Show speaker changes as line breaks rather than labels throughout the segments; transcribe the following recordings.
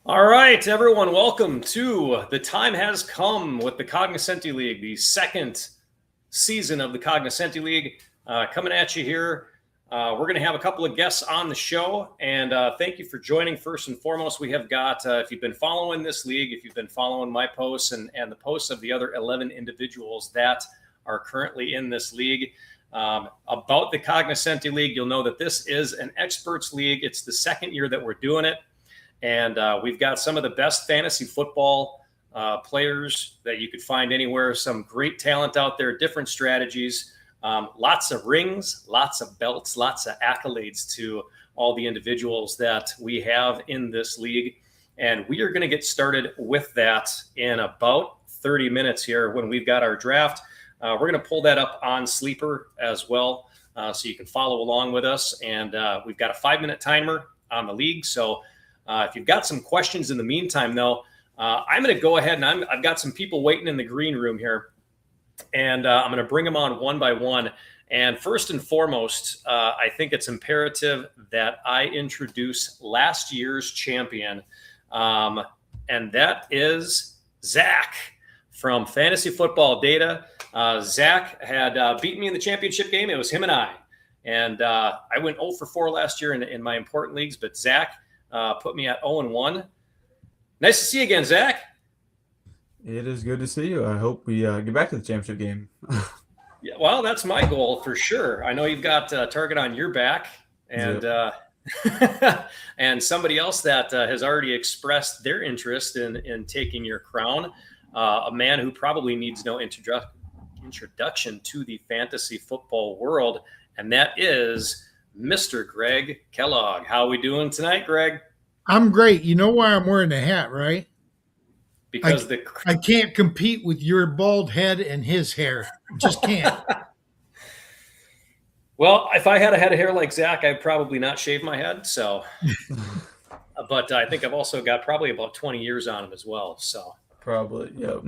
All right, everyone, welcome to The Time Has Come with the Cognoscenti League, the second season of the Cognoscenti League. Coming at you here. We're going to have a couple of guests on the show, and thank you for joining. First and foremost, we have got, if you've been following this league, if you've been following my posts and the posts of the other 11 individuals that are currently in this league, about the Cognoscenti League, you'll know that this is an experts league. It's the second year that we're doing it. And we've got some of the best fantasy football players that you could find anywhere, some great talent out there, different strategies, lots of rings, lots of belts, lots of accolades to all the individuals that we have in this league. And we are going to get started with that in about 30 minutes here when we've got our draft. We're going to pull that up on Sleeper as well, so you can follow along with us. And we've got a 5-minute timer on the league. So if you've got some questions in the meantime, though, I'm going to go ahead and I've got some people waiting in the green room here, and I'm going to bring them on one by one. And first and foremost, I think it's imperative that I introduce last year's champion, and that is Zach from Fantasy Football Data. Zach had beaten me in the championship game. It was him and I. And I went 0 for 4 last year in my important leagues, but Zach put me at 0-1. Nice to see you again, Zach.
It is good to see you. I hope we get back to the championship game.
Yeah, well, that's my goal for sure. I know you've got a target on your back, and and somebody else that has already expressed their interest in taking your crown, a man who probably needs no introduction to the fantasy football world, and that is Mr. Greg Kellogg. How are we doing tonight, Greg?
I'm great. You know why I'm wearing a hat, right?
Because
I can't compete with your bald head and his hair. Just can't.
Well, if I had a head of hair like Zach, I'd probably not shave my head. So, but I think I've also got probably about 20 years on him as well. So
probably, yep.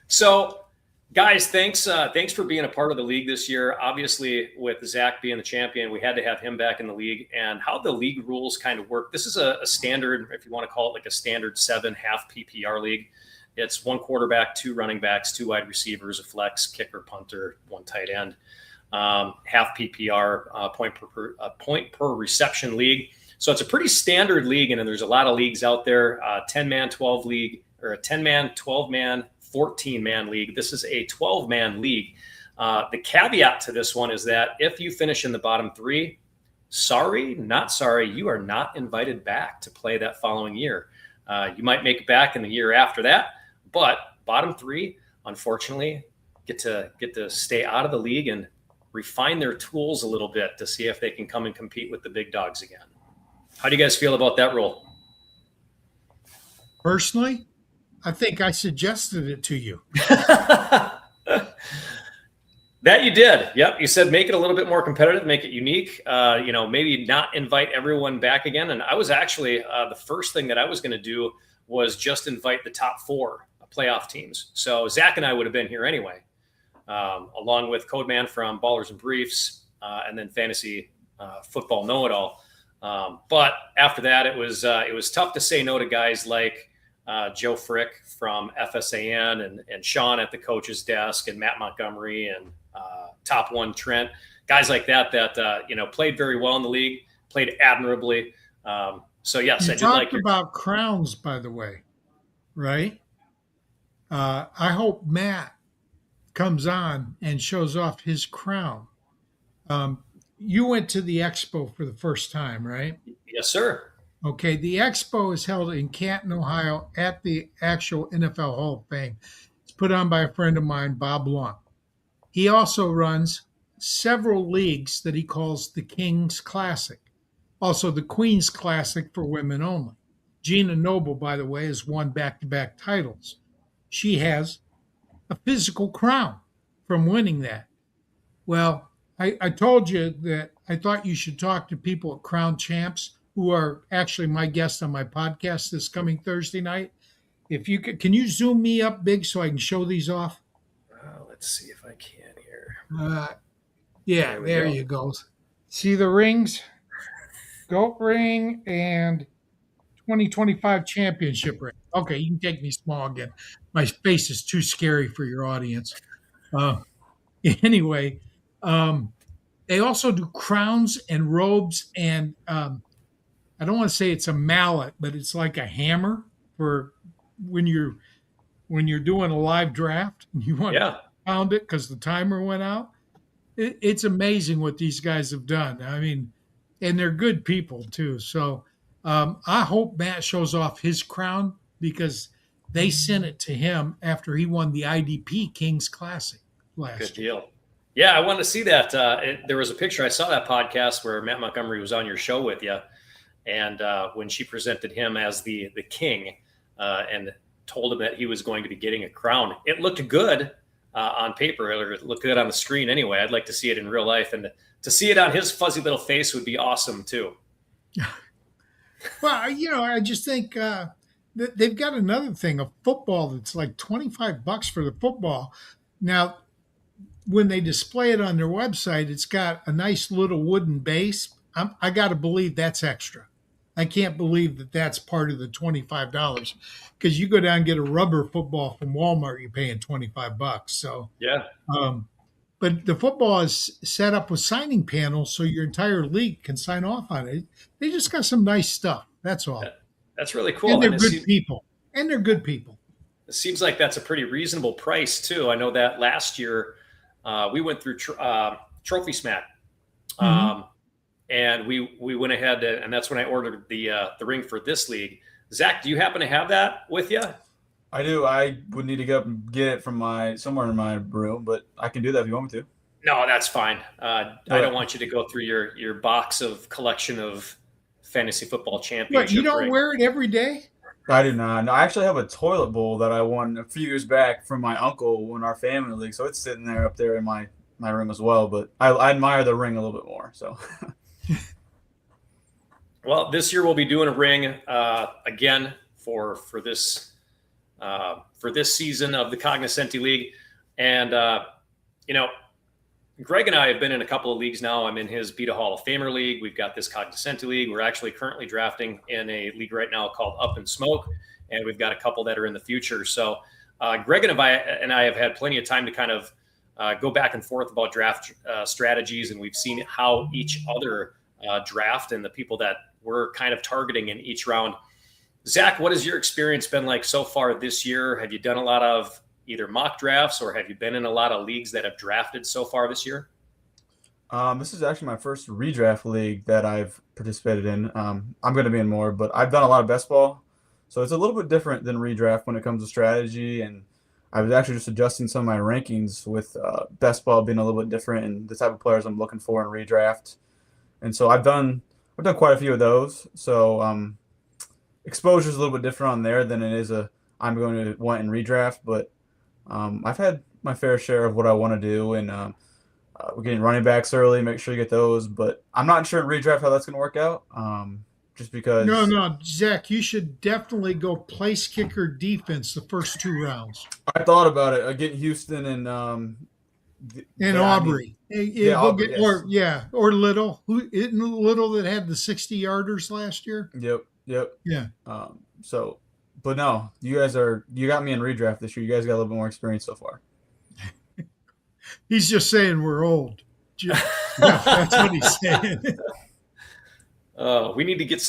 So, guys, thanks for being a part of the league this year. Obviously, with Zach being the champion, we had to have him back in the league. And how the league rules kind of work, this is a standard, if you want to call it like a standard 7 half PPR league. It's 1 quarterback, 2 running backs, 2 wide receivers, a flex, kicker, punter, 1 tight end. Half PPR, point per reception league. So it's a pretty standard league, and there's a lot of leagues out there. 10-man, 12 league, or a 10-man, 12-man, 14-man league. This is a 12-man league. The caveat to this one is that if you finish in the bottom 3, sorry, not sorry, you are not invited back to play that following year. You might make it back in the year after that, but bottom 3, unfortunately, get to stay out of the league and refine their tools a little bit to see if they can come and compete with the big dogs again. How do you guys feel about that rule?
Personally, I think I suggested it to you.
That you did. Yep. You said make it a little bit more competitive, make it unique. Maybe not invite everyone back again. And I was actually the first thing that I was going to do was just invite the top 4 playoff teams. So Zach and I would have been here anyway, along with Codeman from Ballers and Briefs, and then Fantasy Football Know-It-All. But after that, it was tough to say no to guys like Joe Frick from FSAN and Sean at the coach's desk and Matt Montgomery and Top One Trent, guys like that played very well in the league, played admirably. So yes,
you
I did like
about crowns, by the way, right? I hope Matt comes on and shows off his crown. You went to the expo for the first time, right?
Yes, sir.
Okay, the expo is held in Canton, Ohio at the actual NFL Hall of Fame. It's put on by a friend of mine, Bob Long. He also runs several leagues that he calls the King's Classic, also the Queen's Classic for women only. Gina Noble, by the way, has won back-to-back titles. She has a physical crown from winning that. Well, I told you that I thought you should talk to people at Crown Champs, who are actually my guests on my podcast this coming Thursday night. If you can you zoom me up big so I can show these off?
Let's see if I can here.
Yeah, there you go. See the rings? Goat ring and 2025 championship ring. Okay, you can take me small again. My face is too scary for your audience. Uh, anyway, they also do crowns and robes, and I don't want to say it's a mallet, but it's like a hammer for when you're doing a live draft and you want to
Yeah.
pound it because the timer went out. It's amazing what these guys have done. I mean, and they're good people too. So I hope Matt shows off his crown because they sent it to him after he won the IDP Kings Classic
Good
last year.
deal. Yeah, I wanted to see that. There was a picture. I saw that podcast where Matt Montgomery was on your show with you, and when she presented him as the king and told him that he was going to be getting a crown, it looked good on paper. It looked good on the screen anyway. I'd like to see it in real life, and to see it on his fuzzy little face would be awesome too.
Well, I just think they've got another thing, a football that's like $25 for the football. Now, when they display it on their website, it's got a nice little wooden base. I got to believe that's extra. I can't believe that that's part of the $25 because you go down and get a rubber football from Walmart, you're paying $25. So,
Yeah.
But the football is set up with signing panels so your entire league can sign off on it. They just got some nice stuff. That's all.
That's really cool.
And they're
And
good people. And they're good people.
it seems like that's a pretty reasonable price too. I know that last year we went through Trophy Smack, and we went ahead and that's when I ordered the ring for this league. Zach, do you happen to have that with you?
I do. I would need to go up and get it from somewhere in my room, but I can do that if you want me to.
No, that's fine. I don't want you to go through your box of collection of fantasy football championship.
But you don't
rings.
wear it every day?
I do not. No, I actually have a toilet bowl that I won a few years back from my uncle in our family league, so it's sitting there up there in my room as well. But I admire the ring a little bit more. So.
Well, this year we'll be doing a ring again for this season of the Cognoscenti League, and Greg and I have been in a couple of leagues now. I'm in his Beta Hall of Famer league. We've got this Cognoscenti League. We're actually currently drafting in a league right now called Up in Smoke, and we've got a couple that are in the future. So Greg and I have had plenty of time to kind of go back and forth about draft strategies, and we've seen how each other draft and the people that we're kind of targeting in each round. Zach, what has your experience been like so far this year? Have you done a lot of either mock drafts or have you been in a lot of leagues that have drafted so far this year?
This is actually my first redraft league that I've participated in. I'm going to be in more, but I've done a lot of best ball. So it's a little bit different than redraft when it comes to strategy. And I was actually just adjusting some of my rankings with best ball being a little bit different and the type of players I'm looking for in redraft. And so I've done quite a few of those. So exposure is a little bit different on there than it is I'm going to want in redraft. But I've had my fair share of what I want to do, and we're getting running backs early. Make sure you get those, but I'm not sure in redraft how that's going to work out. Just because.
No, Zach, you should definitely go place kicker defense the first two rounds.
I thought about it. Getting Houston and
Aubrey.
Aubrey, yes.
Or Little. Who isn't Little that had the 60-yarders last year?
Yep.
Yeah.
But no, you got me in redraft this year. You guys got a little bit more experience so far.
He's just saying we're old. Yeah, that's what he's saying.
We need to get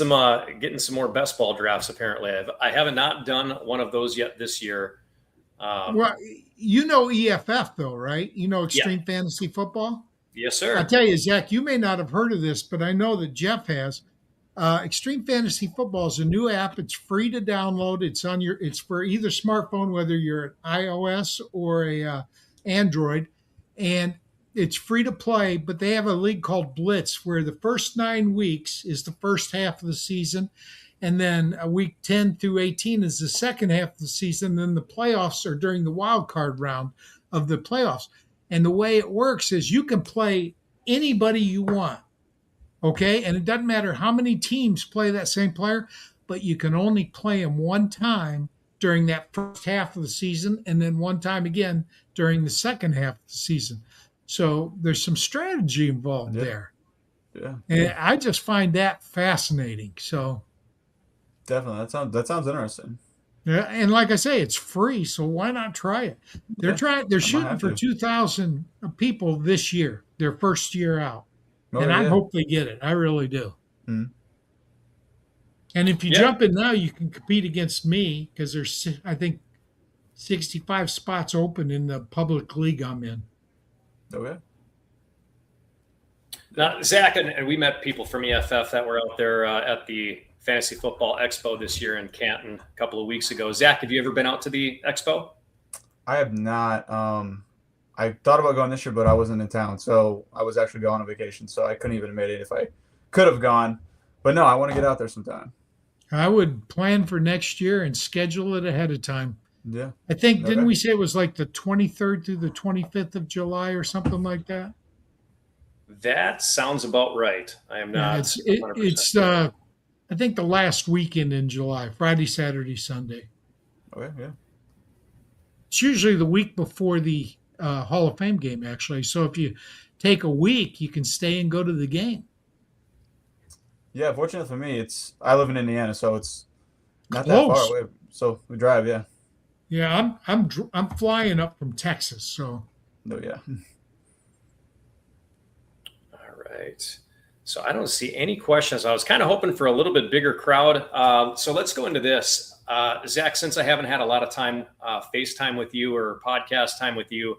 getting some more best ball drafts. Apparently, I haven't not done one of those yet this year.
Well, EFF though, right? Extreme Fantasy Football.
Yes, sir.
I tell you, Zach, you may not have heard of this, but I know that Jeff has. Extreme Fantasy Football is a new app. It's free to download. It's for either smartphone, whether you're an iOS or a Android, and it's free to play. But they have a league called Blitz, where the first 9 weeks is the first half of the season, and then week 10 through 18 is the second half of the season. Then the playoffs are during the wild card round of the playoffs. And the way it works is you can play anybody you want. Okay, and it doesn't matter how many teams play that same player, but you can only play him one time during that first half of the season and then one time again during the second half of the season. So there's some strategy involved there.
Yeah.
And I just find that fascinating. So
Definitely. That sounds interesting.
Yeah, and like I say, it's free, so why not try it? They're
Yeah,
trying. They're
I might
shooting
have
for
to.
2,000 people this year, their first year out,
Oh
and I
yeah.
hope they get it. I really do.
Mm.
And if you
Yeah.
jump in now, you can compete against me because I think, 65 spots open in the public league I'm in.
Oh yeah.
Now, Zach, and we met people from EFF that were out there at the Fantasy Football Expo this year in Canton a couple of weeks ago. Zach, have you ever been out to the expo?
I have not. I thought about going this year, but I wasn't in town, so I was actually going on vacation, so I couldn't even admit it if I could have gone. But no, I want to get out there sometime.
I would plan for next year and schedule it ahead of time.
Yeah.
I think, didn't
Okay.
we say it was like the 23rd through the 25th of July or something like that?
That sounds about right. I am
Yeah,
not
it's
100%.
I think the last weekend in July, Friday, Saturday, Sunday.
Okay. Yeah.
It's usually the week before the Hall of Fame game, actually. So if you take a week, you can stay and go to the game.
Yeah. Fortunately for me, I live in Indiana, so it's not that far
Close.
away. So we drive. Yeah.
Yeah, I'm flying up from Texas, so
No. Yeah.
All right. So I don't see any questions. I was kind of hoping for a little bit bigger crowd. So let's go into this. Zach, since I haven't had a lot of time, FaceTime with you or podcast time with you,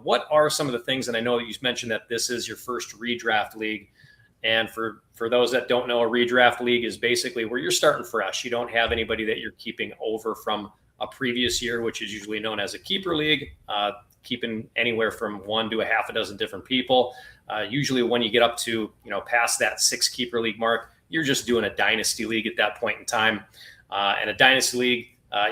what are some of the things, and I know you mentioned that this is your first redraft league. And for those that don't know, a redraft league is basically where you're starting fresh. You don't have anybody that you're keeping over from a previous year, which is usually known as a keeper league, keeping anywhere from one to a half a dozen different people. Usually when you get up to, past that 6 keeper league mark, you're just doing a dynasty league at that point in time. And a dynasty league,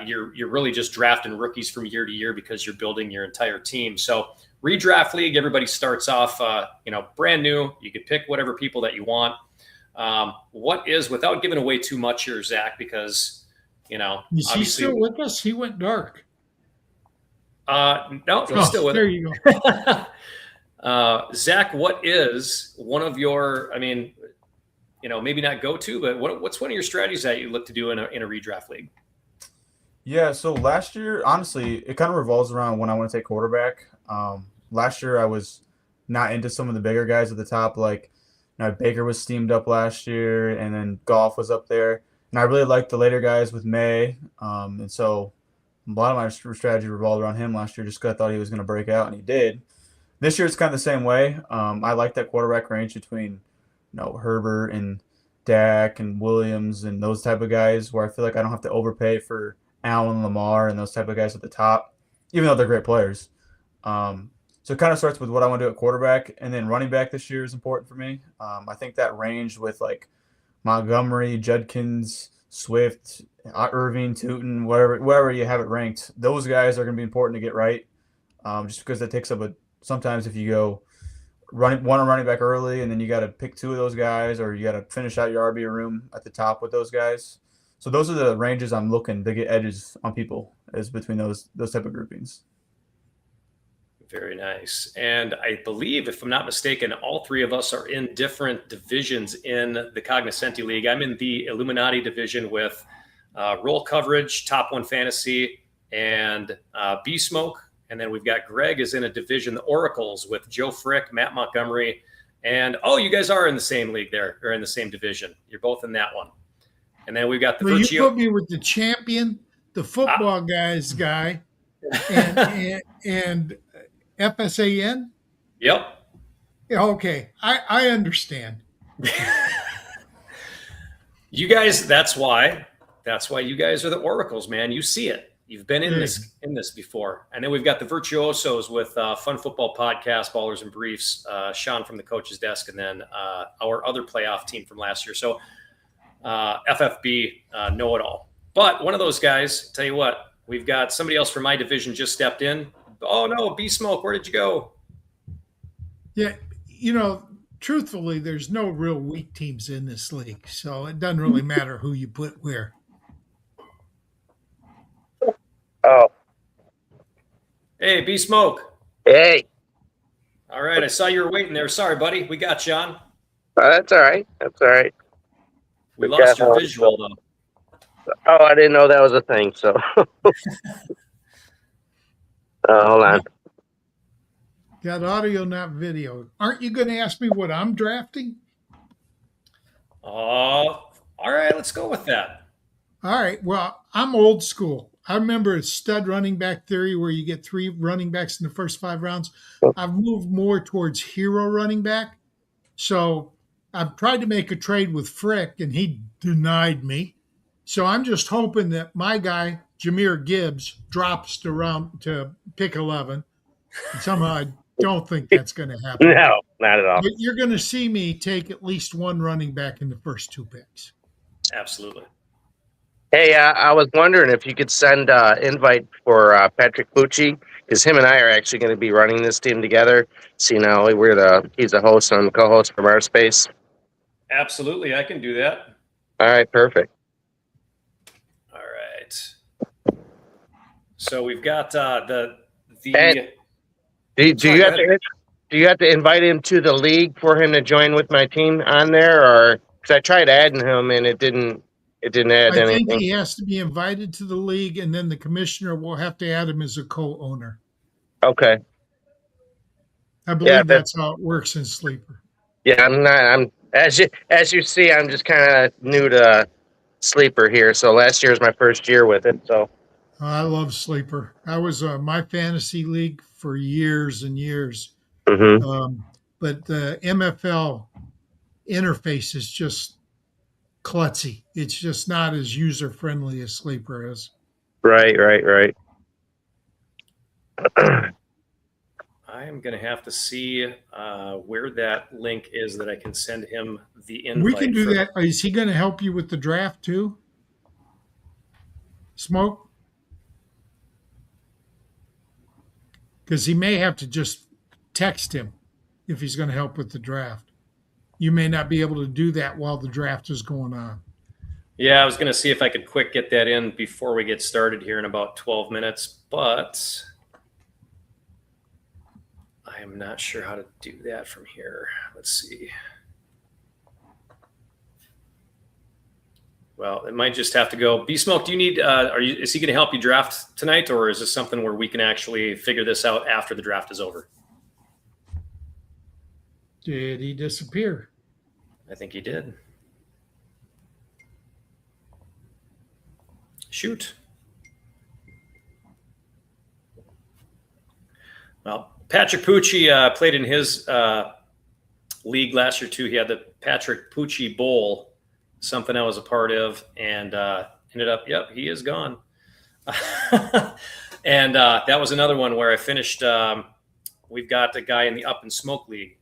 you're really just drafting rookies from year to year because you're building your entire team. So redraft league, everybody starts off, brand new. You could pick whatever people that you want. What is, without giving away too much here, Zach, because,
is he
obviously,
still with us? He went dark.
no, he's still with
there
it.
you go.
Zach, what is one of your, maybe not go to, but what's one of your strategies that you look to do in a redraft league?
Yeah. So last year, honestly, it kind of revolves around when I want to take quarterback. Last year, I was not into some of the bigger guys at the top, like Baker was steamed up last year, and then Goff was up there. And I really liked the later guys with May. And so a lot of my strategy revolved around him last year just because I thought he was going to break out, and he did. This year, it's kind of the same way. I like that quarterback range between Herbert and Dak and Williams and those type of guys where I feel like I don't have to overpay for Allen, Lamar, and those type of guys at the top, even though they're great players. So it kind of starts with what I want to do at quarterback, and then running back this year is important for me. I think that range with like Montgomery, Judkins, Swift, Irving, Tootin, wherever you have it ranked, those guys are going to be important to get right. Just because that takes up sometimes if you go running back early and then you got to pick 2 of those guys, or you got to finish out your RB room at the top with those guys. So those are the ranges I'm looking to get edges on people, is between those type of groupings.
Very nice. And I believe, if I'm not mistaken, all 3 of us are in different divisions in the Cognoscenti League. I'm in the Illuminati division with roll coverage, top 1 fantasy, and B-Smoke. And then we've got Greg is in a division, the Oracles, with Joe Frick, Matt Montgomery. And, you guys are in the same league there, or in the same division. You're both in that one. And then we've got the
Well,
Virgio.
you put me with the champion, the football guys guy, and FSAN.
Yep.
Okay, I understand.
You guys, that's why you guys are the Oracles, man. You see it. You've been in this before. And then we've got the Virtuosos with Fun Football Podcast, Ballers and Briefs, Sean from the coach's desk, and then our other playoff team from last year. So FFB, know it all. But one of those guys, tell you what, we've got somebody else from my division just stepped in. Oh no, B-Smoke, where did you go?
Yeah, truthfully, there's no real weak teams in this league, so it doesn't really matter who you put where.
Oh.
Hey, B-Smoke.
Hey.
All right, I saw you were waiting there. Sorry, buddy. We got you on.
That's all right.
We lost your visual, though.
Oh, I didn't know that was a thing. So, hold on.
Got audio, not video. Aren't you going to ask me what I'm drafting?
All right, let's go with that.
All right. Well, I'm old school. I remember stud running back theory where you get 3 running backs in the first 5 rounds. I've moved more towards hero running back. So I've tried to make a trade with Frick, and he denied me. So I'm just hoping that my guy, Jahmyr Gibbs, drops to pick 11. And somehow I don't think that's going to happen.
No, not at all.
But you're going to see me take at least one running back in the first 2 picks.
Absolutely.
Hey, I was wondering if you could send invite for Patrick Pucci, because him and I are actually going to be running this team together. So, he's a host and I'm a co-host from our space.
Absolutely, I can do that.
All right, perfect.
All right. So we've got the.
And do you have to invite him to the league for him to join with my team on there, or because I tried adding him and it didn't add
I
anything.
think he has to be invited to the league, and then the commissioner will have to add him as a co-owner.
Okay.
I believe that's how it works in Sleeper.
Yeah, I'm as you see, I'm just kind of new to Sleeper here. So last year was my first year with it. So
I love Sleeper. I was my fantasy league for years and years.
Mm-hmm.
But the MFL interface is just klutzy. It's just not as user friendly as Sleeper is.
Right.
I am going to have to see where that link is that I can send him the invite.
We can do that. Is he going to help you with the draft too? Smoke? Because he may have to just text him if he's going to help with the draft. You may not be able to do that while the draft is going on.
Yeah, I was going to see if I could quick get that in before we get started here in about 12 minutes, but I am not sure how to do that from here. Let's see. Well, it might just have to go. B-Smoke, do you need? Is he going to help you draft tonight, or is this something where we can actually figure this out after the draft is over?
Did he disappear?
I think he did. Shoot. Well, Patrick Pucci played in his league last year too. He had the Patrick Pucci Bowl, something I was a part of, and ended up, yep, he is gone. And that was another one where I finished. We've got a guy in the Up and Smoke League,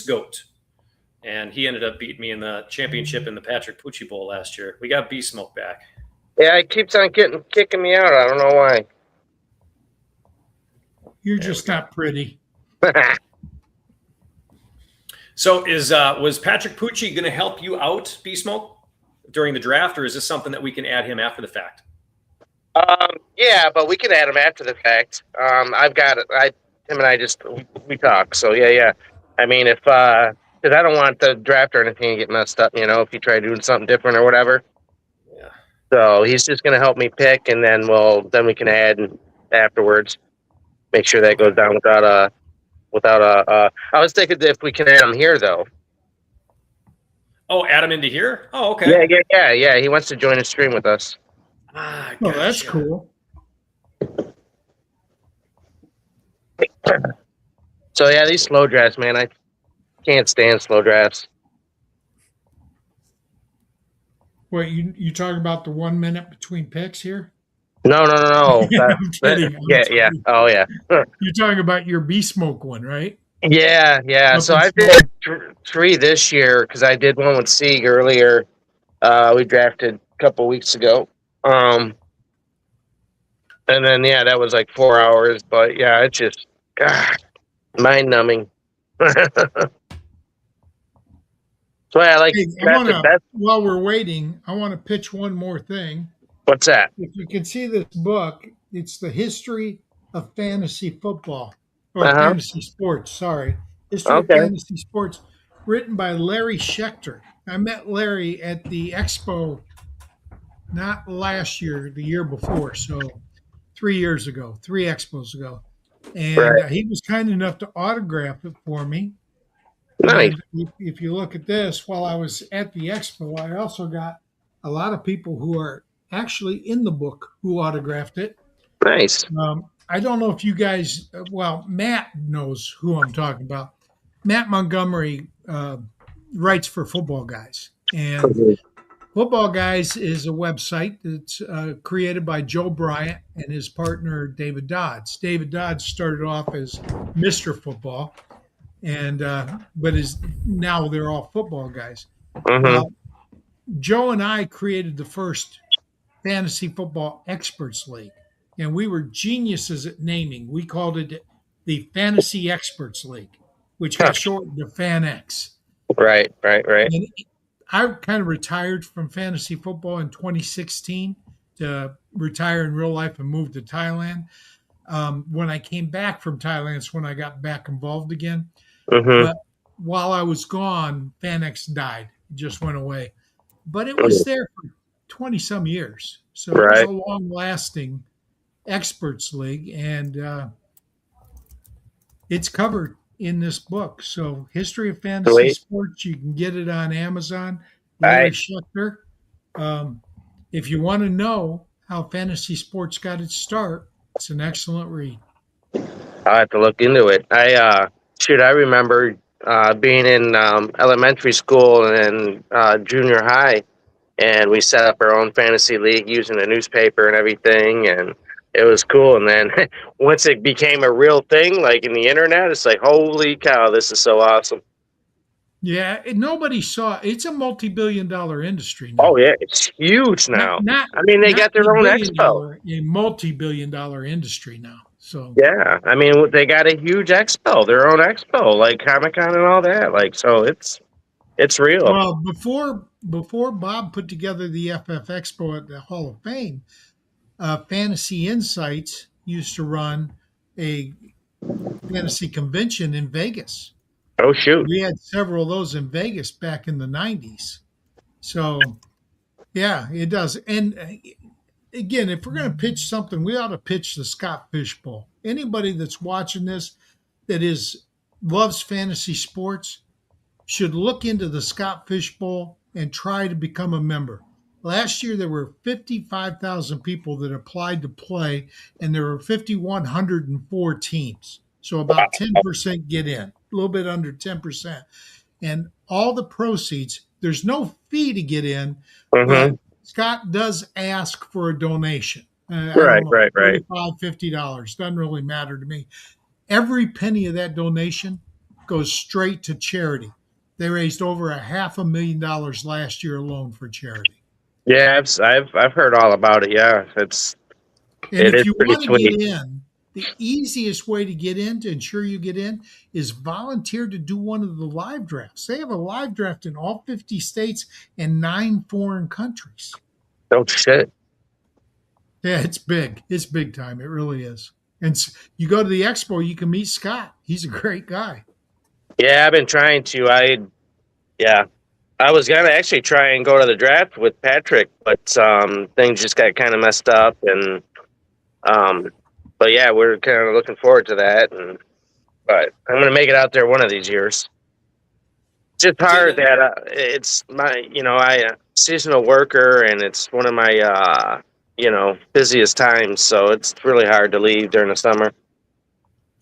Goat, and he ended up beating me in the championship in the Patrick Pucci Bowl last year. We got B-Smoke back.
Yeah, it keeps on kicking me out. I don't know why.
You're just not pretty.
So was Patrick Pucci going to help you out, B-Smoke, during the draft, or is this something that we can add him after the fact?
Yeah, but we can add him after the fact. I've got it. Him and I we talk. So yeah. I mean, if because I don't want the draft or anything to get messed up, if you try doing something different or whatever.
Yeah.
So he's just going to help me pick, and then we can add afterwards. Make sure that goes down without a. I was thinking if we can add him here though.
Oh, add him into here? Oh, okay.
Yeah. He wants to join a stream with us.
Ah,
gotcha. Oh, that's cool.
So yeah, these slow drafts, man, I can't stand slow drafts.
Wait, you talking about the 1 minute between picks here?
No.
I'm kidding.
Yeah. Oh yeah.
You're talking about your B-Smoke one, right?
Yeah. So I did 3 this year because I did one with Sieg earlier. We drafted a couple weeks ago. And then that was like 4 hours. But yeah, it's just mind numbing. So I like.
While we're waiting, I want to pitch one more thing.
What's that?
If you can see this book, it's the history of fantasy football or fantasy sports. Sorry, history of fantasy sports, written by Larry Schechter. I met Larry at the expo not last year, the year before. So 3 years ago, 3 expos ago. And
Right.
he was kind enough to autograph it for me.
Nice.
And if you look at this, while I was at the expo, I also got a lot of people who are actually in the book who autographed it.
Nice.
I don't know if you guys, well, Matt knows who I'm talking about. Matt Montgomery writes for Football Guys. And Football Guys is a website that's created by Joe Bryant and his partner, David Dodds. David Dodds started off as Mr. Football, and but is now they're all Football Guys.
Mm-hmm.
Well, Joe and I created the first Fantasy Football Experts League, and we were geniuses at naming. We called it the Fantasy Experts League, which got shortened to FanX.
Right.
And I kind of retired from fantasy football in 2016 to retire in real life and move to Thailand. When I came back from Thailand, it's when I got back involved again.
Mm-hmm.
But while I was gone, FanX died. It just went away. But it was there for 20 some years. So it was a long lasting experts league. And it's covered in this book. So History of Fantasy Sports, you can get it on Amazon. Larry Schechter. If you want to know how fantasy sports got its start, it's an excellent read.
I'll have to look into it. I remember being in elementary school and junior high, and we set up our own fantasy league using a newspaper and everything, and it was cool. And then once it became a real thing, like in the internet, it's like, holy cow, this is so awesome.
Yeah, nobody saw it's a multi-billion-dollar industry now.
Oh yeah, it's huge now. I mean, they got their own expo.
A multi-billion-dollar industry now. So
yeah, I mean, they got a huge expo, their own expo, like Comic-Con and all that. Like, so it's real.
Well, before Bob put together the FF Expo at the Hall of Fame, Fantasy Insights used to run a fantasy convention in Vegas.
Oh, shoot.
We had several of those in Vegas back in the 90s. So, yeah, it does. And again, if we're going to pitch something, we ought to pitch the Scott Fish Bowl. Anybody that's watching this that loves fantasy sports should look into the Scott Fish Bowl and try to become a member. Last year, there were 55,000 people that applied to play, and there were 5,104 teams. So about 10% get in, a little bit under 10%. And all the proceeds, there's no fee to get in, but Scott does ask for a donation.
Right.
$45, $50. Doesn't really matter to me. Every penny of that donation goes straight to charity. They raised over $500,000 last year alone for charity.
Yeah, I've heard all about it. Yeah,
if you want to get in, the easiest way to get in, to ensure you get in, is volunteer to do one of the live drafts. They have a live draft in all 50 states and 9 foreign countries.
Oh, shit.
Yeah, it's big. It's big time. It really is. And you go to the expo, you can meet Scott. He's a great guy.
Yeah, I've been trying to. I was going to actually try and go to the draft with Patrick, but things just got kind of messed up. And but yeah, we're kind of looking forward to that. But I'm going to make it out there one of these years. It's just hard that it's I seasonal worker, and it's one of my busiest times, so it's really hard to leave during the summer.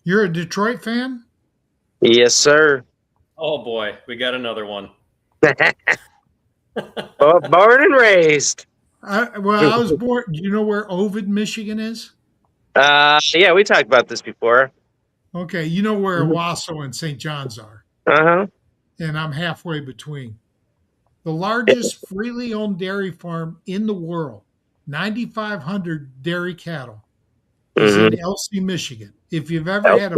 You're a Detroit fan?
Yes, sir.
Oh boy, we got another one.
Oh, born and raised.
I was born. Do you know where Ovid, Michigan is?
Yeah, we talked about this before.
Okay, you know where Owasso and St. John's are. And I'm halfway between. The largest freely owned dairy farm in the world, 9,500 dairy cattle, is in Elsie, Michigan. If you've ever had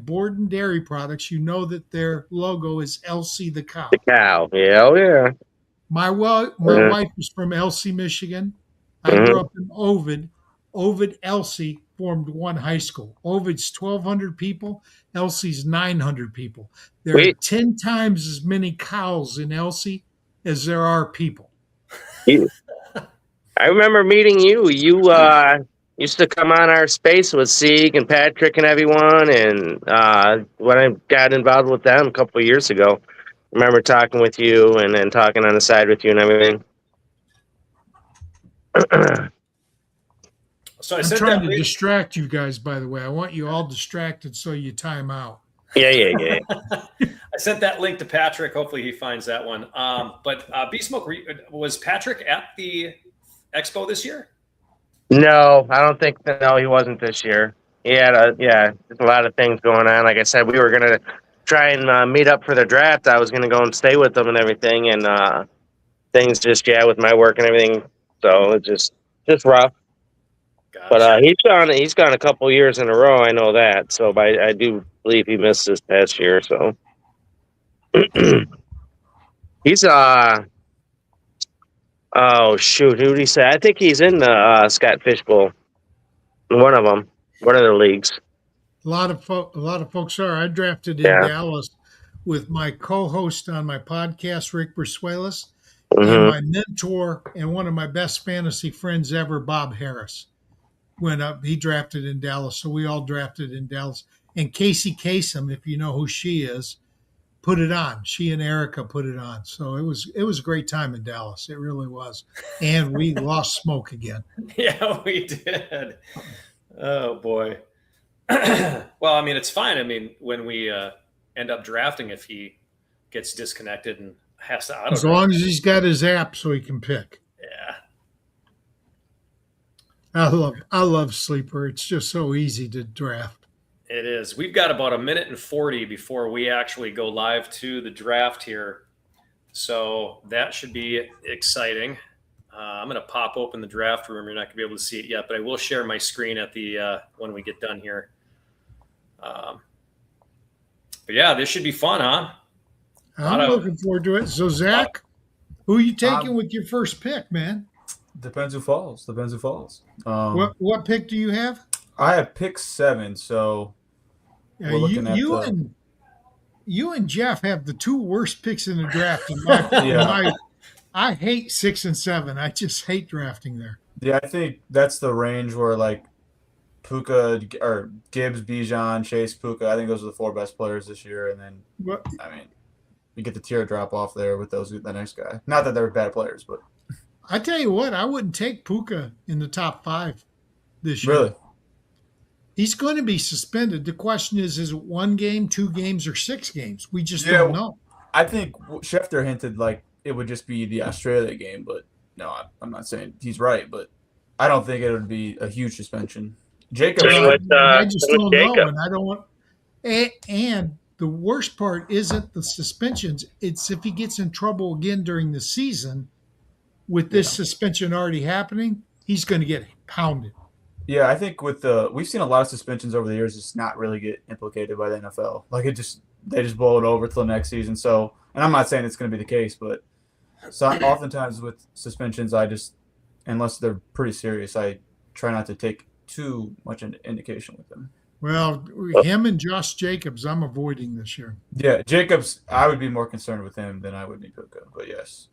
Borden dairy products, you know that their logo is Elsie the cow.
The cow, yeah, oh yeah.
My wife is from Elsie, Michigan. I grew up in Ovid. Ovid, Elsie formed one high school. Ovid's 1,200 people. Elsie's 900 people. There are 10 times as many cows in Elsie as there are people.
I remember meeting you. You used to come on our space with Sieg and Patrick and everyone, and when I got involved with them a couple of years ago, I remember talking with you and then talking on the side with you and everything.
So I
I'm
sent
trying
that
to
link.
distract you guys, by the way. I want you all distracted so you time out.
Yeah.
I sent that link to Patrick. Hopefully he finds that one. But B-Smoke, was Patrick at the Expo this year?
No, I don't think. No, he wasn't this year. He had there's a lot of things going on. Like I said, we were gonna try and meet up for the draft. I was gonna go and stay with them and everything, and things just with my work and everything. So it's just rough.
Gotcha.
But he's gone a couple years in a row. I know that. So I do believe he missed this past year. So he's oh shoot, who did he say? I think he's in the Scott Fishbowl, one of them, one of the leagues.
A lot of folks are. I drafted in
Yeah.
Dallas with my co-host on my podcast, Rick Bersuelas,
Mm-hmm.
and my mentor and one of my best fantasy friends ever, Bob Harris. Went up. He drafted in Dallas, so we all drafted in Dallas. And Casey Kasem, if you know who she is, put it on. She and Erica put it on. So it was a great time in Dallas. It really was. And we lost smoke again.
Yeah, we did. Oh boy. Well, I mean, it's fine. I mean, when we end up drafting, if he gets disconnected and has to auto,
As long as he's got his app so he can pick.
yeah.
I love Sleeper. It's just so easy to draft.
It is. We've got about 1:40 before we actually go live to the draft here. So that should be exciting. I'm going to pop open the draft room. You're not going to be able to see it yet, but I will share my screen at the when we get done here. But yeah, this should be fun, huh?
I'm looking forward to it. So, Zach, who are you taking with your first pick, man?
Depends who falls.
What pick do you have?
I have pick 7, so we're looking at
you and Jeff have the two worst picks in the draft. In my I hate 6 and 7. I just hate drafting there.
Yeah, I think that's the range where like Puka or Gibbs, Bijan, Chase, Puka. I think those are the 4 best players this year, and then I mean, you get the tier drop off there with the next guy. Not that they're bad players, but
I tell you what, I wouldn't take Puka in the top 5 this year.
really,
he's going to be suspended. The question is it 1 game, 2 games, or 6 games? We just don't know.
I think Schefter hinted like it would just be the Australia game, but no, I'm not saying he's right, but I don't think it would be a huge suspension. Jacob,
I just don't know, and I don't want. And the worst part isn't the suspensions; it's if he gets in trouble again during the season. With this suspension already happening, he's going to get pounded.
Yeah, I think we've seen a lot of suspensions over the years just not really get implicated by the NFL. Like they just blow it over till next season. So, and I'm not saying it's going to be the case, but oftentimes with suspensions, unless they're pretty serious, I try not to take too much indication with them.
Well, him and Josh Jacobs, I'm avoiding this year.
Yeah, Jacobs, I would be more concerned with him than I would be Puka, but yes.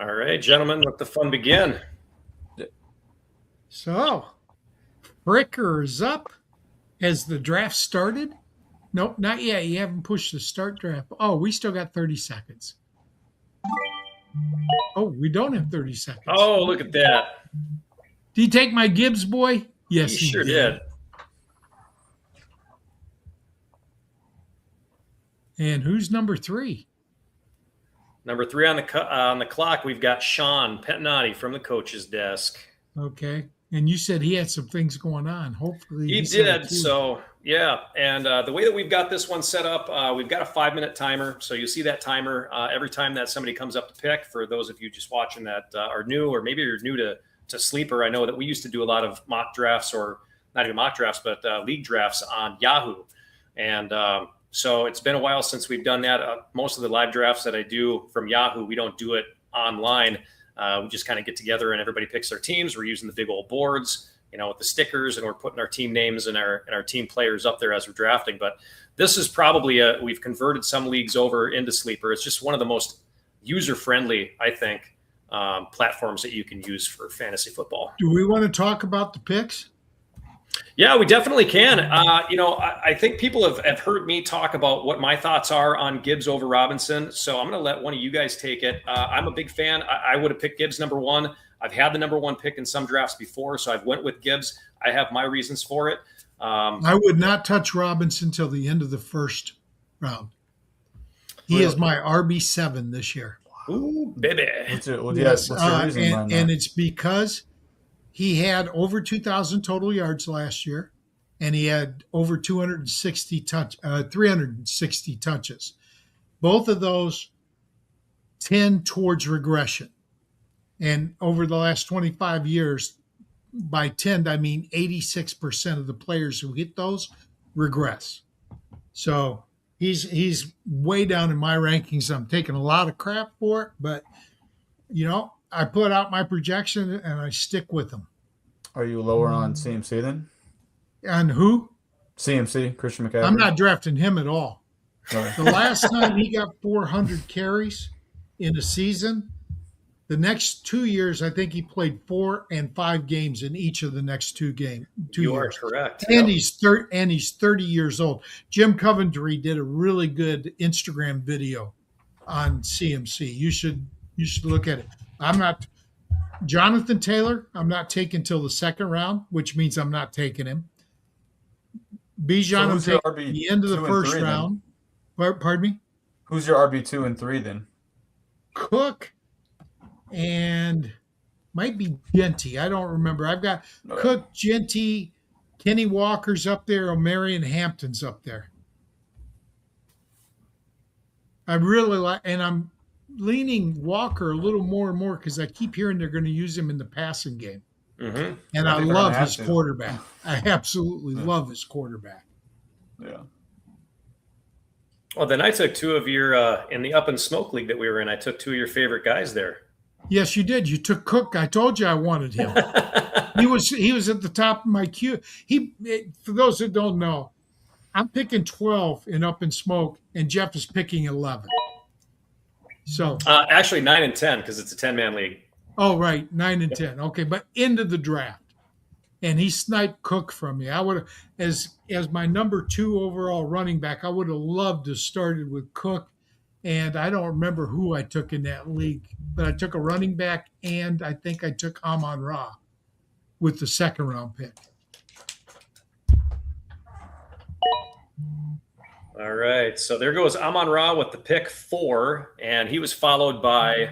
All right, gentlemen, let the fun begin.
So, Frickers up. Has the draft started? Nope, not yet. You haven't pushed the start draft. Oh, we still got 30 seconds. Oh, we don't have 30 seconds.
Oh, look at that.
Did you take my Gibbs boy? Yes,
he sure did.
And who's number 3?
Number 3 on the clock, we've got Sean Pettinati from the coach's desk.
Okay. And you said he had some things going on. Hopefully
he did. So, yeah. And the way that we've got this one set up, we've got a 5-minute timer. So you see that timer every time that somebody comes up to pick. For those of you just watching that are new, or maybe you're new to Sleeper, I know that we used to do a lot of mock drafts, or not even mock drafts, but league drafts on Yahoo. And so it's been a while since we've done that. Most of the live drafts that I do from Yahoo, we don't do it online. We just kind of get together and everybody picks their teams. We're using the big old boards, with the stickers, and we're putting our team names and our team players up there as we're drafting. But this is probably we've converted some leagues over into Sleeper. It's just one of the most user-friendly, I think, platforms that you can use for fantasy football.
Do we want to talk about the picks?
Yeah, we definitely can. I think people have heard me talk about what my thoughts are on Gibbs over Robinson. So I'm going to let one of you guys take it. I'm a big fan. I would have picked Gibbs number one. I've had the number one pick in some drafts before, so I've went with Gibbs. I have my reasons for it.
I would not touch Robinson till the end of the first round. He is my RB7 this year.
Ooh, baby.
What's your reason behind that?
And it's because he had over 2,000 total yards last year, and he had over 360 touches. Both of those tend towards regression. And over the last 25 years, by tend, I mean 86% of the players who hit those regress. So he's way down in my rankings. I'm taking a lot of crap for it, but, I put out my projection and I stick with them.
Are you lower on CMC then?
On who?
CMC, Christian McCaffrey.
I'm not drafting him at all.
Okay.
The last time he got 400 carries in a season, the next 2 years, I think he played 4 and 5 games in each of the next 2 years.
You are correct.
And he's 30 years old. Jim Coventry did a really good Instagram video on CMC. You should look at it. I'm not Jonathan Taylor. I'm not taking till the second round, which means I'm not taking him. Bijan, I'm taking the end of the first round. Pardon me?
Who's your RB2 and 3 then?
Cook and might be Genty. I don't remember. I've got Cook, Genty, Kenny Walker's up there, O'Marion Hampton's up there. I really like, and I'm leaning Walker a little more and more because I keep hearing they're going to use him in the passing game.
Mm-hmm.
And I love his quarterback. I absolutely love his quarterback.
Yeah.
Well, then I took 2 of your in the Up and Smoke League that we were in. I took 2 of your favorite guys there.
Yes, you did. You took Cook. I told you I wanted him. He was at the top of my queue. For those that don't know, I'm picking 12 in Up and Smoke, and Jeff is picking 11. So
actually 9 and 10 because it's a 10-man league.
Oh, right, 9 and 10. Okay, but into the draft, and he sniped Cook from me. I would have, as my number 2 overall running back, I would have loved to have started with Cook. And I don't remember who I took in that league, but I took a running back, and I think I took Amon-Ra with the second round pick.
All right. So there goes Amon-Ra with the pick 4, and he was followed by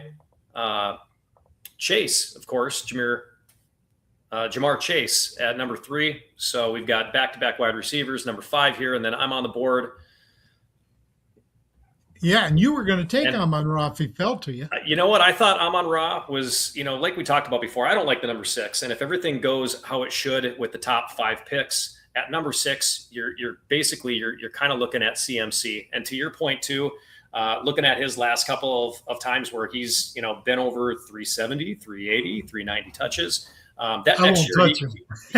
Chase, of course, Jamar Chase at number 3. So we've got back-to-back wide receivers, number 5 here, and then I'm on the board.
Yeah, and you were going to take Amon-Ra if he fell to you.
You know what? I thought Amon-Ra was, like we talked about before, I don't like the number 6. And if everything goes how it should with the top 5 picks, at number 6, you're kind of looking at CMC. And to your point, too, looking at his last couple of times where he's, been over 370, 380, 390 touches, that next year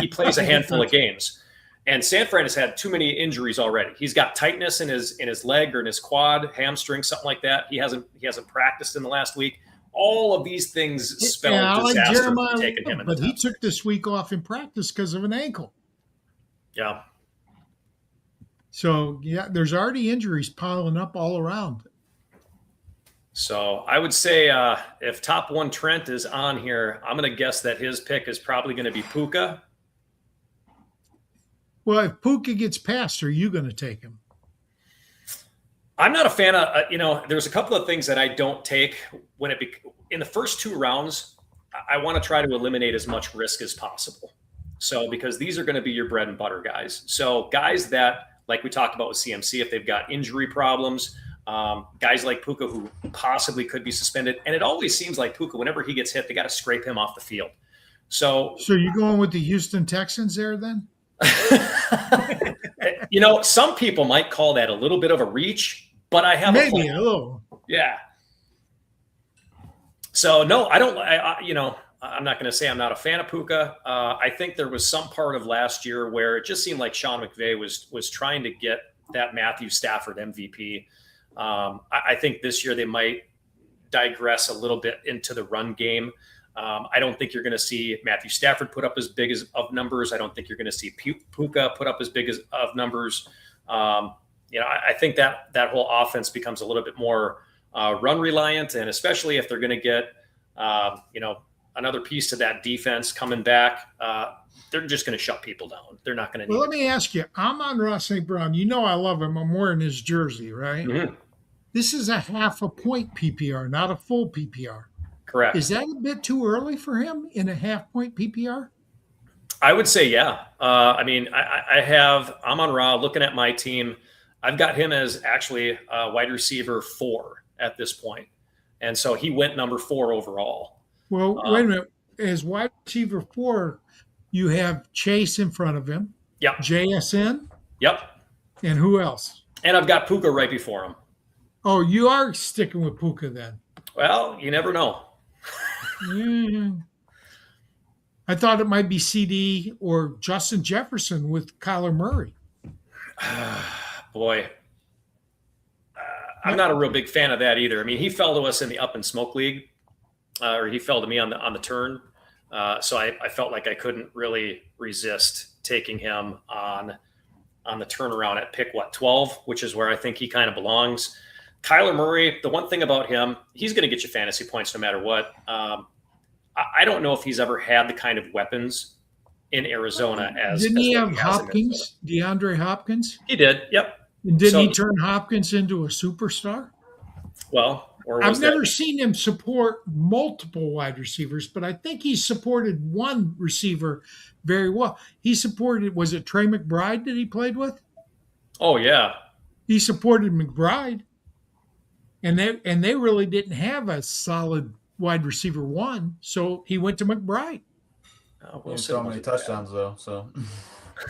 he plays a handful of games. And San Fran has had too many injuries already. He's got tightness in his leg or in his quad, hamstring, something like that. He hasn't practiced in the last week. All of these things spell disaster for taking him.
But he took this week off in practice because of an ankle.
Yeah.
So yeah, there's already injuries piling up all around.
So I would say if top 1 Trent is on here, I'm going to guess that his pick is probably going to be Puka.
Well, if Puka gets passed, are you going to take him?
I'm not a fan of, there's a couple of things that I don't take when in the first 2 rounds, I want to try to eliminate as much risk as possible. So, because these are going to be your bread and butter guys. So guys that, like we talked about with CMC, if they've got injury problems, guys like Puka who possibly could be suspended. And it always seems like Puka, whenever he gets hit, they got to scrape him off the field. So
you're going with the Houston Texans there then?
Some people might call that a little bit of a reach, but I have
maybe a little.
Yeah. So no, I don't. I'm not going to say I'm not a fan of Puka. I think there was some part of last year where it just seemed like Sean McVay was trying to get that Matthew Stafford MVP. I think this year they might digress a little bit into the run game. I don't think you're going to see Matthew Stafford put up as big of numbers. I don't think you're going to see Puka put up as big of numbers. I think that whole offense becomes a little bit more run reliant, and especially if they're going to get, another piece to that defense coming back, they're just going to shut people down. They're not going to.
Well, let me ask you. I'm on Ross St. Brown. You know I love him. I'm wearing his jersey, right?
Mm-hmm.
This is a half a point PPR, not a full PPR.
Correct.
Is that a bit too early for him in a half point PPR?
I would say, yeah. I have Amon-Ra looking at my team. I've got him as actually wide receiver 4 at this point. And so he went number 4 overall.
Well, wait a minute. As wide receiver 4, you have Chase in front of him.
Yep.
JSN.
Yep.
And who else?
And I've got Puka right before him.
Oh, you are sticking with Puka then.
Well, you never know.
I thought it might be CD or Justin Jefferson with Kyler Murray.
Boy, I'm not a real big fan of that either. I mean, he fell to us in the Up and Smoke League, or he fell to me on the turn. So I felt like I couldn't really resist taking him on the turnaround at pick 12, which is where I think he kind of belongs. Kyler Murray, the one thing about him, he's going to get you fantasy points no matter what. I don't know if he's ever had the kind of weapons in Arizona as.
Didn't he have Hopkins, DeAndre Hopkins?
He did. Yep.
And didn't he turn Hopkins into a superstar?
Well,
I've never seen him support multiple wide receivers, but I think he supported one receiver very well. He supported, was it Trey McBride that he played with?
Oh, yeah.
He supported McBride. And they really didn't have a solid wide receiver 1, so he went to McBride.
So many touchdowns, though. So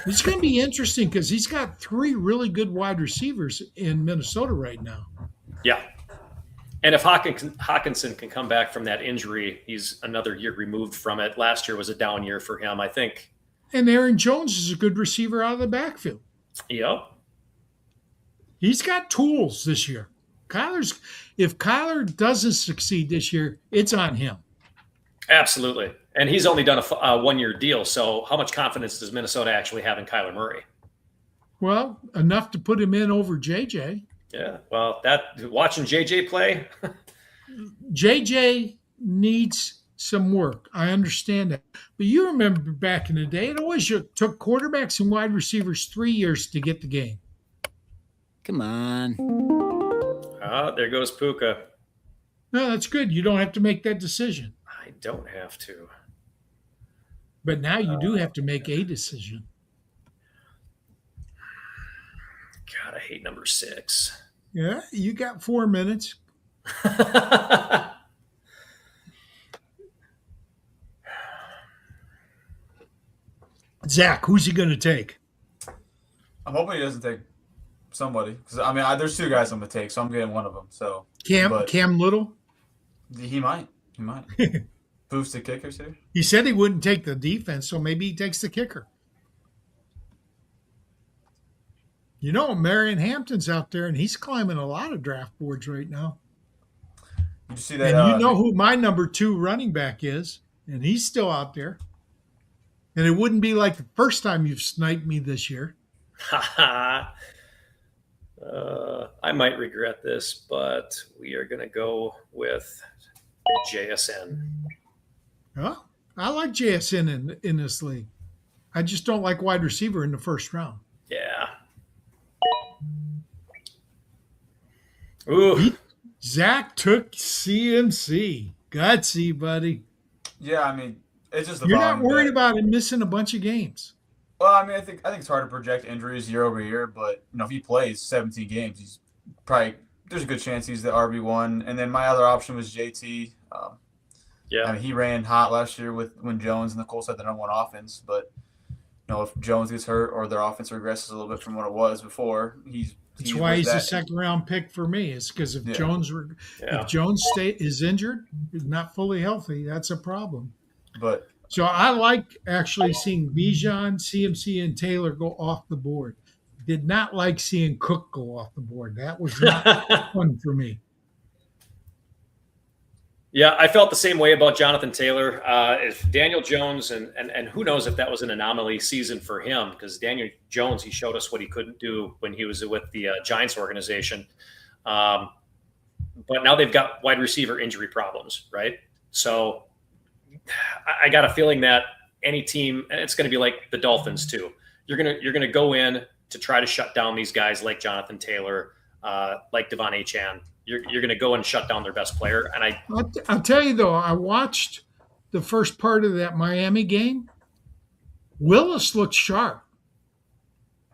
it's going to be interesting because he's got 3 really good wide receivers in Minnesota right now.
Yeah. And if Hawkinson can come back from that injury, he's another year removed from it. Last year was a down year for him, I think.
And Aaron Jones is a good receiver out of the backfield.
Yep.
He's got tools this year. If Kyler doesn't succeed this year, it's on him.
Absolutely. And he's only done a 1-year deal. So how much confidence does Minnesota actually have in Kyler Murray?
Well, enough to put him in over JJ.
Yeah. Well, watching JJ play.
JJ needs some work. I understand that. But you remember back in the day, it always took quarterbacks and wide receivers 3 years to get the game.
Come on.
There goes Puka.
No, that's good. You don't have to make that decision.
I don't have to.
But now you do have to make a decision.
God, I hate number 6.
Yeah, you got 4 minutes. Zach, who's he going to take?
I'm hoping he doesn't take somebody, because there's 2 guys I'm gonna take, so I'm getting one of them. So
Cam Little.
He might boost the kickers here.
He said he wouldn't take the defense, so maybe he takes the kicker. You know, Marion Hampton's out there, and he's climbing a lot of draft boards right now.
Did you see that?
And you know who my number 2 running back is, and he's still out there. And it wouldn't be like the first time you've sniped me this year.
I might regret this, but we are going to go with JSN.
Well, I like JSN in this league. I just don't like wide receiver in the first round.
Yeah. Ooh.
Zach took CMC. Gutsy, buddy.
Yeah, it's just
You're not worried about him missing a bunch of games.
Well, I think it's hard to project injuries year over year, but if he plays 17 games, there's a good chance he's the RB1. And then my other option was JT. He ran hot last year when Jones and the Colts had the number 1 offense, but if Jones gets hurt or their offense regresses a little bit from what it was before,
that's why he's a second round pick for me. It's because if Jones is injured, not fully healthy, that's a problem. So I like actually seeing Bijan, CMC, and Taylor go off the board. Did not like seeing Cook go off the board. That was not fun for me.
Yeah, I felt the same way about Jonathan Taylor. If Daniel Jones and who knows if that was an anomaly season for him, because Daniel Jones, he showed us what he couldn't do when he was with the Giants organization. But now they've got wide receiver injury problems, right? So I got a feeling that any team, and it's going to be like the Dolphins too. You're gonna go in to try to shut down these guys like Jonathan Taylor, like Devon Achane. You're going to go and shut down their best player. And
I'll tell you though, I watched the first part of that Miami game. Willis looked sharp.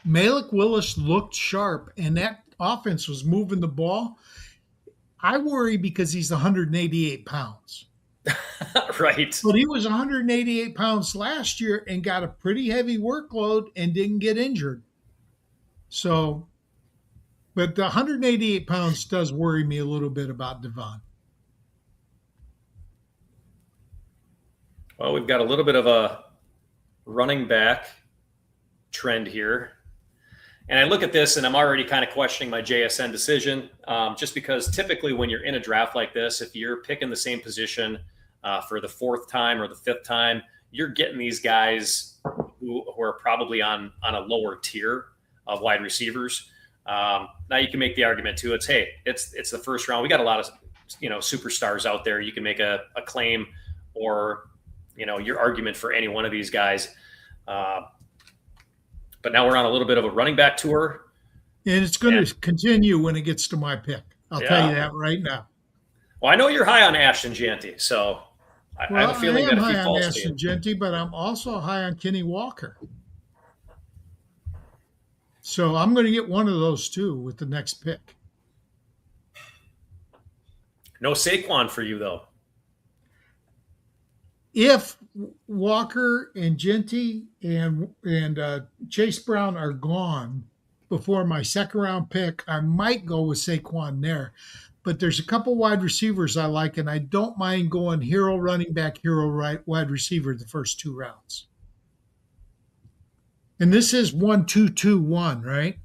Malik Willis looked sharp, and that offense was moving the ball. I worry because he's 188 pounds.
right.
But he was 188 pounds last year and got a pretty heavy workload and didn't get injured. So, but the 188 pounds does worry me a little bit about Devon.
Well, we've got a little bit of a running back trend here. And I look at this and I'm already kind of questioning my JSN decision, just because typically when you're in a draft like this, if you're picking the same position for the fourth time or the fifth time, you're getting these guys who are probably on a lower tier of wide receivers. Now you can make the argument too. It's the first round. We got a lot of superstars out there. You can make a claim or your argument for any one of these guys. But now we're on a little bit of a running back tour.
And it's going to continue when it gets to my pick. I'll tell you that right now.
Well, I know you're high on Ashton Jeanty, so I have a feeling that if he falls to you.
I'm high on Ashton Jeanty, but I'm also high on Kenny Walker. So I'm going to get one of those two with the next pick.
No Saquon for you, though.
If Walker and Jeanty and Chase Brown are gone before my second round pick, I might go with Saquon there. But there's a couple wide receivers I like, and I don't mind going hero running back, hero wide receiver the first two rounds. And this is 1-2-2-1, right?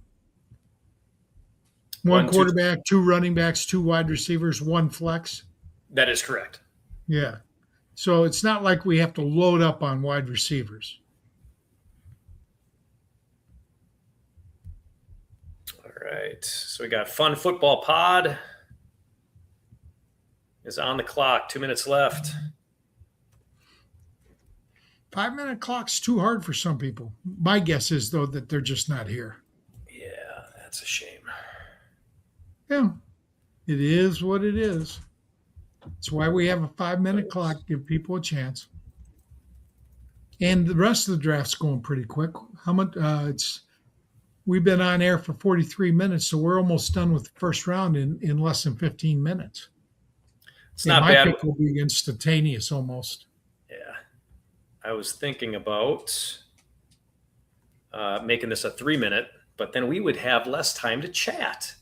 One quarterback, two running backs, two wide receivers, one flex.
That is correct.
Yeah. So it's not like we have to load up on wide receivers.
All right. So we got Fun Football Pod is on the clock. 2 minutes left.
5-minute clock's too hard for some people. My guess is, though, that they're just not here.
Yeah, that's a shame.
Yeah, it is what it is. That's why we have a 5-minute clock, give people a chance. And the rest of the draft's going pretty quick. How much? We've been on air for 43 minutes, so we're almost done with the first round in less than 15 minutes.
It's not bad.
My pick will be instantaneous almost.
Yeah. I was thinking about making this a 3-minute, but then we would have less time to chat.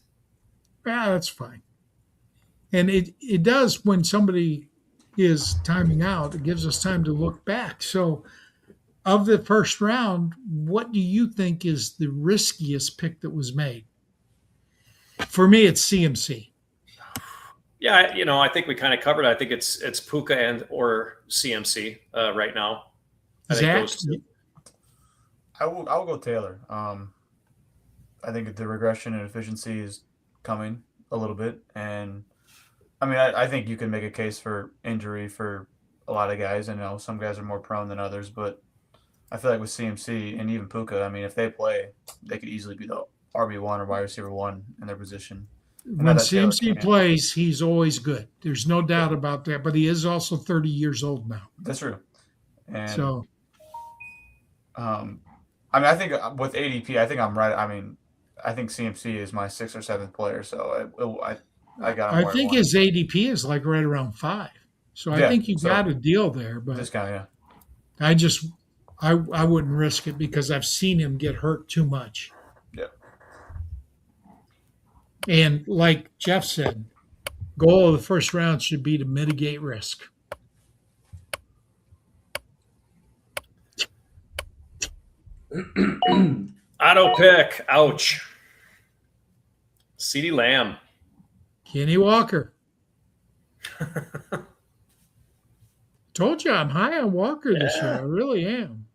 Yeah, that's fine. And it does when somebody is timing out, it gives us time to look back. So of the first round, what do you think is the riskiest pick that was made? For me, it's CMC.
Yeah, I think we kind of covered it. I think it's Puka and or CMC right now.
Zach?
I will go Taylor. I think the regression and efficiency is coming a little bit, and I mean, I think you can make a case for injury for a lot of guys. I know some guys are more prone than others, but I feel like with CMC and even Puka, I mean, if they play, they could easily be the RB1 or wide receiver 1 in their position.
When CMC plays, he's always good. There's no doubt about that, but he is also 30 years old now.
That's true. And
so,
I mean, I think with ADP, I think I'm right. I mean, I think CMC is my 6th or 7th player, so I got him.
I think his ADP is like right around 5. So I think you got a deal there. But
this guy, yeah.
I wouldn't risk it because I've seen him get hurt too much.
Yeah.
And like Jeff said, goal of the first round should be to mitigate risk.
Auto pick. Ouch. CeeDee Lamb.
Kenny Walker. Told you I'm high on Walker this year.
Yeah.
I really am.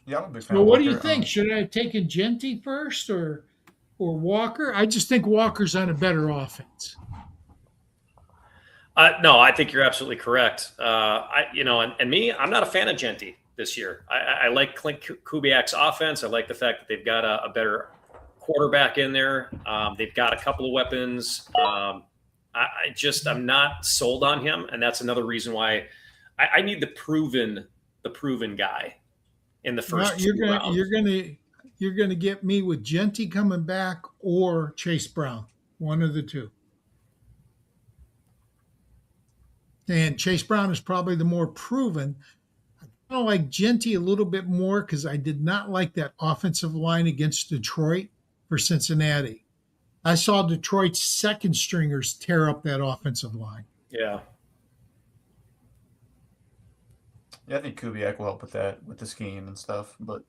Yeah, I'm a big fan
So
of
what do you
Walker.
think? Should I have taken Genty first or Walker? I just think Walker's on a better offense.
No, I think you're absolutely correct. And me, I'm not a fan of Genty this year. I like Clint Kubiak's offense. I like the fact that they've got a better quarterback in there. They've got a couple of weapons. I'm not sold on him, and that's another reason why I need the proven guy in the first
Well,
two rounds.
you're gonna get me with Genty coming back or Chase Brown, one of the two. And Chase Brown is probably the more proven. I kind of like Genty a little bit more because I did not like that offensive line against Detroit for Cincinnati. I saw Detroit's second stringers tear up that offensive line.
Yeah.
Yeah, I think Kubiak will help with that, with the scheme and stuff. But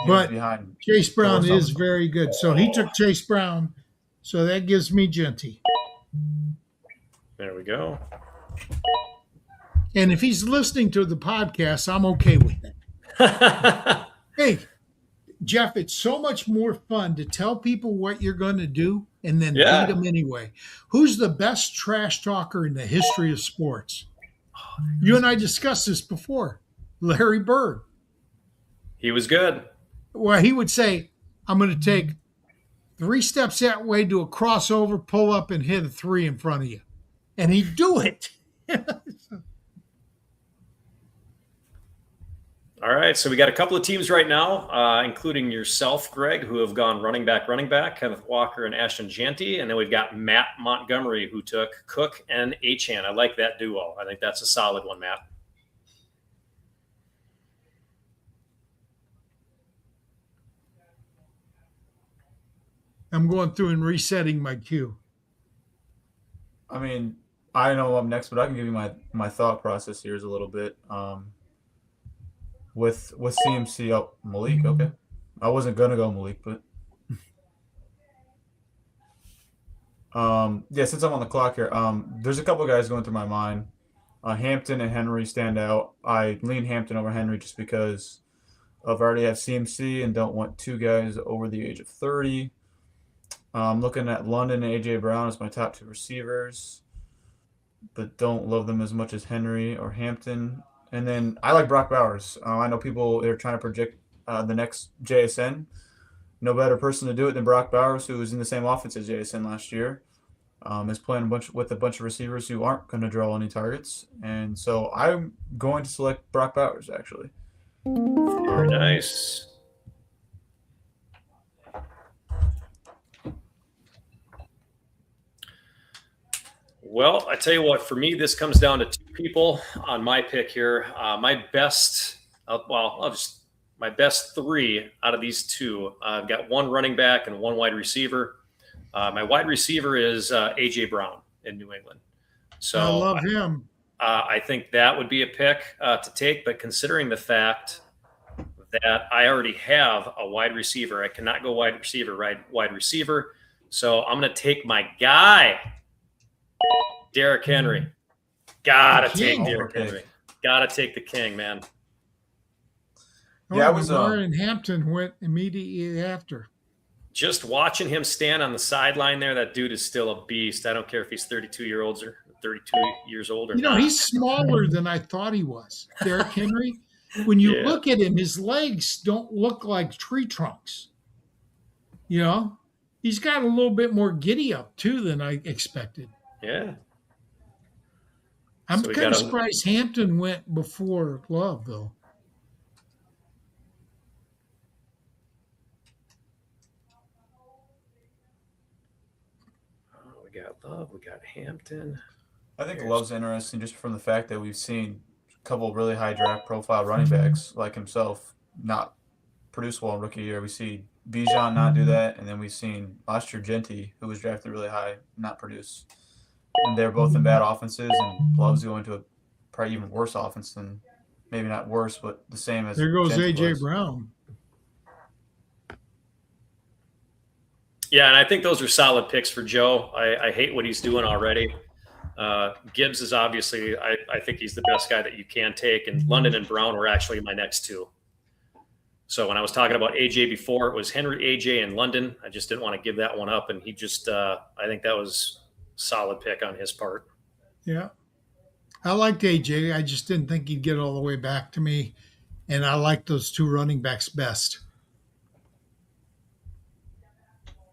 behind
Chase Brown
Phillips
is very good. So he took Chase Brown. So that gives me Genty.
There we go.
And if he's listening to the podcast, I'm okay with it. Hey, Jeff, it's so much more fun to tell people what you're going to do and then beat them anyway. Who's the best trash talker in the history of sports? You and I discussed this before. Larry Bird.
He was good.
Well, he would say, I'm going to take 3 steps that way, do a crossover, pull up, and hit a 3 in front of you. And he'd do it.
All right, so we got a couple of teams right now, including yourself, Greg, who have gone running back, Kenneth Walker and Ashton Genty. And then we've got Matt Montgomery, who took Cook and Achane. I like that duo. I think that's a solid one, Matt.
I'm going through and resetting my queue.
I mean, I know I'm next, but I can give you my thought process here is a little bit. With CMC, Malik, okay. I wasn't gonna go Malik, but since I'm on the clock here, there's a couple of guys going through my mind. Hampton and Henry stand out. I lean Hampton over Henry just because I already have CMC and don't want 2 guys over the age of 30. I'm looking at London and AJ Brown as my top 2 receivers, but don't love them as much as Henry or Hampton. And then I like Brock Bowers. I know people are trying to project the next JSN. No better person to do it than Brock Bowers, who was in the same offense as JSN last year. Is playing with a bunch of receivers who aren't going to draw any targets. And so I'm going to select Brock Bowers, actually.
Very nice. Well, I tell you what, for me, this comes down to 2 people on my pick here. My best 3 out of these 2. I've got 1 running back and 1 wide receiver. My wide receiver is AJ Brown in New England. So
I love him.
I think that would be a pick to take. But considering the fact that I already have a wide receiver, I cannot go wide receiver. So I'm going to take my guy, Derrick Henry. Gotta take Derrick Henry. Gotta take the king, man.
Yeah, I was.
And Hampton went immediately after.
Just watching him stand on the sideline there, that dude is still a beast. I don't care if he's 32 years old or not.
He's smaller than I thought he was. Derrick Henry. When you look at him, his legs don't look like tree trunks. He's got a little bit more giddy up too than I expected.
Yeah.
I'm kind of surprised Hampton went before Love, though.
We got Love. We got Hampton.
I think Love's interesting just from the fact that we've seen a couple of really high draft profile running backs like himself not produce well in rookie year. We see Bijan not do that, and then we've seen last year Genty, who was drafted really high, not produce. And they're both in bad offenses, and Love's going to a probably even worse offense than, maybe not worse, but the same as.
There goes
Genty
AJ
was.
Brown.
Yeah, and I think those are solid picks for Joe. I hate what he's doing already. Gibbs is obviously, I think he's the best guy that you can take. And London and Brown were actually my next two. So when I was talking about AJ before, it was Henry, AJ, and London. I just didn't want to give that one up. And he just, I think that was a solid pick on his part.
Yeah. I liked AJ. I just didn't think he'd get all the way back to me. And I like those two running backs best.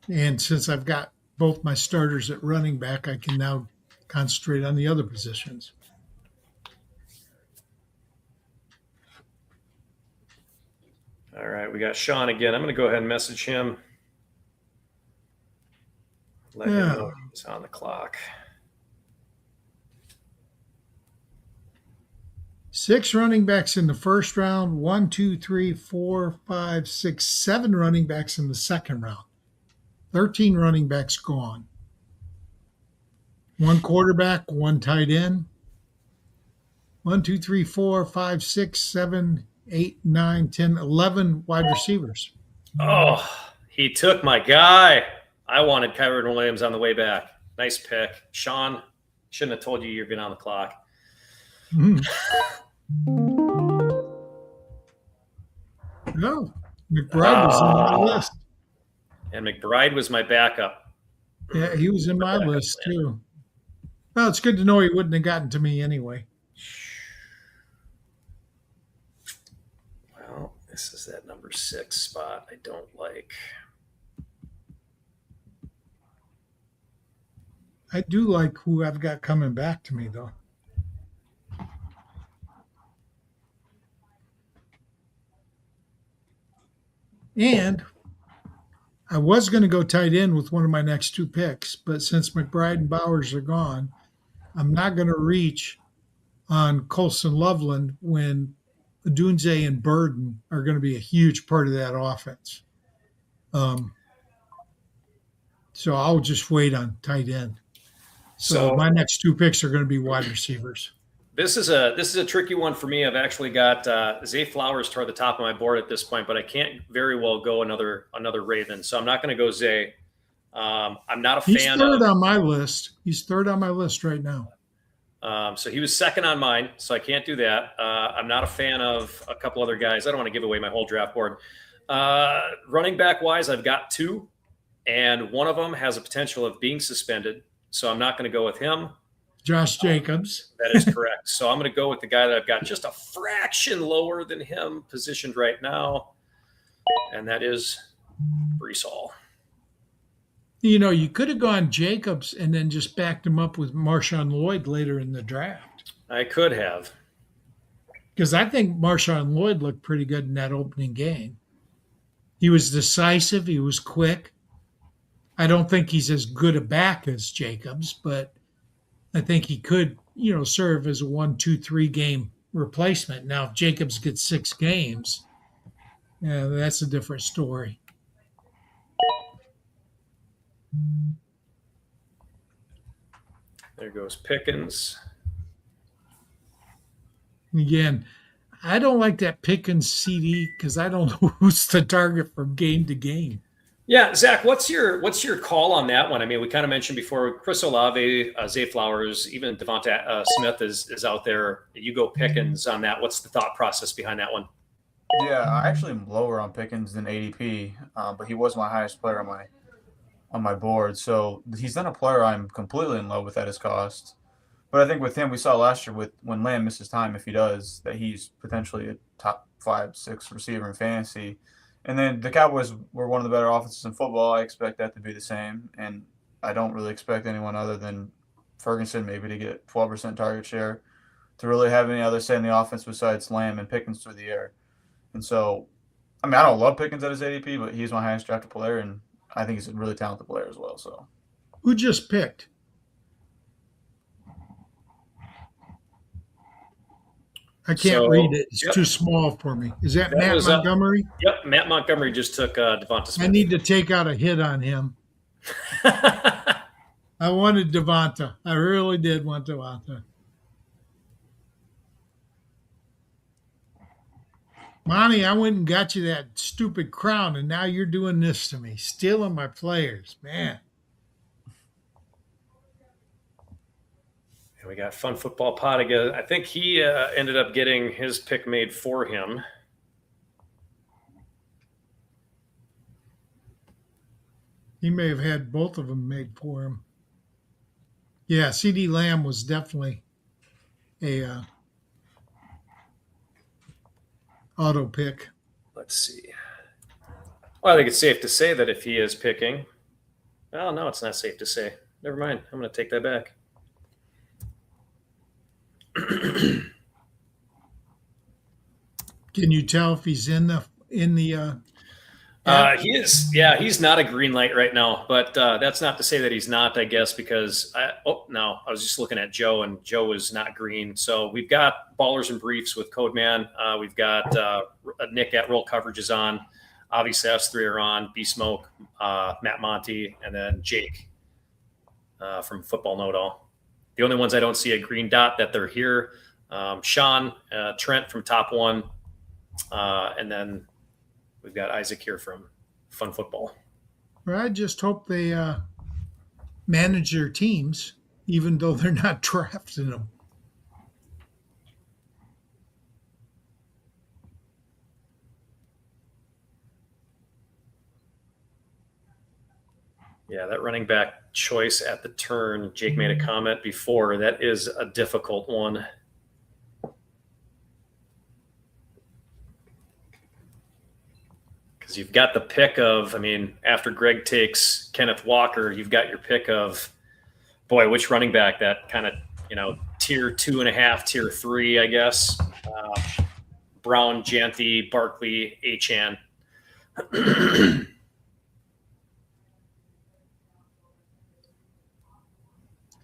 And since I've got both my starters at running back, I can now concentrate on the other positions.
All right, we got Sean again. I'm going to go ahead and message him. Let him know he's on the clock.
6 running backs in the first round, 1, 2, 3, 4, 5, 6, 7 running backs in the second round. 13 running backs gone. 1 quarterback, 1 tight end. 1, 2, 3, 4, 5, 6, 7, 8, 9, 10, 11 wide receivers.
Oh, he took my guy. I wanted Kyron Williams on the way back. Nice pick. Sean, shouldn't have told you you're getting on the clock.
Mm. No, McBride was in my list.
And McBride was my backup.
Yeah, he was in my list too. Well, it's good to know he wouldn't have gotten to me anyway.
Well, this is that number 6 spot I don't like.
I do like who I've got coming back to me, though. And I was going to go tight end with one of my next 2 picks, but since McBride and Bowers are gone, I'm not going to reach on Colson Loveland when Odunze and Burden are going to be a huge part of that offense. So I'll just wait on tight end. So my next 2 picks are going to be wide receivers.
This is a tricky one for me. I've actually got Zay Flowers toward the top of my board at this point, but I can't very well go another Raven. So I'm not going to go Zay. I'm not a fan.
He's third on my list. He's third on my list right now.
So he was second on mine, so I can't do that. I'm not a fan of a couple other guys. I don't want to give away my whole draft board. Running back wise, I've got 2, and one of them has a potential of being suspended. So I'm not going to go with him.
Josh Jacobs.
That is correct. So I'm going to go with the guy that I've got just a fraction lower than him positioned right now, and that is Breece Hall.
You know, you could have gone Jacobs and then just backed him up with Marshawn Lloyd later in the draft.
I could have.
Because I think Marshawn Lloyd looked pretty good in that opening game. He was decisive. He was quick. I don't think he's as good a back as Jacobs, but I think he could, serve as a 1, 2, 3 game replacement. Now, if Jacobs gets 6 games, that's a different story.
There goes Pickens.
Again, I don't like that Pickens CD because I don't know who's the target from game to game.
Yeah, Zach, what's your call on that one? I mean, we kind of mentioned before, Chris Olave, Zay Flowers, even Devonta Smith is out there. You go Pickens on that. What's the thought process behind that one?
Yeah, I actually am lower on Pickens than ADP, but he was my highest player on my board. So he's not a player I'm completely in love with at his cost. But I think with him, we saw last year when Lamb misses time, if he does, that he's potentially a top 5, 6 receiver in fantasy. And then the Cowboys were one of the better offenses in football. I expect that to be the same. And I don't really expect anyone other than Ferguson maybe to get 12% target share to really have any other say in the offense besides Lamb and Pickens through the air. And so, I mean, I don't love Pickens at his ADP, but he's my highest drafted player, and I think he's a really talented player as well. So,
who just picked? I can't read it. It's too small for me. Is that Matt Montgomery?
Yep, Matt Montgomery just took Devonta Smith.
I need to take out a hit on him. I wanted Devonta. I really did want Devonta. Monty, I went and got you that stupid crown, and now you're doing this to me, stealing my players, man.
We got Fun Football Pod again. I think he ended up getting his pick made for him.
He may have had both of them made for him. Yeah, CD Lamb was definitely a auto pick.
Let's see. Well, I think it's safe to say that if he is picking, well, no, it's not safe to say. Never mind. I'm going to take that back.
Can you tell if he's in the
He is. Yeah, he's not a green light right now, but that's not to say that he's not, I guess, because I was just looking at Joe, and Joe is not green. So we've got Ballers and Briefs with Codeman. We've got Nick at Roll Coverage is on. Obviously, us three are on. B-Smoke, Matt Monty, and then Jake from Football Know-It-All. The only ones I don't see a green dot that they're here, Sean, Trent from Top One, and then we've got Isaac here from Fun Football.
Well, I just hope they manage their teams, even though they're not drafting them.
Yeah, that running back choice at the turn, Jake made a comment before, that is a difficult one. Because you've got the pick of, after Greg takes Kenneth Walker, you've got your pick of, boy, which running back that kind of, tier 2.5, tier 3, I guess. Brown, Janty, Barkley, Achane.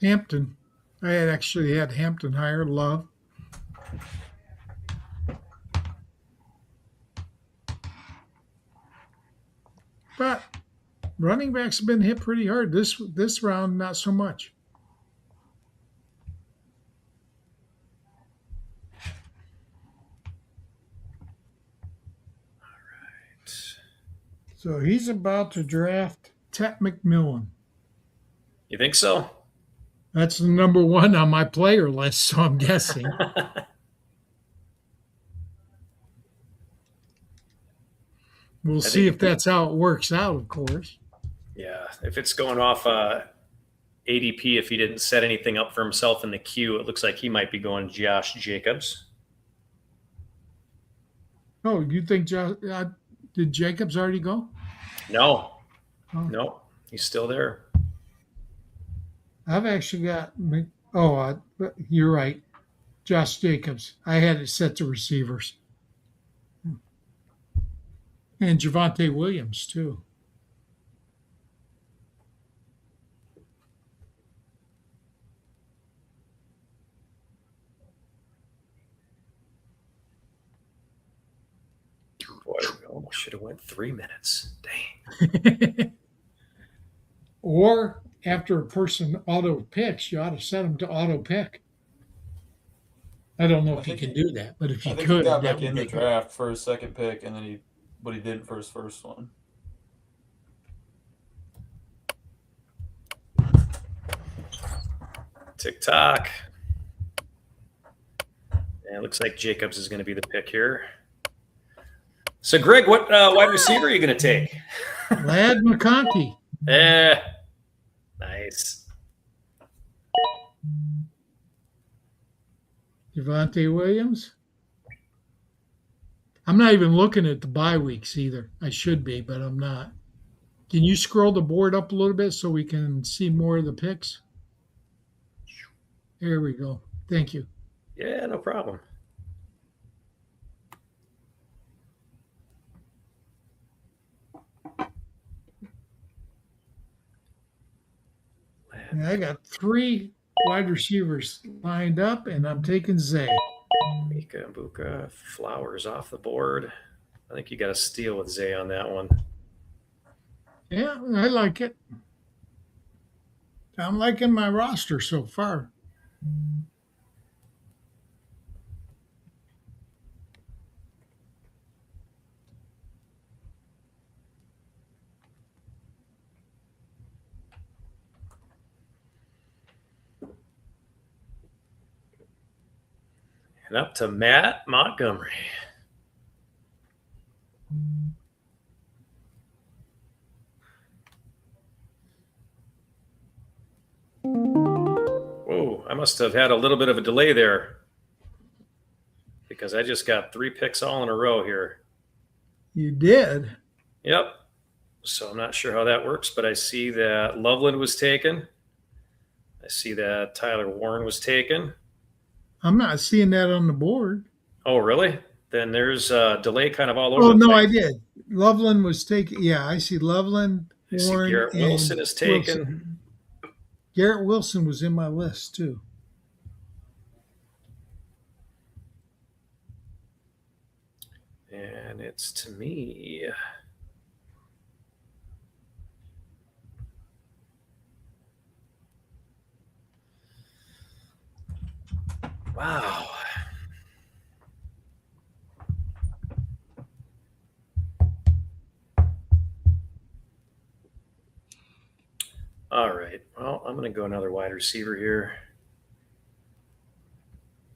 Hampton. I had actually had Hampton higher. Love. But running backs have been hit pretty hard. This round, not so much.
All right.
So he's about to draft Tet McMillan.
You think so?
That's the number one on my player list, so I'm guessing. We'll see if that's how it works out, of course.
Yeah, if it's going off ADP, if he didn't set anything up for himself in the queue, it looks like he might be going Josh Jacobs.
Oh, you think did Jacobs already go?
No.
Oh.
No, he's still there.
I've actually got you're right. Josh Jacobs. I had it set to receivers. And Javonte Williams, too.
Boy, we almost should have went 3 minutes. Dang.
Or after a person auto picks, you ought to set them to auto pick. I don't know if you can do that, but if you could,
he got
that
back
would
in the
be
draft for his second pick, and then he didn't for his first one.
TikTok. And it looks like Jacobs is going to be the pick here. So, Greg, what wide receiver are you going to take?
Lad McConkey.
Nice.
Javonte Williams. I'm not even looking at the bye weeks either. I should be, but I'm not. Can you scroll the board up a little bit so we can see more of the picks? There we go. Thank you.
Yeah, no problem.
And I got 3 wide receivers lined up, and I'm taking Zay.
Mika Mbuka, Flowers off the board. I think you got to steal with Zay on that one.
Yeah, I like it. I'm liking my roster so far.
And up to Matt Montgomery. Whoa, I must have had a little bit of a delay there because I just got 3 picks all in a row here.
You did?
Yep. So I'm not sure how that works, but I see that Loveland was taken. I see that Tyler Warren was taken.
I'm not seeing that on the board.
Oh, really? Then there's a delay kind of all over.
Oh,
the
no,
place.
I did. Loveland was taken. Yeah, I see Loveland,
I see
Warren,
Garrett
and
Wilson is taken.
Wilson. Garrett Wilson was in my list, too.
And it's to me. Wow. All right. Well, I'm going to go another wide receiver here.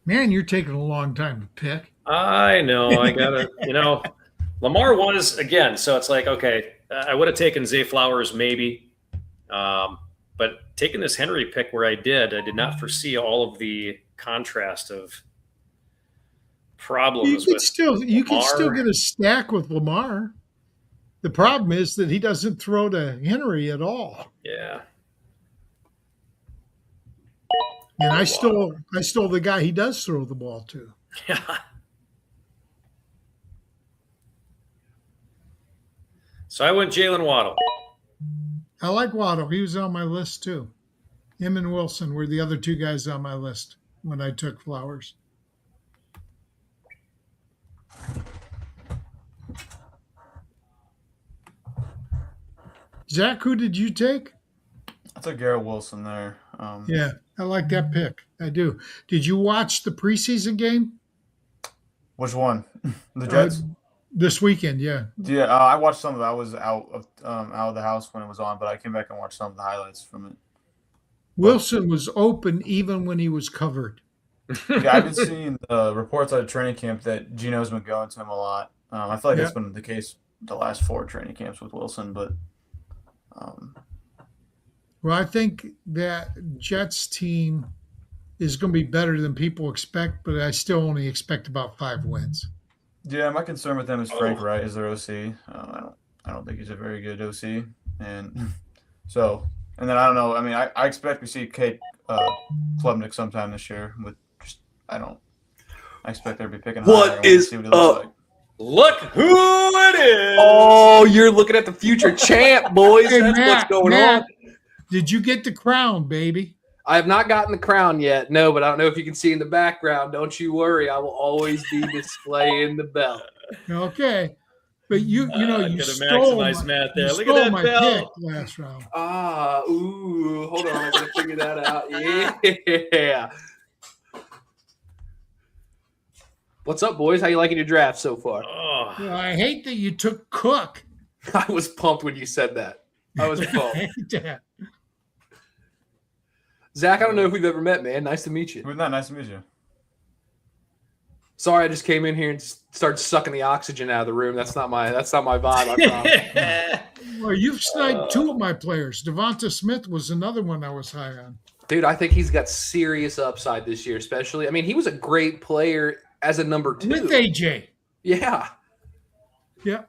Man, you're taking a long time to pick.
I know. I got to, Lamar was, again, so it's like, okay, I would have taken Zay Flowers maybe. But taking this Henry pick where I did not foresee all of the contrast of problems
You
with
can still get a stack with Lamar. The problem is that he doesn't throw to Henry at all.
Yeah.
And I stole the guy he does throw the ball to.
Yeah. So I went Jalen Waddle.
I like Waddle. He was on my list too. Him and Wilson were the other 2 guys on my list when I took Flowers. Zach, who did you take?
I took Garrett Wilson there.
Yeah, I like that pick. I do. Did you watch the preseason game?
Which one? The Jets?
This weekend, yeah.
Yeah, I watched some of it. I was out of the house when it was on, but I came back and watched some of the highlights from it.
Wilson was open even when he was covered.
Yeah, I've been seeing reports out of training camp that Gino's been going to him a lot. I feel like that's been the case the last 4 training camps with Wilson, but
well, I think that Jets team is going to be better than people expect, but I still only expect about 5 wins.
yeah, my concern with them is Frank Wright as their OC. I don't think he's a very good OC, and so and then I don't know. I mean, I expect we see Kate Klubnik sometime this year. With just I expect they'll be picking.
What is
see what he looks like.
Look who it is.
Oh, you're looking at the future champ, boys.
Hey,
That's what's going
Matt,
on.
Did you get the crown, baby?
I have not gotten the crown yet. No, but I don't know if you can see in the background. Don't you worry. I will always be displaying the belt.
Okay. But you
Gonna
stole
maximize Matt there.
You
Look
stole
at that
my
belt.
pick last round.
Hold on. I gotta figure that out. Yeah. What's up, boys? How you liking your draft so far?
Oh,
Well, I hate that you took Cook.
I was pumped when you said that. I was pumped.
Yeah.
Zach, I don't know if we've ever met, man. Nice to meet you.
Who's that? Nice to meet you.
Sorry, I just came in here and started sucking the oxygen out of the room. That's not my vibe. I promise.
Well, you've sniped 2 of my players. Devonta Smith was another one I was high on.
Dude, I think he's got serious upside this year, especially. I mean, he was a great player as a number 2.
With AJ.
Yeah.
Yeah.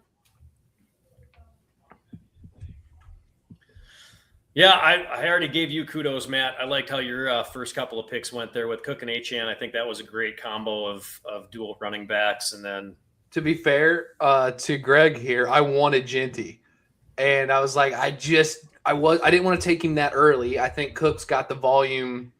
yeah. I already gave you kudos, Matt. I liked how your first couple of picks went there with Cook and Achane. I think that was a great combo of dual running backs. And then,
To be fair to Greg here, I wanted Genty. And I was like, I didn't want to take him that early. I think Cook's got the volume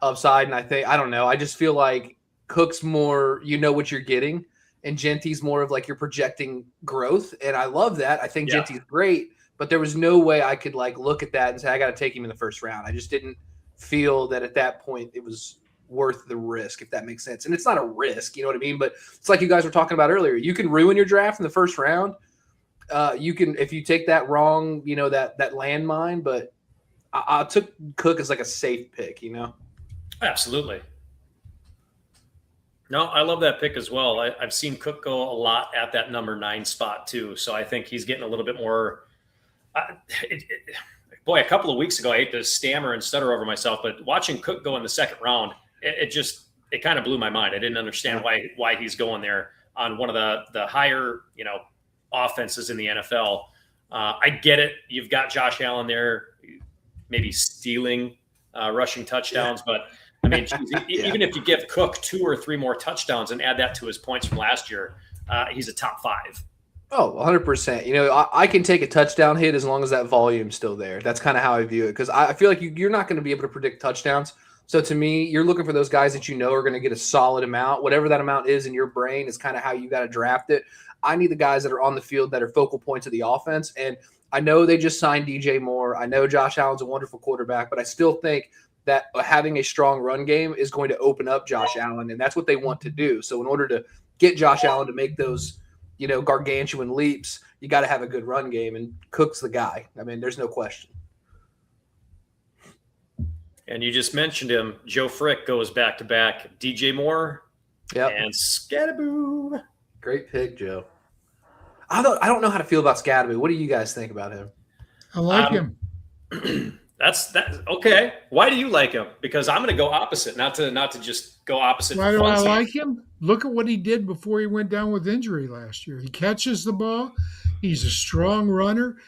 upside. And I don't know. I just feel like Cook's more, what you're getting. And Genty's more of like you're projecting growth. And I love that. I think Genty's great. But there was no way I could look at that and say, I got to take him in the first round. I just didn't feel that at that point it was worth the risk, if that makes sense. And it's not a risk, you know what I mean? But it's like you guys were talking about earlier. You can ruin your draft in the first round. You can, if you take that wrong, that landmine. But I took Cook as like a safe pick,
absolutely. No, I love that pick as well. I've seen Cook go a lot at that number 9 spot too, so I think he's getting a little bit more. Uh, Boy, a couple of weeks ago, I hate to stammer and stutter over myself, but watching Cook go in the second round, it kind of blew my mind. I didn't understand why he's going there on one of the higher offenses in the NFL. I get it. You've got Josh Allen there, maybe stealing rushing touchdowns, but I mean, even if you give Cook 2 or 3 more touchdowns and add that to his points from last year, he's a top 5.
Oh, 100%. I can take a touchdown hit as long as that volume's still there. That's kind of how I view it, because I feel like you're not going to be able to predict touchdowns. So to me, you're looking for those guys that are going to get a solid amount. Whatever that amount is in your brain is kind of how you got to draft it. I need the guys that are on the field that are focal points of the offense. And I know they just signed DJ Moore. I know Josh Allen's a wonderful quarterback, but I still think that having a strong run game is going to open up Josh Allen, and that's what they want to do. So in order to get Josh Allen to make those, gargantuan leaps, you got to have a good run game, and Cook's the guy. I mean, there's no question.
And you just mentioned him. Joe Frick goes back-to-back. DJ Moore and Scattaboo.
Great pick, Joe. I don't know how to feel about Scattaboo. What do you guys think about him?
I like him.
That's okay. Why do you like him? Because I'm going to go opposite, not to just go opposite.
Why do I like him? Look at what he did before he went down with injury last year. He catches the ball. He's a strong runner.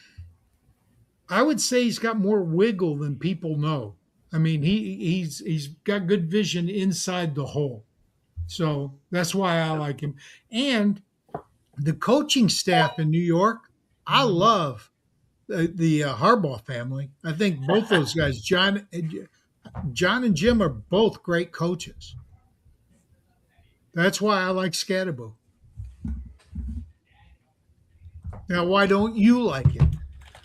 I would say he's got more wiggle than people know. I mean, he's got good vision inside the hole. So that's why I like him. And the coaching staff in New York, I love the Harbaugh family. I think both those guys, John and Jim, are both great coaches. That's why I like Scattaboo. Now, why don't you like him?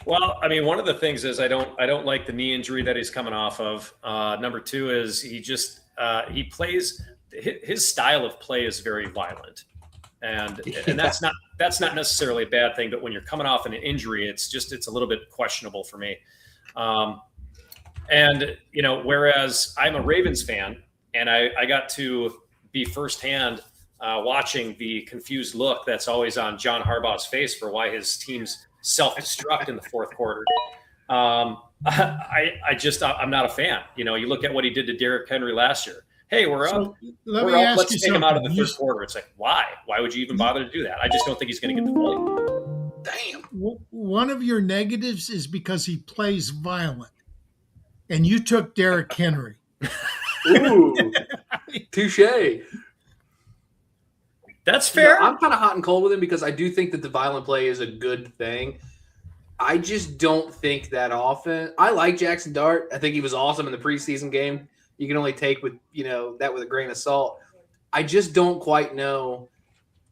Well, I mean, one of the things is I don't like the knee injury that he's coming off of. Number 2 is he plays, his style of play is very violent, and that's not necessarily a bad thing. But when you're coming off an injury, it's a little bit questionable for me. And whereas I'm a Ravens fan, and I got to be firsthand watching the confused look that's always on John Harbaugh's face for why his teams self-destruct in the fourth quarter. I'm not a fan. You look at what he did to Derrick Henry last year. Hey, we're up. Let's take him out of the third quarter. It's like, why? Why would you even bother to do that? I just don't think he's going to get the volume.
Damn.
One of your negatives is because he plays violent, and you took Derrick Henry.
Ooh, touche.
That's fair.
I'm kind of hot and cold with him because I do think that the violent play is a good thing. I just don't think that often. I like Jackson Dart. I think he was awesome in the preseason game. You can only take that with a grain of salt. I just don't quite know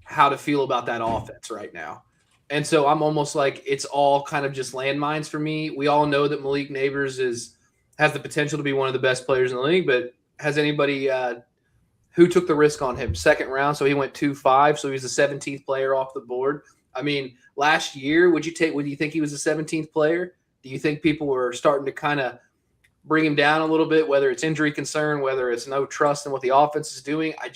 how to feel about that offense right now. And so I'm almost like it's all kind of just landmines for me. We all know that Malik Neighbors has the potential to be one of the best players in the league, but has anybody who took the risk on him? Second round, so he went 2-5, so he's the 17th player off the board. I mean, last year, would you think he was the 17th player? Do you think people were starting to kind of bring him down a little bit, whether it's injury concern, whether it's no trust in what the offense is doing? I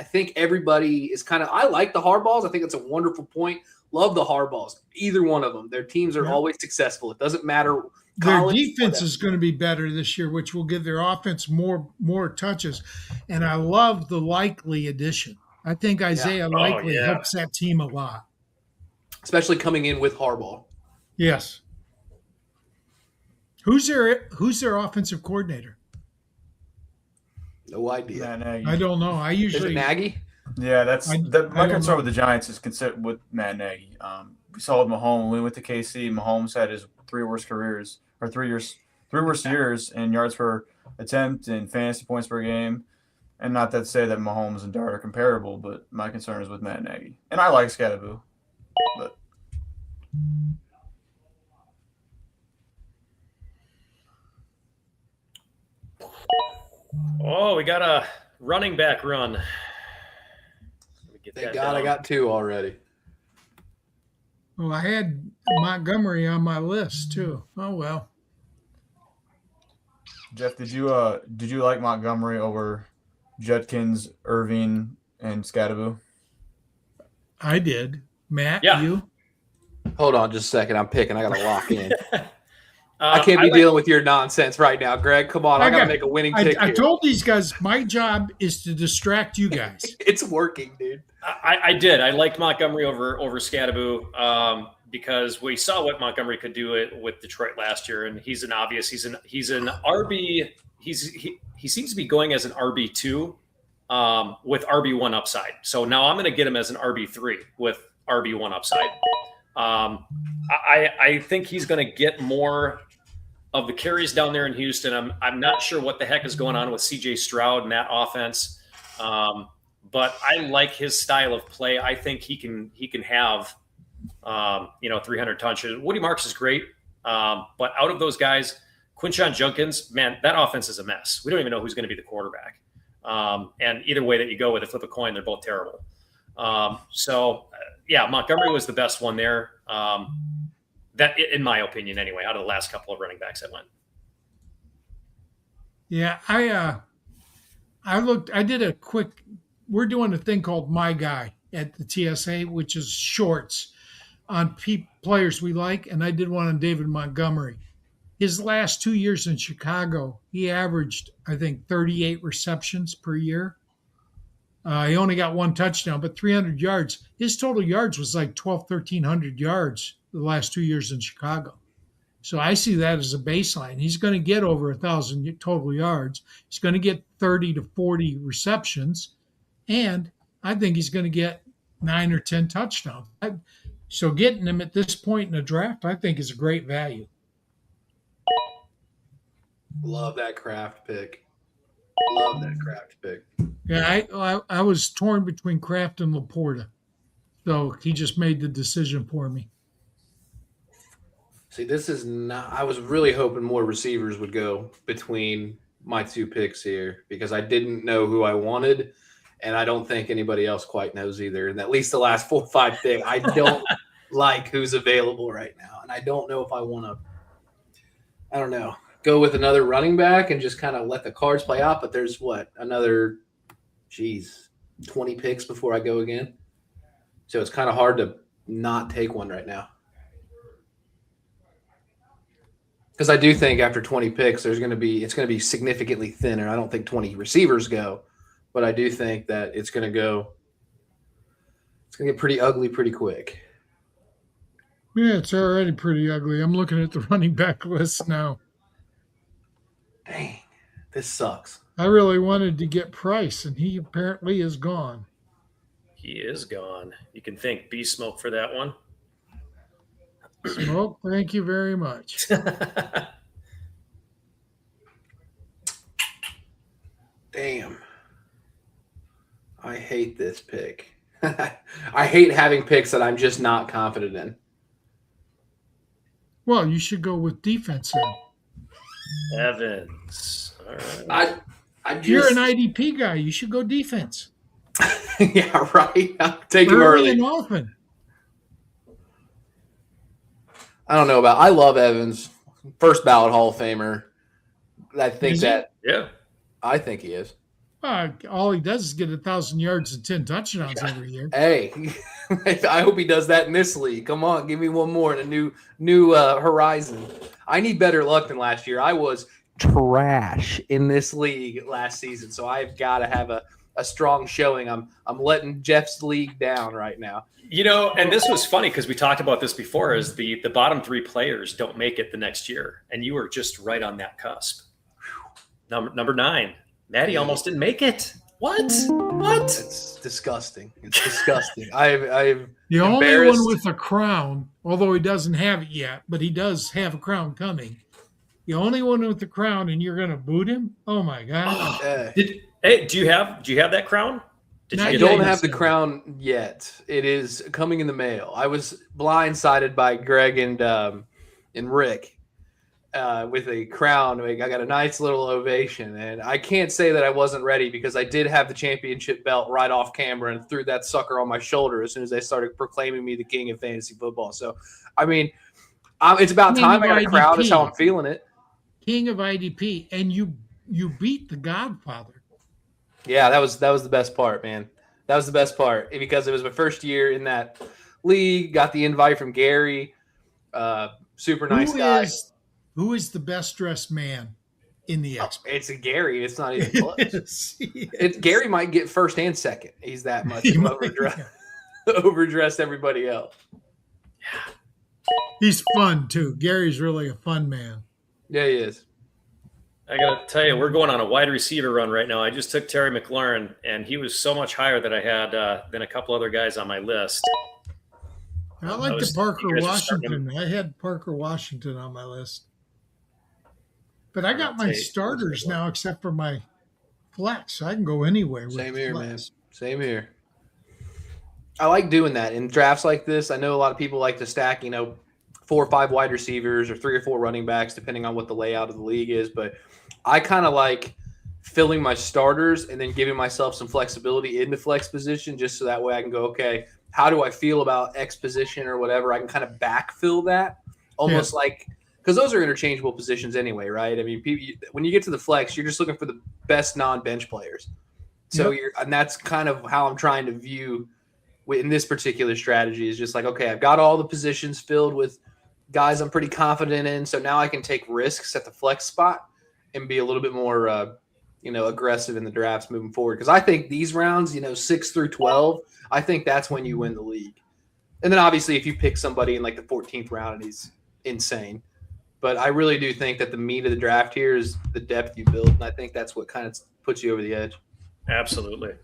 think everybody is I like the Harbaughs. I think it's a wonderful point. Love the Harbaughs. Either one of them. Their teams are always successful. It doesn't matter.
Their defense is going to be better this year, which will give their offense more touches. And I love the Likely addition. I think Isaiah Likely helps that team a lot.
Especially coming in with Harbaugh.
Yes. Who's their offensive coordinator?
No idea.
Matt Nagy.
I don't know.
Is it Nagy?
Yeah, my concern with the Giants is with Matt Nagy. We saw with Mahomes when we went to KC. Mahomes had his three worst years in yards per attempt and fantasy points per game. And not to say that Mahomes and Dart are comparable, but my concern is with Matt Nagy. And I like Scattaboo, but
Oh, we got a running back run.
Thank God I got 2 already.
Well, I had Montgomery on my list too. Oh well.
Jeff, did you like Montgomery over Judkins, Irving, and Scadaboo.
I did. Matt,
Yeah.
you?
Hold on just a second. I'm picking. I got to lock in.
Uh,
I can't be
like-
dealing with your nonsense right now, Greg. Come on. I got to make a winning pick
I
here.
told these guys my job is to distract you guys.
It's working, dude.
I did. I liked Montgomery over Scadaboo because we saw what Montgomery could do it with Detroit last year, and he's an RB. He seems to be going as an RB2 with RB1 upside. So now I'm going to get him as an RB3 with RB1 upside. I think he's going to get more of the carries down there in Houston. I'm not sure what the heck is going on with CJ Stroud and that offense. But I like his style of play. I think he can have 300 touches. Woody Marks is great. But out of those guys, Quinshon Judkins, man, that offense is a mess. We don't even know who's going to be the quarterback. And either way that you go with it, flip a coin, they're both terrible. Montgomery was the best one there. That, in my opinion, anyway, out of the last couple of running backs that went.
Yeah, I did a quick, we're doing a thing called My Guy at the TSA, which is shorts on players we like. And I did one on David Montgomery. His last 2 years in Chicago, he averaged, I think, 38 receptions per year. He only got one touchdown, but 300 yards. His total yards was like 1,300 yards the last 2 years in Chicago. So I see that as a baseline. He's going to get over 1,000 total yards. He's going to get 30 to 40 receptions. And I think he's going to get 9 or 10 touchdowns. So getting him at this point in the draft, I think is a great value.
Love that Kraft pick.
Yeah, I was torn between Kraft and Laporta. So he just made the decision for me.
See, this is not – I was really hoping more receivers would go between my two picks here because I didn't know who I wanted, and I don't think anybody else quite knows either. And at least the last 4 or 5 picks, I don't like who's available right now, and I don't know if I want to – I don't know. Go with another running back and just kind of let the cards play out. But there's another 20 picks before I go again. So it's kind of hard to not take one right now. Because I do think after 20 picks, it's going to be significantly thinner. I don't think 20 receivers go, but I do think that it's going to get pretty ugly pretty quick.
Yeah, it's already pretty ugly. I'm looking at the running back list now.
Dang, this sucks.
I really wanted to get Price, and he apparently is gone.
He is gone. You can thank B Smoke for that one.
Smoke, thank you very much.
Damn. I hate this pick. I hate having picks that I'm just not confident in.
Well, you should go with defense then.
Evans. All right.
You're an IDP guy. You should go defense.
Yeah, right. I'll take him
Early
early.
and often.
I don't know about. I love Evans, first ballot Hall of Famer. I think
Is he?
Yeah.
I think he is.
All he does is get 1,000 yards and 10 touchdowns every year.
Hey, I hope he does that in this league. Come on, give me one more in a new horizon. I need better luck than last year. I was trash in this league last season, so I've got to have a strong showing. I'm letting Jeff's league down right now.
And this was funny because we talked about this before, is the bottom 3 players don't make it the next year. And you were just right on that cusp. Number 9, Maddie almost didn't make it. What?
It's disgusting. It's disgusting. I've
The only one with a crown, although he doesn't have it yet, but he does have a crown coming. The only one with the crown, and you're going to boot him? Oh, my God.
Do you have that crown?
I don't have the crown yet. It is coming in the mail. I was blindsided by Greg and Rick with a crown. I got a nice little ovation, and I can't say that I wasn't ready because I did have the championship belt right off camera and threw that sucker on my shoulder as soon as they started proclaiming me the king of fantasy football. So, I mean, it's about time I got a crown. That's how I'm feeling it.
King of IDP, and you beat the Godfather.
Yeah, that was the best part, man. That was the best part because it was my first year in that league. Got the invite from Gary. Super nice guy.
Who is the best dressed man in the expo?
It's a Gary. It's not even close.
Yes,
It's Gary might get first and second. He's that much
He might,
overdressed, overdressed everybody else.
He's fun too. Gary's really a fun man.
Yeah, he is.
I got to tell you, we're going on a wide receiver run right now. I just took Terry McLaurin, and he was so much higher than I had than a couple other guys on my list.
I like the Parker Washington. I had Parker Washington on my list. But I got my starters now except for my flex. So I can go anywhere with
Same here,
flex.
man. Same here. I like doing that in drafts like this. I know a lot of people like to stack, 4 or 5 wide receivers or 3 or 4 running backs, depending on what the layout of the league is. But I kind of like filling my starters and then giving myself some flexibility in the flex position just so that way I can go, okay, how do I feel about X position or whatever? I can kind of backfill that almost like – because those are interchangeable positions anyway, right? I mean, when you get to the flex, you're just looking for the best non-bench players. So and that's kind of how I'm trying to view in this particular strategy is just like, okay, I've got all the positions filled with guys I'm pretty confident in. So now I can take risks at the flex spot and be a little bit more, aggressive in the drafts moving forward. Because I think these rounds, 6 through 12, I think that's when you win the league. And then obviously if you pick somebody in like the 14th round and he's insane. But I really do think that the meat of the draft here is the depth you build. And I think that's what kind of puts you over the edge.
Absolutely.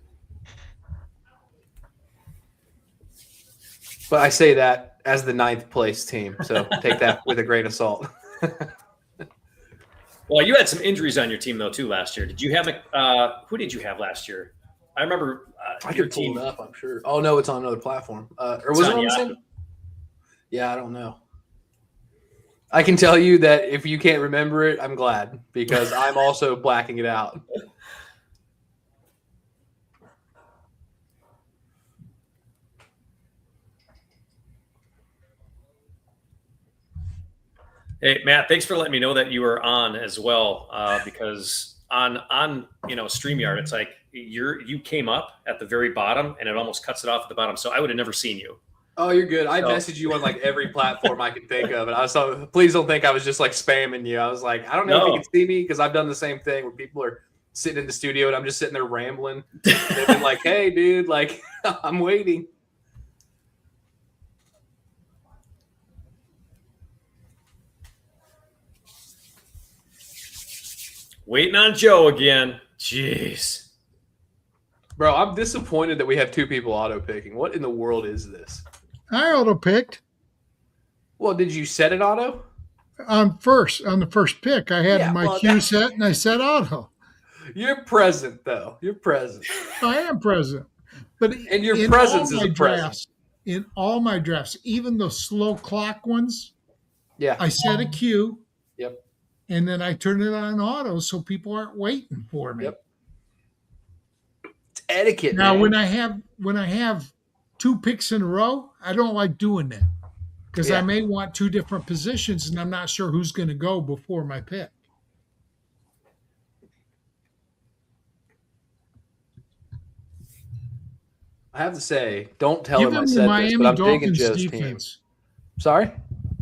But I say that as the 9th place team. So take that with a grain of salt.
Well, you had some injuries on your team, though, too, last year. Did you have who did you have last year? I remember
I
your
could pull
team.
it up, I'm sure. Oh, no, it's on another platform. Or was it on the same? Yeah, I don't know. I can tell you that if you can't remember it, I'm glad because I'm also blacking it out.
Hey, Matt, thanks for letting me know that you were on as well because on StreamYard, it's like you came up at the very bottom and it almost cuts it off at the bottom. So I would have never seen you.
Oh, you're good. I messaged you on like every platform I can think of. And I was so please don't think I was just like spamming you. I was like, I don't know if you can see me because I've done the same thing where people are sitting in the studio and I'm just sitting there rambling. They've been like, hey, dude, like I'm waiting.
Waiting on Joe again. Jeez.
Bro, I'm disappointed that we have 2 people auto picking. What in the world is this?
I auto picked
Well, did you set it auto?
on the first pick. I had my cue set and I set auto.
You're present though. You're present.
I am present. But
And your presence is a present.
In all my drafts, even the slow clock ones,
Yeah.
I set a cue.
Yep.
And then I turn it on auto so people aren't waiting for me.
Yep. It's etiquette.
Now,
man.
when I have 2 picks in a row, I don't like doing that because I may want 2 different positions and I'm not sure who's going to go before my pick.
I have to say, don't tell
Give
him I
him the
said this,
Miami
but I'm digging
Dolphins
Joe's
defense.
team. Sorry?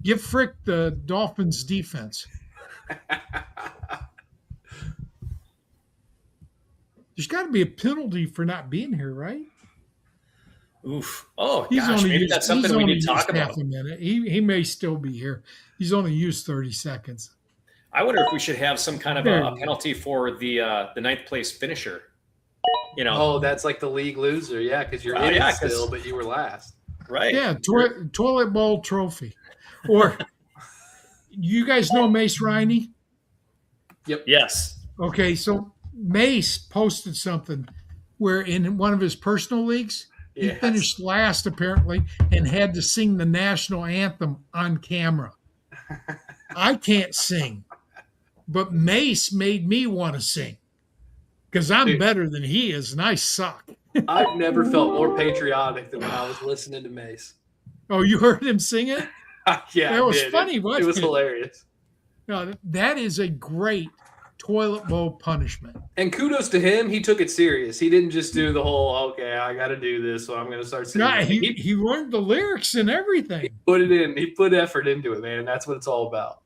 Give Frick the Dolphins defense. There's got to be a penalty for not being here, right?
Oof. Oh, gosh, maybe that's something we need to talk about.
Half a minute. He may still be here. He's only used 30 seconds.
I wonder if we should have some kind of a penalty for the 9th place finisher.
Oh, that's like the league loser. Yeah, because you're in it still, but you were last.
Right.
Yeah, toilet bowl trophy. Or you guys know Mace Riney?
Yep.
Yes.
Okay, so Mace posted something where in one of his personal leagues, he finished last apparently and had to sing the national anthem on camera. I can't sing, but Mace made me want to sing because I'm better than he is and I suck.
I've never felt more patriotic than when I was listening to Mace.
Oh, you heard him sing it?
Yeah,
that was funny, wasn't it?
It was hilarious.
No, that is a great toilet bowl punishment.
And kudos to him. He took it serious. He didn't just do the whole, okay, I got to do this, so I'm going to start singing.
Yeah, he learned the lyrics and everything.
He put it in. He put effort into it, man. That's what it's all about.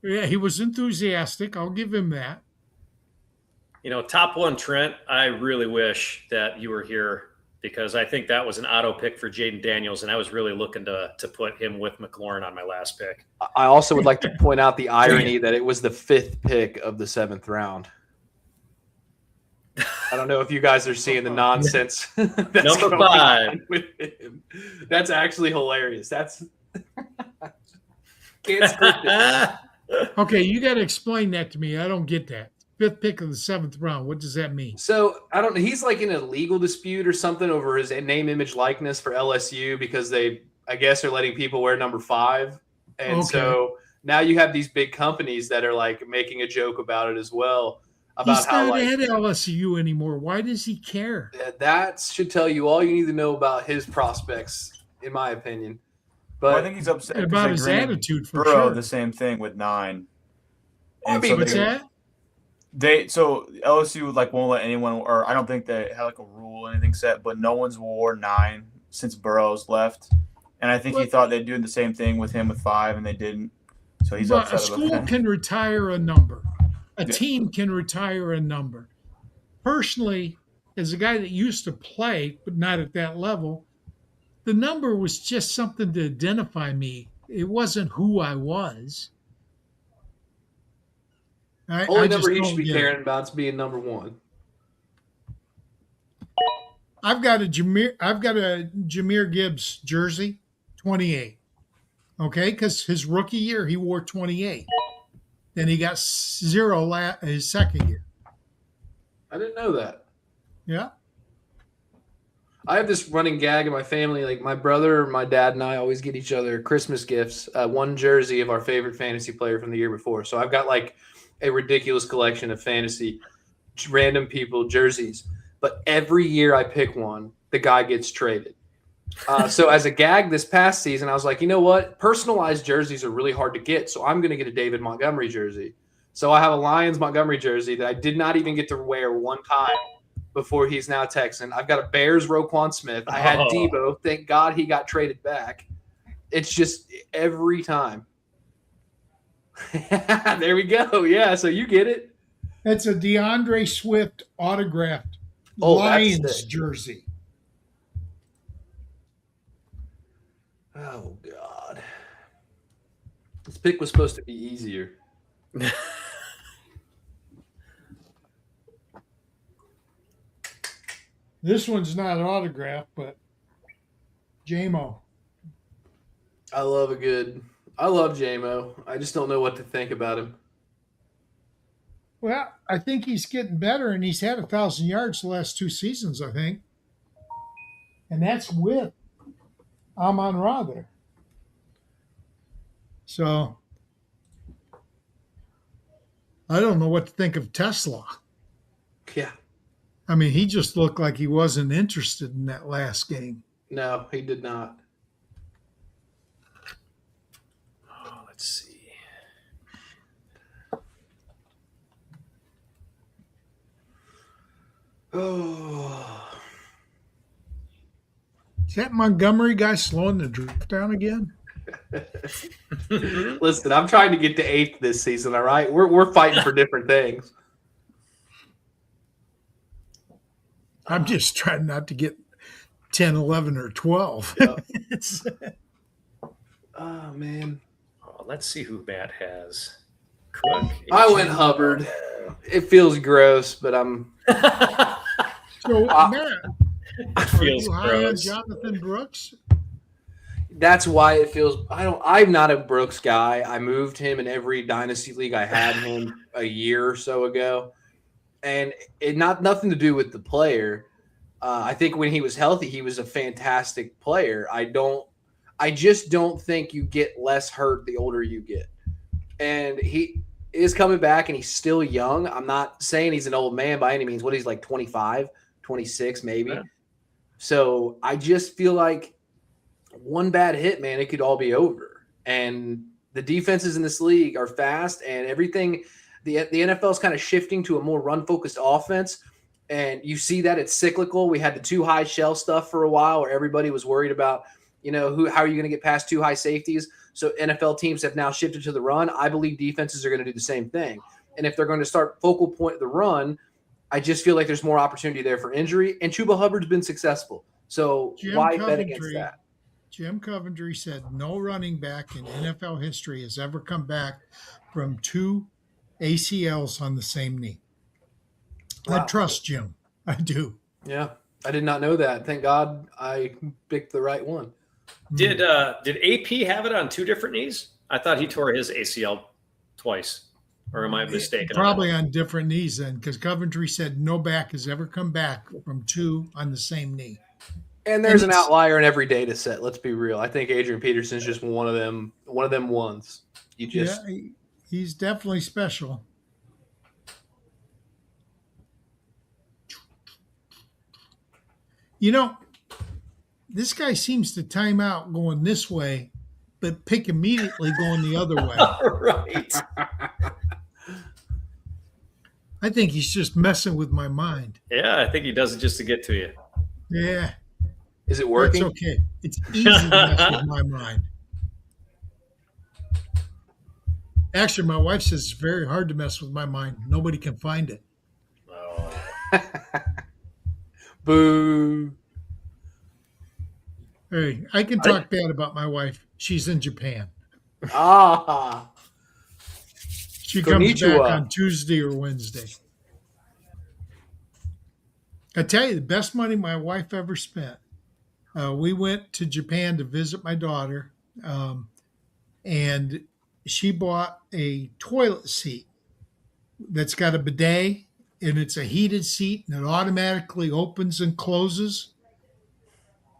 Yeah, he was enthusiastic. I'll give him that.
Top one, Trent, I really wish that you were here because I think that was an auto pick for Jaden Daniels, and I was really looking to put him with McLaurin on my last pick.
I also would like to point out the irony that it was the 5th pick of the 7th round. I don't know if you guys are seeing the nonsense. That's
Number 5
with him. That's actually hilarious. That's can't script it.
Okay, you got to explain that to me. I don't get that. 5th pick of the 7th round. What does that mean?
So I don't know. He's like in a legal dispute or something over his name, image, likeness for LSU because they, I guess, are letting people wear number 5. And so now you have these big companies that are like making a joke about it as well. About
He's
how
not
like
at LSU anymore. Why does he care?
that should tell you all you need to know about his prospects, in my opinion. But
I think he's upset 'cause
About
they
his
granted
attitude, for
Burrow
sure.
the same thing with 9.
I
And
mean,
so
What's
they,
that?
so LSU won't let anyone, or I don't think they had like a rule or anything set, but no one's wore 9 since Burrow's left, and I think he thought they'd do the same thing with him with 5, and they didn't. So he's
But a
upset about
school
that.
can retire a number. A
Yeah.
team can retire a number. Personally, as a guy that used to play, but not at that level, the number was just something to identify me. It wasn't who I was.
only
I
number
just
he
don't
should be
get it.
caring about is being number 1.
I've got a Jahmyr Gibbs jersey, 28. Okay, because his rookie year he wore 28. Then he got 0 his second year.
I didn't know that.
Yeah.
I have this running gag in my family. Like my brother, my dad, and I always get each other Christmas gifts. One jersey of our favorite fantasy player from the year before. So I've got like a ridiculous collection of fantasy random people jerseys. But every year I pick one, the guy gets traded. So as a gag this past season, I was like, you know what? Personalized jerseys are really hard to get. So I'm going to get a David Montgomery jersey. So I have a Lions Montgomery jersey that I did not even get to wear one time before he's now Texan. I've got a Bears Roquan Smith. I had Debo. Thank God he got traded back. It's just every time. There we go. Yeah, so you get it.
That's a DeAndre Swift autographed
Oh, that's
Lions
sick.
jersey.
Oh, God. This pick was supposed to be easier.
This one's not autographed, but JMO.
I love JMO. I just don't know what to think about him.
Well, I think he's getting better, and he's had 1,000 yards the last 2 seasons, I think. And that's with Amon-Ra there. So I don't know what to think of Tesla.
Yeah.
I mean, he just looked like he wasn't interested in that last game.
No, he did not.
Oh, let's see.
Oh.
Is that Montgomery guy slowing the draft down again?
Listen, I'm trying to get to 8th this season, all right? We're fighting for different things.
I'm just trying not to get 10, 11, or 12.
Yeah.
It's-
Oh, man.
Oh, let's see who Matt has. Cook.
I went Hubbard. It feels gross, but I'm
so, Matt, are
Feels
you high on
gross.
Jonathan Brooks?
that's why it feels I'm not a Brooks guy. I moved him in every dynasty league I had him a year or so ago. And it nothing to do with the player. I think when he was healthy, he was a fantastic player. I just don't think you get less hurt the older you get. And he is coming back and he's still young. I'm not saying he's an old man by any means. What, he's like 25, 26 maybe.
Yeah.
So I just feel like one bad hit, man, it could all be over. And the defenses in this league are fast and everything. The NFL is kind of shifting to a more run-focused offense, and you see that it's cyclical. We had the too high shell stuff for a while where everybody was worried about, how are you going to get past too high safeties? So NFL teams have now shifted to the run. I believe defenses are going to do the same thing. And if they're going to start focal point the run, I just feel like there's more opportunity there for injury. And Chuba Hubbard's been successful. So why bet against that?
Jim Coventry said no running back in NFL history has ever come back from 2 ACLs on the same knee. Wow. I trust Jim. I do.
Yeah, I did not know that. Thank God I picked the right one.
Did AP have it on 2 different knees? I thought he tore his ACL twice. Or am I mistaken?
Probably on different knees then, because Coventry said no back has ever come back from 2 on the same knee.
And there's an outlier in every data set. Let's be real. I think Adrian Peterson's just one of them ones.
He's definitely special. This guy seems to time out going this way, but pick immediately going the other way.
Right.
I think he's just messing with my mind.
Yeah, I think he does it just to get to you.
Yeah.
Is it working?
It's okay. It's easy to mess with my mind. Actually, my wife says it's very hard to mess with my mind. Nobody can find it.
Oh.
Boo.
Hey, I can talk bad about my wife. She's in Japan.
Ah.
She comes back on Tuesday or Wednesday. I tell you, the best money my wife ever spent. We went to Japan to visit my daughter, and she bought a toilet seat that's got a bidet, and it's a heated seat, and it automatically opens and closes.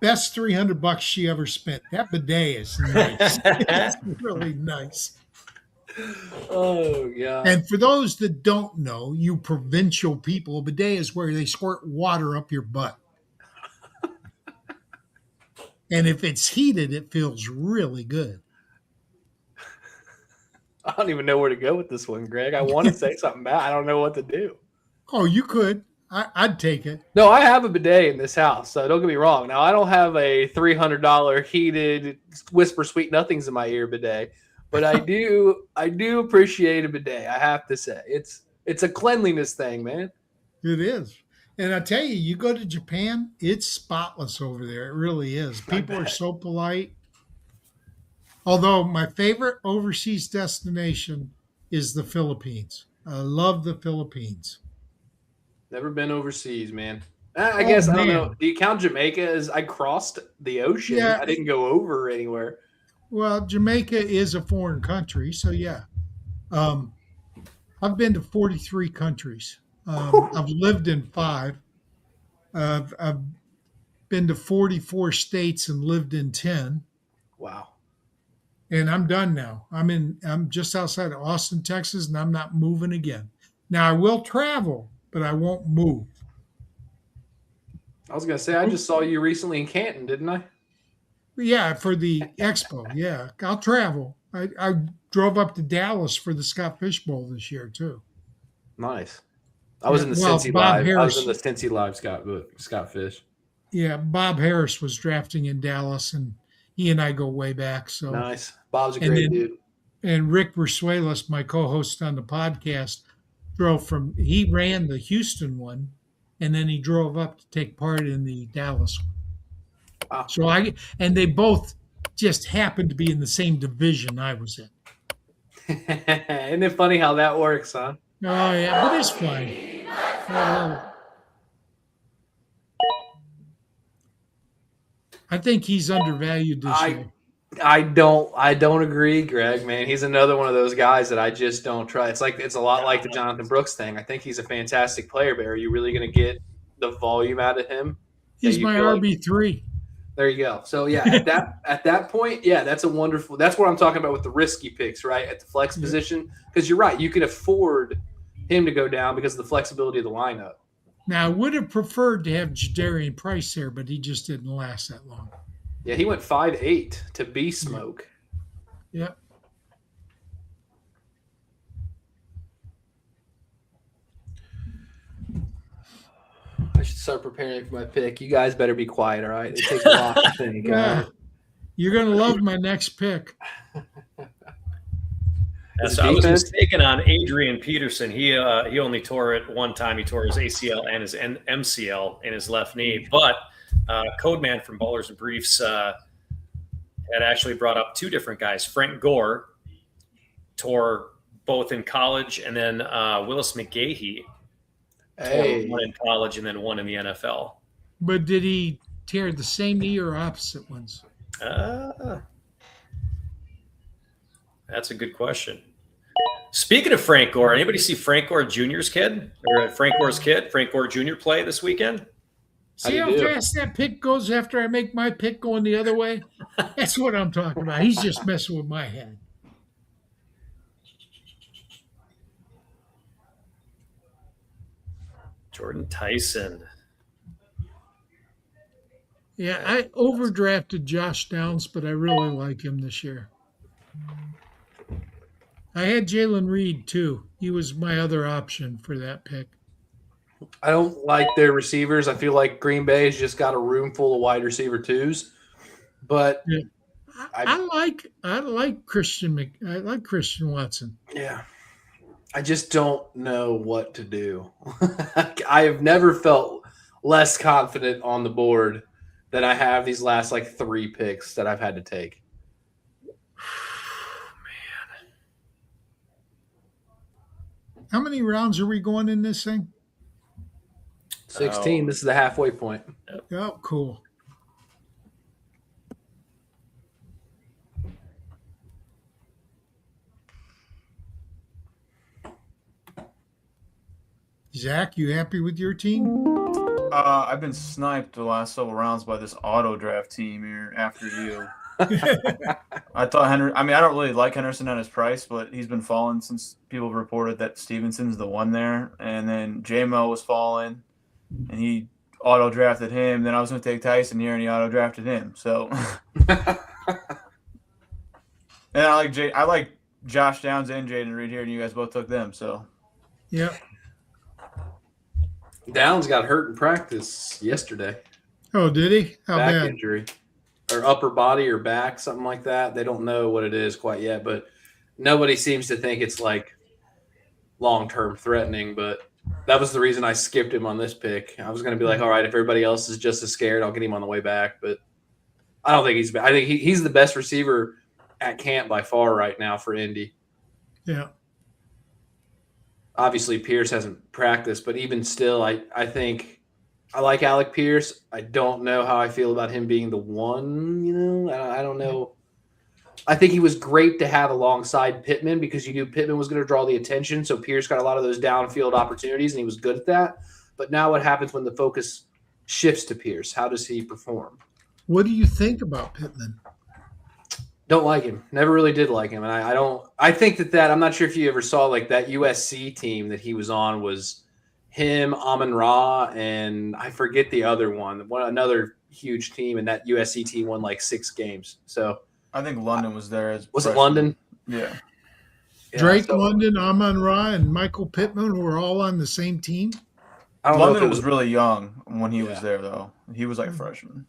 Best $300 she ever spent. That bidet is nice. It's really nice.
Oh, yeah.
And for those that don't know, you provincial people, a bidet is where they squirt water up your butt. And if it's heated, it feels really good.
I don't even know where to go with this one, Greg. I want to say something bad. I don't know what to do.
Oh, you could. I'd take it.
No, I have a bidet in this house, so don't get me wrong. Now, I don't have a $300 heated whisper sweet nothings in my ear bidet, but I do appreciate a bidet, I have to say. It's a cleanliness thing, man.
It is. And I tell you, you go to Japan, it's spotless over there. It really is. People are so polite. Although my favorite overseas destination is the Philippines. I love the Philippines.
Never been overseas, man. I guess, I don't know. Do you count Jamaica as I crossed the ocean? Yeah. I didn't go over anywhere.
Well, Jamaica is a foreign country, so yeah. I've been to 43 countries. I've lived in 5. I've been to 44 states and lived in 10.
Wow.
And I'm done now. I'm just outside of Austin, Texas, and I'm not moving again. Now I will travel, but I won't move.
I was going to say, I just saw you recently in Canton, didn't I?
Yeah, for the expo. Yeah, I'll travel. I drove up to Dallas for the Scott Fish Bowl this year, too.
Nice. I was in the Cincy Live. I was in the Cincy Live Scott Fish.
Yeah, Bob Harris was drafting in Dallas, and he and I go way back. So
nice. Bob's a great dude.
And Rick Versuelas, my co-host on the podcast, he ran the Houston one, and then he drove up to take part in the Dallas one. Wow. So and they both just happened to be in the same division I was in.
Isn't it funny how that works, huh?
Oh, yeah, but it's fun. I think he's undervalued this year.
I don't agree, Greg, man. He's another one of those guys that I just don't try. It's a lot like the Jonathan Brooks thing. I think he's a fantastic player, but are you really going to get the volume out of him?
He's my RB3.
There you go. So yeah, at that point, yeah, that's what I'm talking about with the risky picks, right? At the flex position. Because you're right, you can afford him to go down because of the flexibility of the lineup.
Now I would have preferred to have Jadarian Price there, but he just didn't last that long.
Yeah, he went 5'8" to be smoke.
Yep.
I should start preparing for my pick. You guys better be quiet, all right? It takes a lot to think. All
Yeah.
right?
You're going to love my next pick.
Is
So
it
I was
defense?
mistaken on Adrian Peterson. He only tore it one time. He tore his ACL and his MCL in his left knee. But Codeman from Ballers and Briefs had actually brought up two different guys. Frank Gore tore both in college, and then Willis McGahee tore one in college and then one in the NFL.
But did he tear the same knee or opposite ones?
That's a good question. Speaking of Frank Gore, anybody see Frank Gore Jr.'s kid or Frank Gore's kid, Frank Gore Jr. play this weekend?
See how fast that pick goes after I make my pick going the other way? That's what I'm talking about. He's just messing with my head.
Jordan Tyson.
Yeah, I overdrafted Josh Downs, but I really like him this year. I had Jalen Reed, too. He was my other option for that pick.
I don't like their receivers. I feel like Green Bay has just got a room full of wide receiver twos. But
Yeah. I like Christian Watson.
yeah, I just don't know what to do. I have never felt less confident on the board than I have these last like 3 picks that I've had to take.
How many rounds are we going in this thing?
16. This is the halfway point.
Oh, cool. Zach, you happy with your team?
I've been sniped the last several rounds by this auto draft team here after you. I thought I don't really like Henderson at his price, but he's been falling since people reported that Stevenson's the one there. And then J-Mo was falling, and he auto drafted him. Then I was going to take Tyson here, and he auto drafted him. So, and I like Josh Downs and Jaden Reed here, and you guys both took them. So,
Yep.
Downs got hurt in practice yesterday.
Oh, did he? How
Back
bad?
injury. Or upper body or back, something like that. They don't know what it is quite yet, but nobody seems to think it's like long-term threatening. But that was the reason I skipped him on this pick. I was going to be like, all right, if everybody else is just as scared, I'll get him on the way back. But I don't think he's bad. I think he's the best receiver at camp by far right now for Indy.
Yeah.
Obviously, Pierce hasn't practiced, but even still, I think I like Alec Pierce. I don't know how I feel about him being the one, I don't know. I think he was great to have alongside Pittman because you knew Pittman was going to draw the attention, so Pierce got a lot of those downfield opportunities, and he was good at that. But now what happens when the focus shifts to Pierce? How does he perform?
What do you think about Pittman?
Don't like him. Never really did like him. And I think that I'm not sure if you ever saw like that USC team that he was on was him, Amon-Ra, and I forget the other one. Another huge team, and that USC team won like 6 games. So
I think London was there as
was it
freshman.
London?
Yeah.
Drake London, Amon-Ra, and Michael Pittman were all on the same team?
I don't know if
London
it
was really young when he was
Yeah.
there, though. He was like a freshman.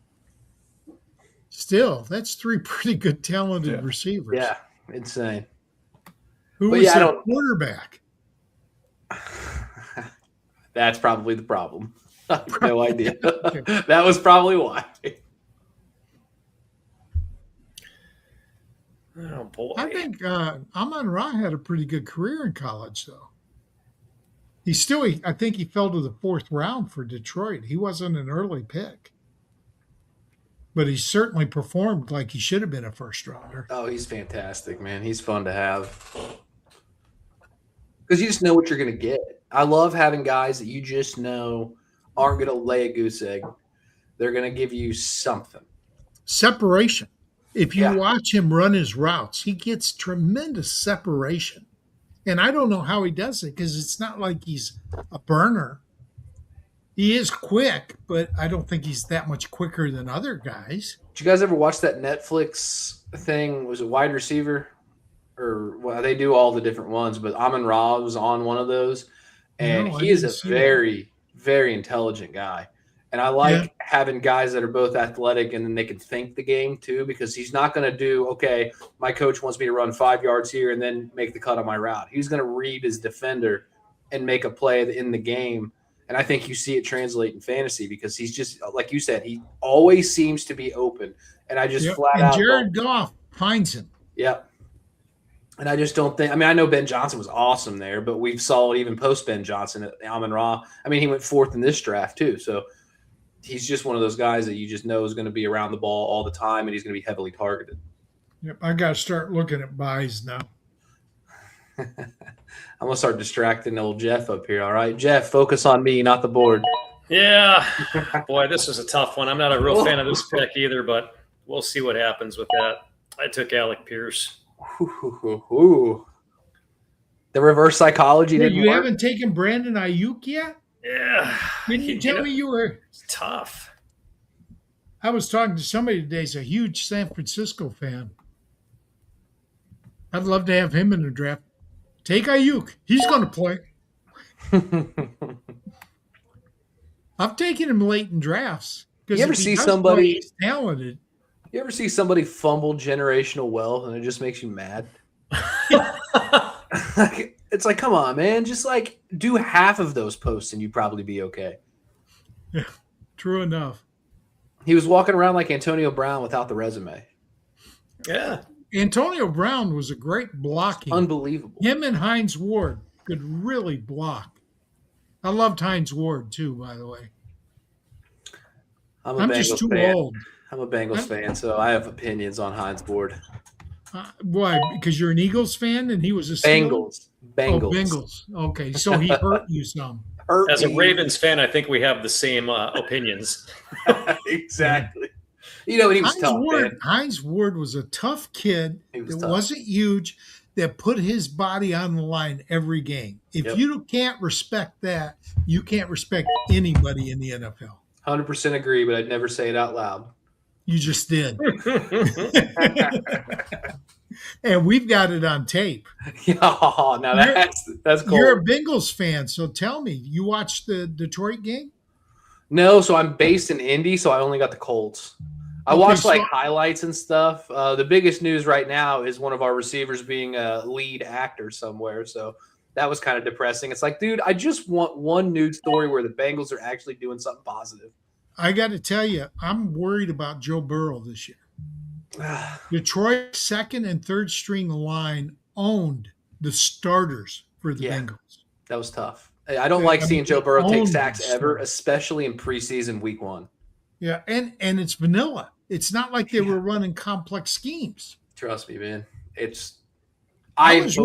Still, that's 3 pretty good talented
Yeah.
receivers.
Yeah, insane.
Who
But
was
yeah, I
their
don't-
quarterback?
That's probably the problem. I have no idea. That was probably why.
Oh boy.
I think Amon-Ra had a pretty good career in college, though. I think he fell to the 4th round for Detroit. He wasn't an early pick. But he certainly performed like he should have been a first rounder.
Oh, he's fantastic, man. He's fun to have. Because you just know what you're going to get. I love having guys that you just know aren't going to lay a goose egg. They're going to give you something.
Separation. If you
Yeah.
watch him run his routes, he gets tremendous separation. And I don't know how he does it because it's not like he's a burner. He is quick, but I don't think he's that much quicker than other guys.
Did you guys ever watch that Netflix thing? Was it wide receiver? Or well, they do all the different ones, but Amon-Ra was on one of those. And
No, I
he is a
didn't see
very, very intelligent guy. And I like having guys that are both athletic and then they can think the game too, because he's not going to do, okay, my coach wants me to run 5 yards here and then make the cut on my route. He's going to read his defender and make a play in the game. And I think you see it translate in fantasy because he's just, like you said, he always seems to be open. And I just flat out.
Jared Goff finds him.
Yep. And I just don't think – I mean, I know Ben Johnson was awesome there, but we've saw it even post-Ben Johnson at Amon-Ra. I mean, he went fourth in this draft too. So he's just one of those guys that you just know is going to be around the ball all the time, and he's going to be heavily targeted.
Yep, I got to start looking at buys now.
I'm going to start distracting old Jeff up here, all right? Jeff, focus on me, not the board.
Yeah. Boy, this is a tough one. I'm not a real fan of this pick either, but we'll see what happens with that. I took Alec Pierce.
Ooh. The reverse psychology didn't
You
work.
haven't taken Brandon Ayuk yet?
Yeah.
Didn't you tell me you were –
It's tough.
I was talking to somebody today who's a huge San Francisco fan. I'd love to have him in the draft. Take Ayuk. He's going to play. I've taken him late in drafs.
You ever see somebody –
he's talented.
You ever see somebody fumble generational wealth and it just makes you mad? It's like, come on, man. Just like do half of those posts and you'd probably be okay.
Yeah, true enough.
He was walking around like Antonio Brown without the resume.
Yeah.
Antonio Brown was a great blocking.
Unbelievable.
Him and Hines Ward could really block. I loved Hines Ward too, by the way. I'm just too old.
I'm a Bengals fan, so I have opinions on Hines Ward.
Why? Because you're an Eagles fan and he was a Steeler?
Bengals.
Oh, Bengals. Okay, so he hurt you some.
As a Ravens fan, I think we have the same opinions.
Exactly. You know, he was tough, man.
Hines Ward was a tough kid that
tough.
wasn't huge, that put his body on the line every game. If you can't respect that, you can't respect anybody in the NFL.
100% agree, but I'd never say it out loud.
You just did. And we've got it on tape.
Oh, now that's cool.
You're a Bengals fan, so tell me, you watched the Detroit game?
No, so I'm based in Indy, so I only got the Colts. I watched highlights and stuff. The biggest news right now is one of our receivers being a lead actor somewhere, so that was kind of depressing. It's like, dude, I just want one news story where the Bengals are actually doing something positive.
I got to tell you, I'm worried about Joe Burrow this year. Detroit's second and third string line owned the starters for the Bengals.
That was tough. I don't like seeing Joe Burrow take sacks ever, especially in preseason week 1.
Yeah, and it's vanilla. It's not like they were running complex schemes.
Trust me, man.
I was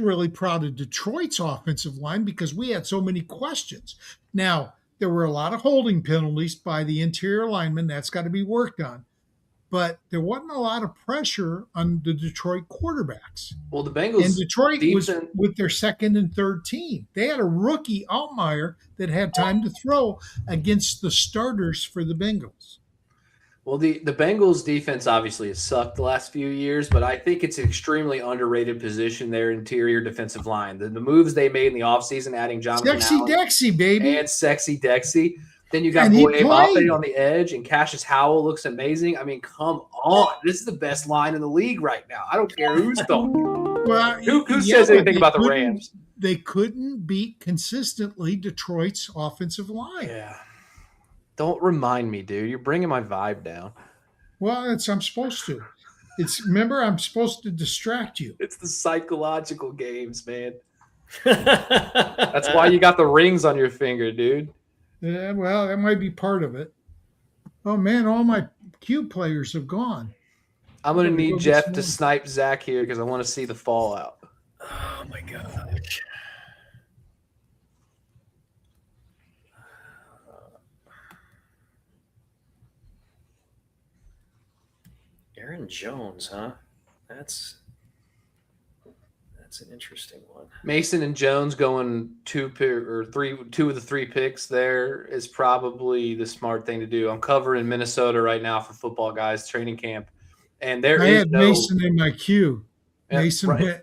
really proud of Detroit's offensive line because we had so many questions. Now, there were a lot of holding penalties by the interior linemen. That's got to be worked on. But there wasn't a lot of pressure on the Detroit quarterbacks.
Well, the Bengals
and Detroit was with their second and third team. They had a rookie Altmaier that had time to throw against the starters for the Bengals.
Well, the Bengals defense obviously has sucked the last few years, but I think it's an extremely underrated position, their interior defensive line. The moves they made in the offseason, adding Jonathan Allen
Dexy, baby.
And Sexy Dexy. Then you got Boye Mafe on the edge, and Cassius Howell looks amazing. I mean, come on. This is the best line in the league right now. I don't care who's talking.
Well,
who says anything about the Rams?
They couldn't beat consistently Detroit's offensive line.
Yeah. Don't remind me, dude. You're bringing my vibe down.
Well, I'm supposed to. Remember, I'm supposed to distract you.
It's the psychological games, man. That's why you got the rings on your finger, dude.
Yeah, well, that might be part of it. Oh, man, all my Q players have gone.
I'm going to need Jeff to snipe Zach here because I want to see the fallout.
Oh, my gosh. Aaron Jones, huh? That's an interesting one.
Mason and Jones going two of the 3 picks there is probably the smart thing to do. I'm covering Minnesota right now for FootballGuys training camp, and
I had Mason in my queue. Mason,
right.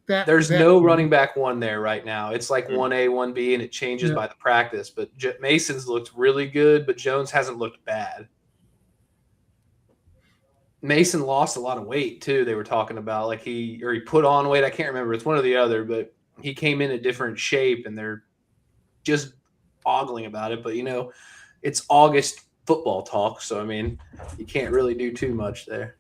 There's
no running back one there right now. It's like 1A, 1B, and it changes
Yeah.
by the practice. But Mason's looked really good, but Jones hasn't looked bad. Mason lost a lot of weight too. They were talking about like he put on weight. I can't remember. It's one or the other, but he came in a different shape, and they're just ogling about it. But it's August football talk, so I mean, you can't really do too much there.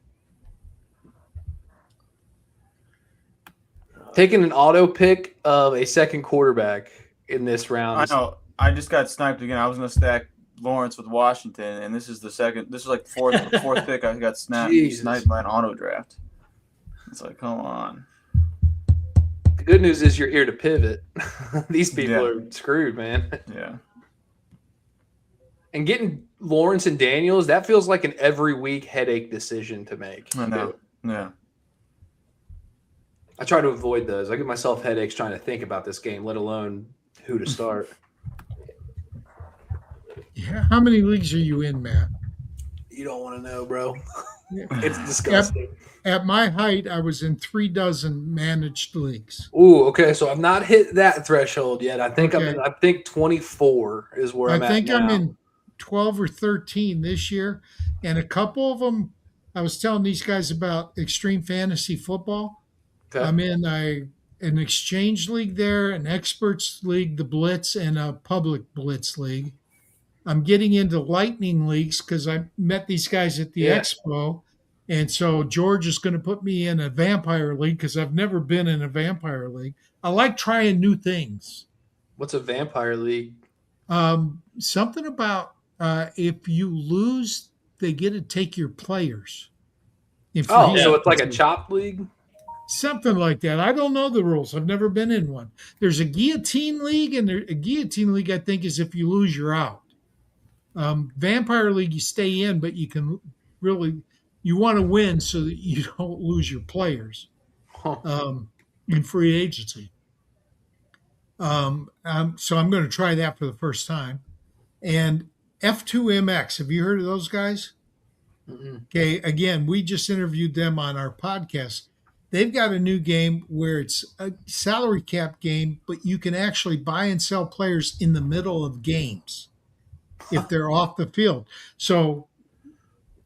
Taking an auto pick of a second quarterback in this round.
I know. I just got sniped again. I was going to stack Lawrence with Washington, and this is the second. This is like the fourth pick. I got sniped by an auto draft. It's like, come on.
The good news is you're here to pivot. These people are screwed, man.
Yeah.
And getting Lawrence and Daniels, that feels like an every week headache decision to make.
I know. Yeah.
I try to avoid those. I give myself headaches trying to think about this game, let alone who to start.
Yeah. How many leagues are you in, Matt?
You don't want to know, bro. It's disgusting.
At my height, I was in 36 managed leagues.
Ooh, okay. So I've not hit that threshold yet. I think I think 24 is where I'm at now.
I think I'm in 12 or 13 this year, and a couple of them. I was telling these guys about Extreme Fantasy Football.
Okay.
I'm in an exchange league there, an experts league, the Blitz, and a public Blitz league. I'm getting into lightning leagues because I met these guys at the expo. And so George is going to put me in a vampire league because I've never been in a vampire league. I like trying new things.
What's a vampire league?
Something about if you lose, they get to take your players.
So it's like a chop league?
Something like that. I don't know the rules. I've never been in one. There's a guillotine league, and a guillotine league, I think, is if you lose, you're out. Vampire league, you stay in, but you can really... You want to win so that you don't lose your players in free agency. So I'm going to try that for the first time. And F2MX, have you heard of those guys?
Mm-hmm.
Okay, again, we just interviewed them on our podcast. They've got a new game where it's a salary cap game, but you can actually buy and sell players in the middle of games if they're off the field. So...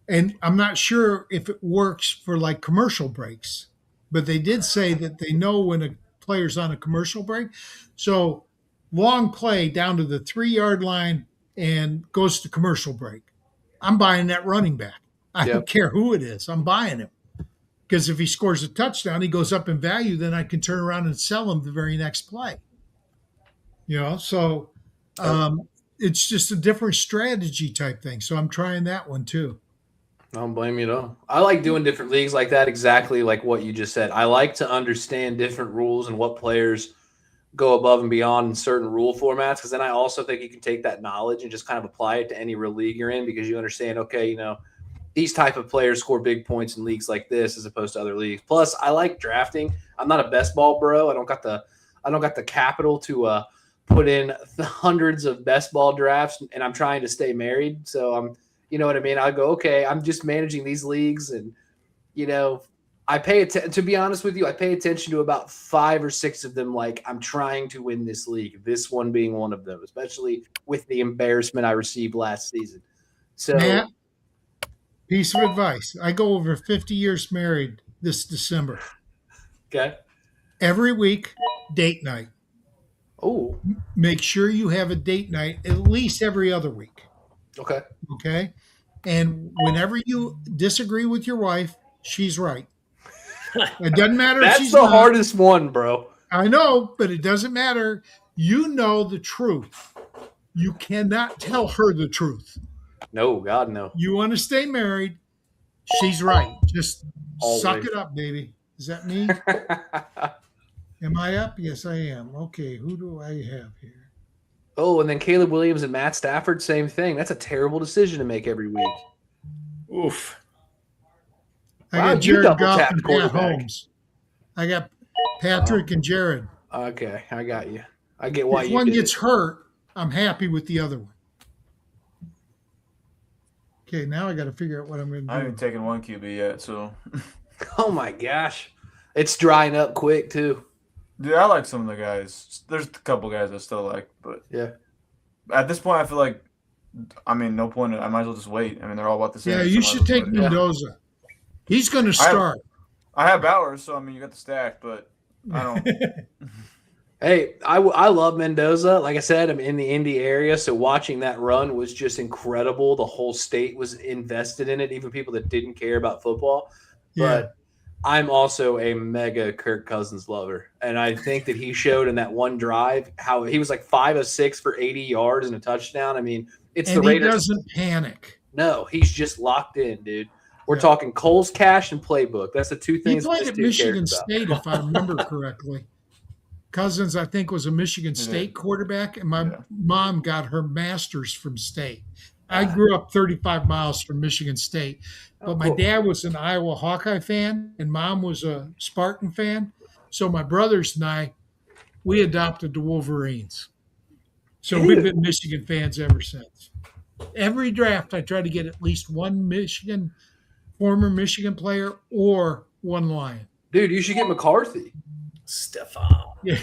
And I'm not sure if it works for like commercial breaks, but they did say that they know when a player's on a commercial break. So long play down to the 3-yard line and goes to commercial break. I'm buying that running back. I don't care who it is. I'm buying him because if he scores a touchdown, he goes up in value. Then I can turn around and sell him the very next play. So it's just a different strategy type thing. So I'm trying that one too.
I don't blame you at all. I like doing different leagues like that, exactly like what you just said. I like to understand different rules and what players go above and beyond in certain rule formats, because then I also think you can take that knowledge and just kind of apply it to any real league you're in, because you understand, okay, these type of players score big points in leagues like this as opposed to other leagues. Plus, I like drafting. I'm not a best ball bro. I don't got the capital to put in the hundreds of best ball drafts, and I'm trying to stay married, so I'm. You know what I mean? I go, okay, I'm just managing these leagues, and I pay to be honest with you, I pay attention to about 5 or 6 of them. Like, I'm trying to win this league. This one being one of them, especially with the embarrassment I received last season. So,
Matt, piece of advice: I go over 50 years married this December.
Okay.
Every week, date night.
Oh.
Make sure you have a date night at least every other week.
Okay.
Okay. And whenever you disagree with your wife, she's right. It doesn't matter if she's
That's the hardest one, bro.
I know, but it doesn't matter. You know the truth. You cannot tell her the truth.
No, God, no.
You want to stay married, she's right. Just
Always.
Suck it up, baby. Is that me? Am I up? Yes, I am. Okay, who do I have here?
Oh, and then Caleb Williams and Matt Stafford, same thing. That's a terrible decision to make every week.
Oof.
I got Jared Goff and Pat Holmes. I got Patrick and Jared.
Okay, I got you. I get why
if
you
one
did
gets
it.
hurt, I'm happy with the other one. Okay, now I got to figure out what I'm going to do.
I haven't taken one QB yet, so.
Oh my gosh, It's drying up quick too.
Yeah, I like some of the guys. There's a couple guys I still like, but
Yeah.
at this point, I feel like, I mean, no point. I might as well just wait. I mean, they're all about the same.
Yeah,
so
you
might as
should
well
take
wait.
Mendoza. He's going to start.
I have Bowers, so I mean, you got the stack, but I don't.
Hey, I love Mendoza. Like I said, I'm in the Indy area, so watching that run was just incredible. The whole state was invested in it, even people that didn't care about football. But I'm also a mega Kirk Cousins lover, and I think that he showed in that one drive how he was like 5 of 6 for 80 yards and a touchdown. I mean, it's
and
the Raiders.
He doesn't panic.
No, he's just locked in, dude. We're talking Cole's cash and playbook. That's the two things.
He played at Michigan State, if I remember correctly. Cousins, I think, was a Michigan State quarterback, and my mom got her master's from State. I grew up 35 miles from Michigan State, but my dad was an Iowa Hawkeye fan, and mom was a Spartan fan. So my brothers and I, we adopted the Wolverines. So we've been Michigan fans ever since. Every draft, I try to get at least one former Michigan player or one Lion.
Dude, you should get McCarthy.
Stefan.
Yeah.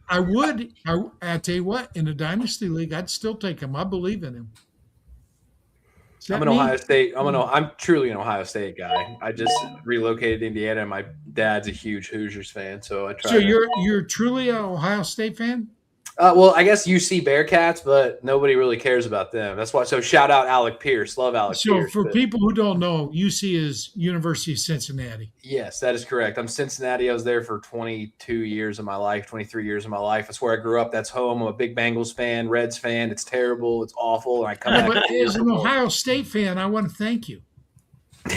I would. I tell you what, in a dynasty league, I'd still take him. I believe in him.
I'm an Ohio State. I'm truly an Ohio State guy. I just relocated to Indiana, and my dad's a huge Hoosiers fan, so I try.
So you're truly an Ohio State fan?
Well, I guess UC Bearcats, but nobody really cares about them. That's why. So shout out Alec Pierce. Love Alec Pierce.
So for people who don't know, UC is University of Cincinnati.
Yes, that is correct. I'm Cincinnati. I was there for 22 years of my life, 23 years of my life. That's where I grew up. That's home. I'm a big Bengals fan, Reds fan. It's terrible. It's awful. And I come back.
But as an Ohio State fan, I want to thank you.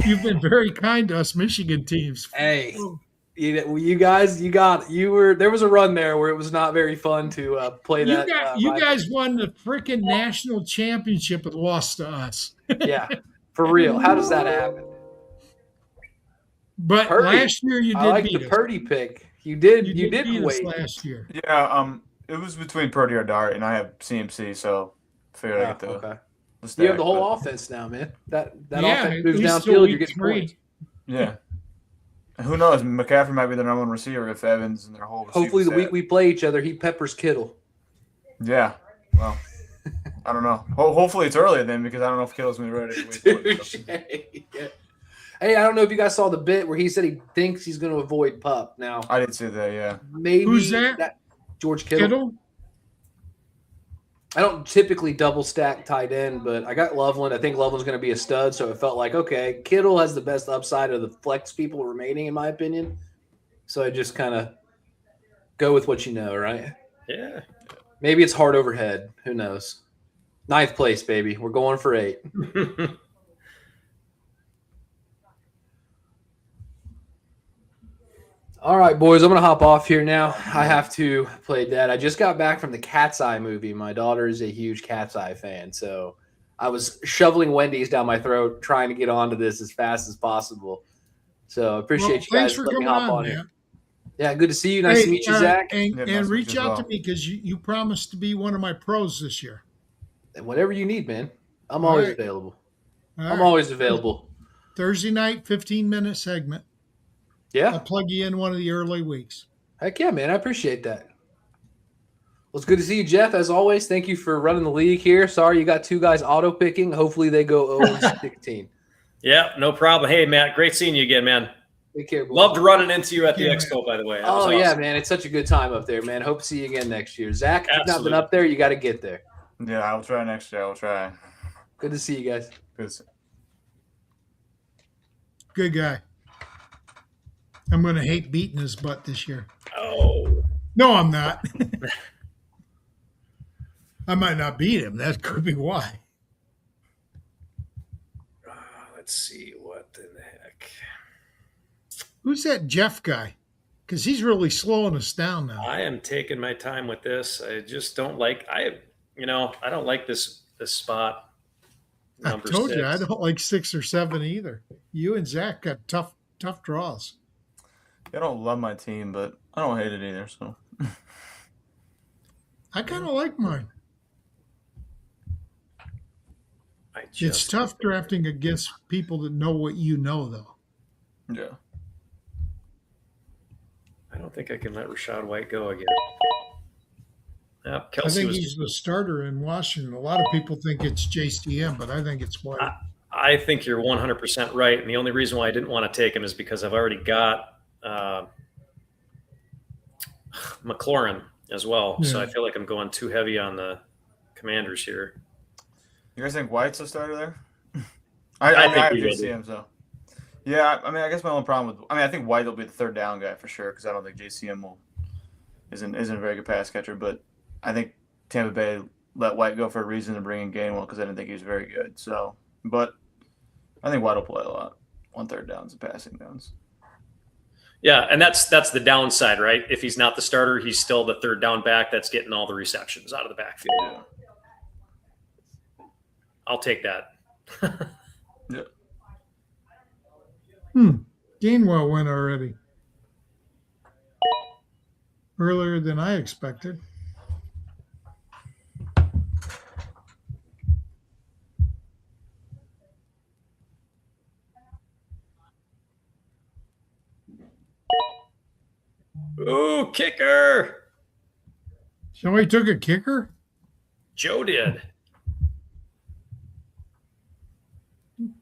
You've been very kind to us Michigan teams.
Hey. You guys, there was a run there where it was not very fun to play that.
You guys won the freaking national championship and lost to us.
Yeah, for real. How does that happen?
But
Purdy.
Last year you did
I like
beat
the
us.
Purdy pick. You did
beat
wait
us last year.
Yeah, it was between Purdy or Dart, and I have CMC, so figured I get the.
Okay.
The stack,
You have the whole offense now, man. That offense moves
least
downfield.
till
You're getting points.
Yeah. Who knows? McCaffrey might be their number one receiver if Evans and their whole.
Hopefully, the week we play each other, he peppers Kittle.
Yeah. Well, I don't know. Hopefully, it's early then because I don't know if Kittle's going to be ready.
Yeah. Hey, I don't know if you guys saw the bit where he said he thinks he's going to avoid Pup. Now,
I did see that. Yeah.
Maybe
Who's that?
George Kittle. I don't typically double stack tight end, but I got Loveland. I think Loveland's going to be a stud, so it felt like, okay, Kittle has the best upside of the flex people remaining, in my opinion. So I just kind of go with what you know, right?
Yeah.
Maybe it's hard overhead. Who knows? 9th place, baby. We're going for 8. All right, boys, I'm going to hop off here now. I have to play dead. I just got back from the Cat's Eye movie. My daughter is a huge Cat's Eye fan, so I was shoveling Wendy's down my throat trying to get onto this as fast as possible. So I appreciate you guys letting me hop on here. Yeah, good to see you. Nice to meet you, Zach.
And reach out to me because you promised to be one of my pros this year.
And whatever you need, man. I'm always available. I'm
right.
always available.
Thursday night, 15-minute segment.
Yeah.
I'll plug you in one of the early weeks.
Heck yeah, man. I appreciate that. Well, it's good to see you, Jeff, as always. Thank you for running the league here. Sorry you got 2 guys auto-picking. Hopefully they go 0-16.
Yeah, no problem. Hey, Matt, great seeing you again, man.
Take care, boys.
Loved running into you at the expo, by the way.
Oh, yeah, man. It's such a good time up there, man. Hope to see you again next year. Zach, if you've not been up there, you got to get there.
Yeah, I'll try next year. I'll try.
Good to see you guys.
Good guy. I'm going to hate beating his butt this year.
Oh.
No, I'm not. I might not beat him. That could be why.
Let's see. What in the heck?
Who's that Jeff guy? Because he's really slowing us down now.
I am taking my time with this. I just don't like I don't like this spot.
I told you I don't like 6 or 7 either. You and Zach got tough draws.
I don't love my team, but I don't hate it either. So
I kind of like mine. It's tough drafting against people that know what you know, though.
Yeah.
I don't think I can let Rachaad White go again. Yep,
I
Kelsey
think
was.
he's the starter in Washington. A lot of people think it's JCM, but I think it's White.
I think you're 100% right. And the only reason why I didn't want to take him is because I've already got McLaurin as well.
Yeah.
So I feel like I'm going too heavy on the Commanders here.
You guys think White's a starter there?
I
I
think
have
he will
JCM, so. Yeah, I mean, I guess my only problem with, I think White will be the third down guy for sure, because I don't think JCM isn't a very good pass catcher. But I think Tampa Bay let White go for a reason to bring in Gainwell, because I didn't think he was very good. So, but I think White will play a lot on third downs and passing downs.
Yeah, and that's the downside, right? If he's not the starter, he's still the third down back that's getting all the receptions out of the backfield.
Yeah.
I'll take that.
Yeah.
Gainwell went already. Earlier than I expected.
Ooh, kicker!
Somebody took a kicker?
Joe did.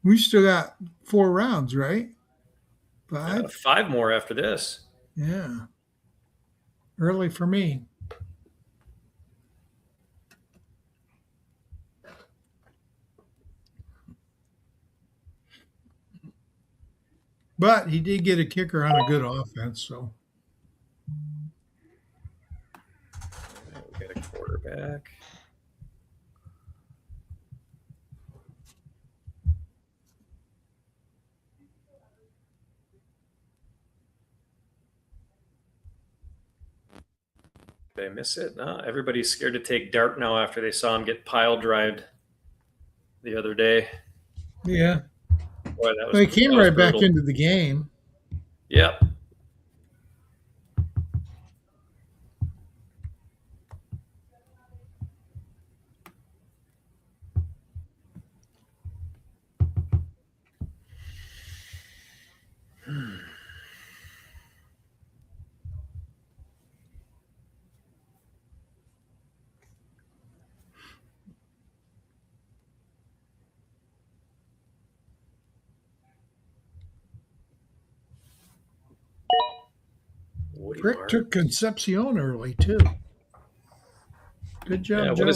We still got 4 rounds, right? 5?
5 more after this.
Yeah. Early for me. But he did get a kicker on a good offense, so.
We got a quarterback. Did I miss it? No, everybody's scared to take Dart now after they saw him get pile drived the other day.
Yeah.
Boy, that was,
Well, he came
that was
right back
brutal.
into the game.
Yep. Woody
Frick
Mark.
took Concepcion early, too. Good job,
Yeah,
Joe.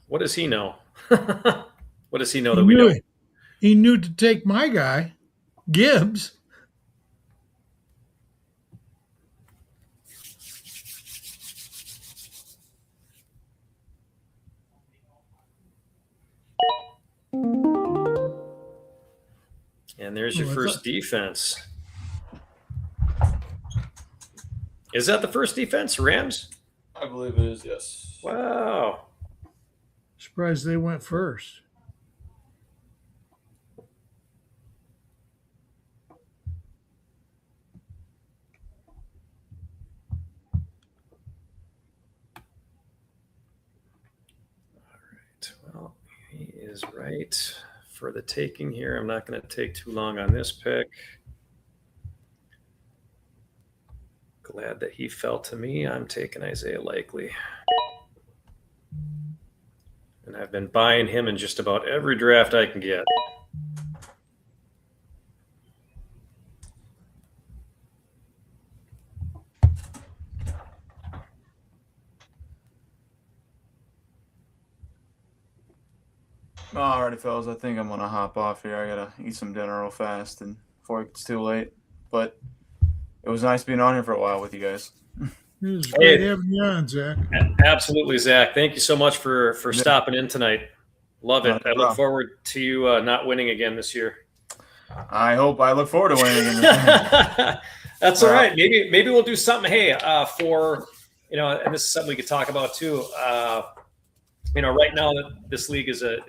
what does he know? What does he know that we don't?
He knew to take my guy, Gibbs.
And there's your
Oh,
first defense. Is that the first defense, Rams?
I believe it is, yes.
Wow.
Surprised they went first.
Well, he is right for the taking here. I'm not going to take too long on this pick. Glad that he fell to me. I'm taking Isaiah Likely. And I've been buying him in just about every draft I can get.
Alrighty, fellas, I think I'm going to hop off here. I got to eat some dinner real fast and before it's too late. But it was nice being on here for a while with you guys.
It was great having you on, Zach.
Absolutely, Zach. Thank you so much for stopping in tonight. Love it. I look forward to you not winning again this year.
I look forward to winning again this year.
That's all right. Maybe we'll do something. Hey, for and this is something we could talk about too. Right now this league is a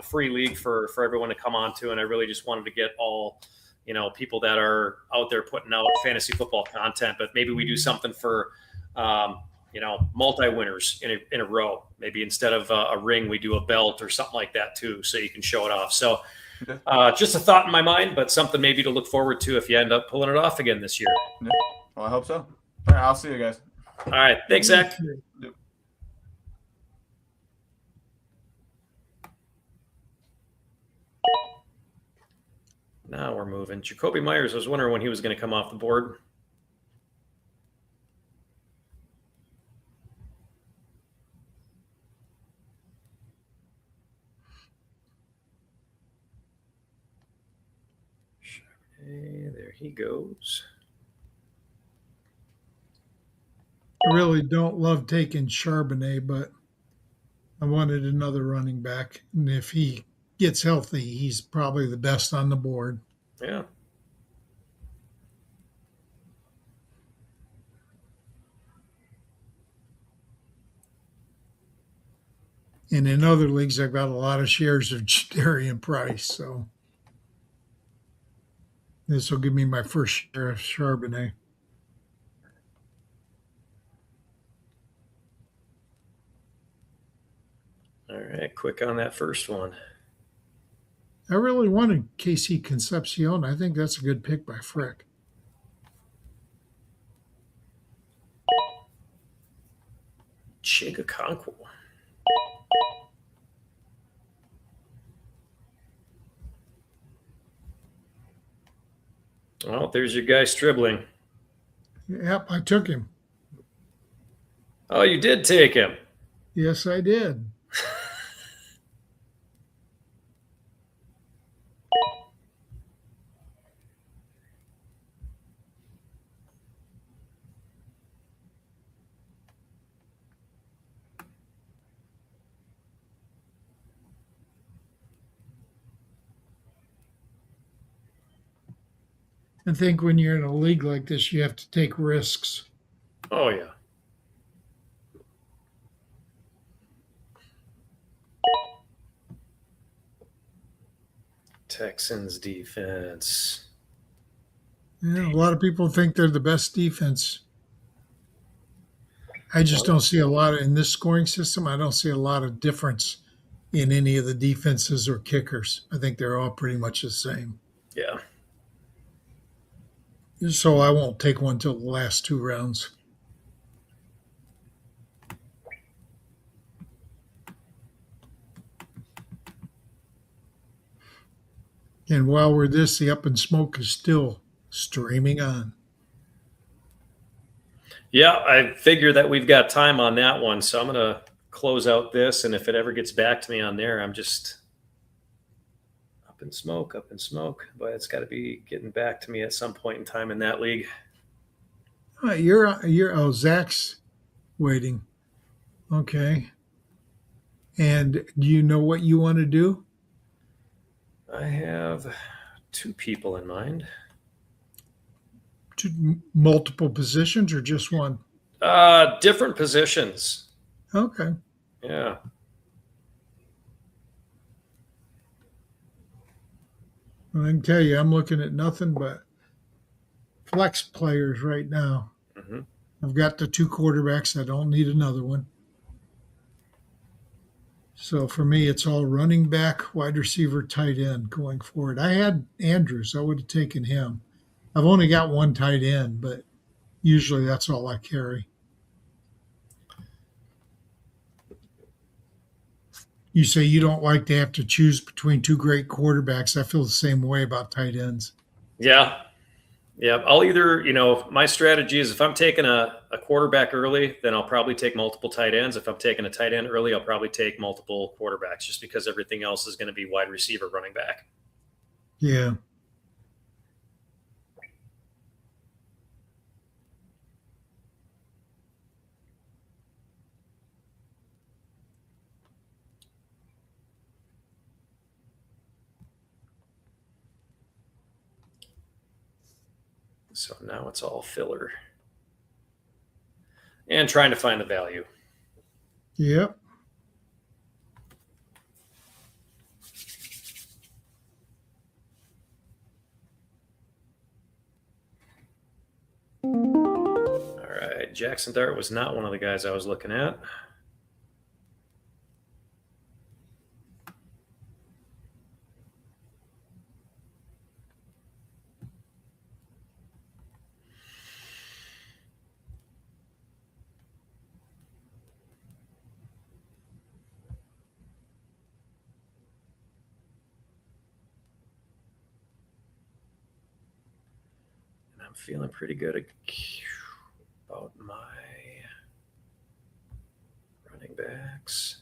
free league for everyone to come on to, and I really just wanted to get all people that are out there putting out fantasy football content. But maybe we do something for multi-winners in a row. Maybe instead of a ring, we do a belt or something like that too, so you can show it off. So just a thought in my mind, but something maybe to look forward to if you end up pulling it off again this year.
Yeah. Well, I hope so. All right, I'll see you guys.
All right. Thanks, Zach. Now we're moving. Jacoby Myers, was wondering when he was going to come off the board. Okay, there he goes.
I really don't love taking Charbonnet, but I wanted another running back. And if he gets healthy, he's probably the best on the board.
Yeah.
And in other leagues, I've got a lot of shares of Darian Price. So this will give me my first share of Charbonnet.
All right. Quick on that first one.
I really wanted KC Concepcion. I think that's a good pick by Frick.
Chigakonkwo. Well, there's your guy Stribling.
Yep, I took him.
Oh, you did take him.
Yes, I did. I think when you're in a league like this, you have to take risks.
Oh, yeah. Texans defense.
Yeah, a lot of people think they're the best defense. I just don't see a lot of, in this scoring system, I don't see a lot of difference in any of the defenses or kickers. I think they're all pretty much the same.
Yeah.
So I won't take one till the last 2 rounds. And while we're this, the Up in Smoke is still streaming on.
Yeah, I figure that we've got time on that one, so I'm going to close out this, and if it ever gets back to me on there, I'm just up in smoke, but it's got to be getting back to me at some point in time in that league.
You're Zach's waiting. Okay. And do you know what you want to do?
I have 2 people in mind.
Multiple positions or just one?
Different positions.
Okay.
Yeah.
I can tell you, I'm looking at nothing but flex players right now.
Mm-hmm.
I've got the 2 quarterbacks. I don't need another one. So for me, it's all running back, wide receiver, tight end going forward. I had Andrews. I would have taken him. I've only got 1 tight end, but usually that's all I carry. You say you don't like to have to choose between 2 great quarterbacks. I feel the same way about tight ends.
Yeah. Yeah. I'll either, my strategy is if I'm taking a quarterback early, then I'll probably take multiple tight ends. If I'm taking a tight end early, I'll probably take multiple quarterbacks just because everything else is going to be wide receiver, running back.
Yeah.
So now it's all filler. And trying to find the value.
Yep.
All right. Jackson Dart was not one of the guys I was looking at. feeling pretty good about my running backs.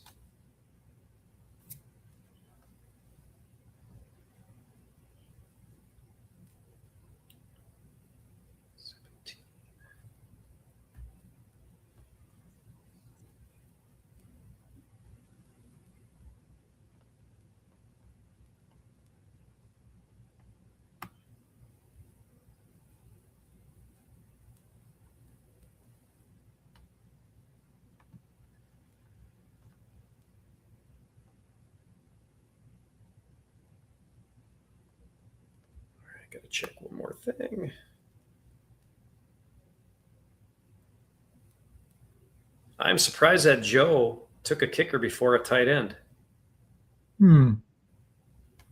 Got to check one more thing. I'm surprised that Joe took a kicker before a tight end.
Yeah,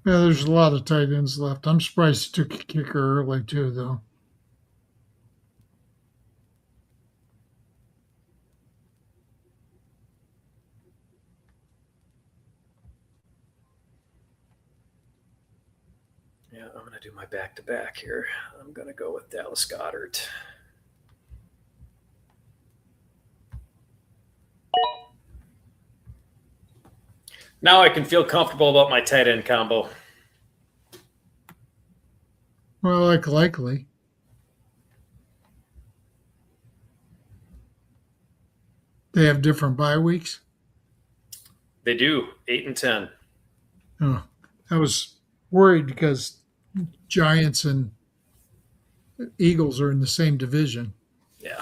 there's a lot of tight ends left. I'm surprised he took a kicker early too, though.
Yeah, I'm going to do my back-to-back here. I'm going to go with Dallas Goedert. Now I can feel comfortable about my tight end combo.
Well, likely. They have different bye weeks.
They do, 8 and 10.
Oh, I was worried because Giants and Eagles are in the same division.
Yeah.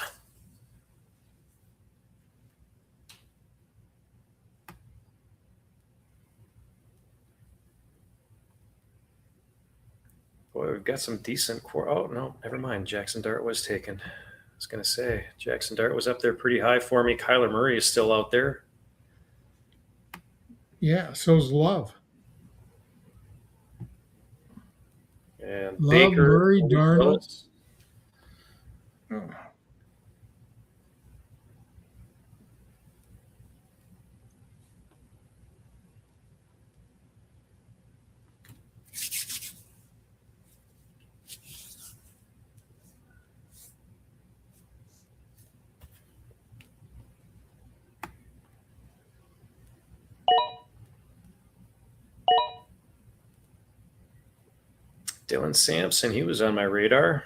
Boy, we've got some decent Oh, no, never mind. Jackson Dart was taken. I was going to say, Jackson Dart was up there pretty high for me. Kyler Murray is still out there.
Yeah, so's Love.
And
Love,
Baker.
Murray, Darnold. Oh.
Dylan Sampson, he was on my radar.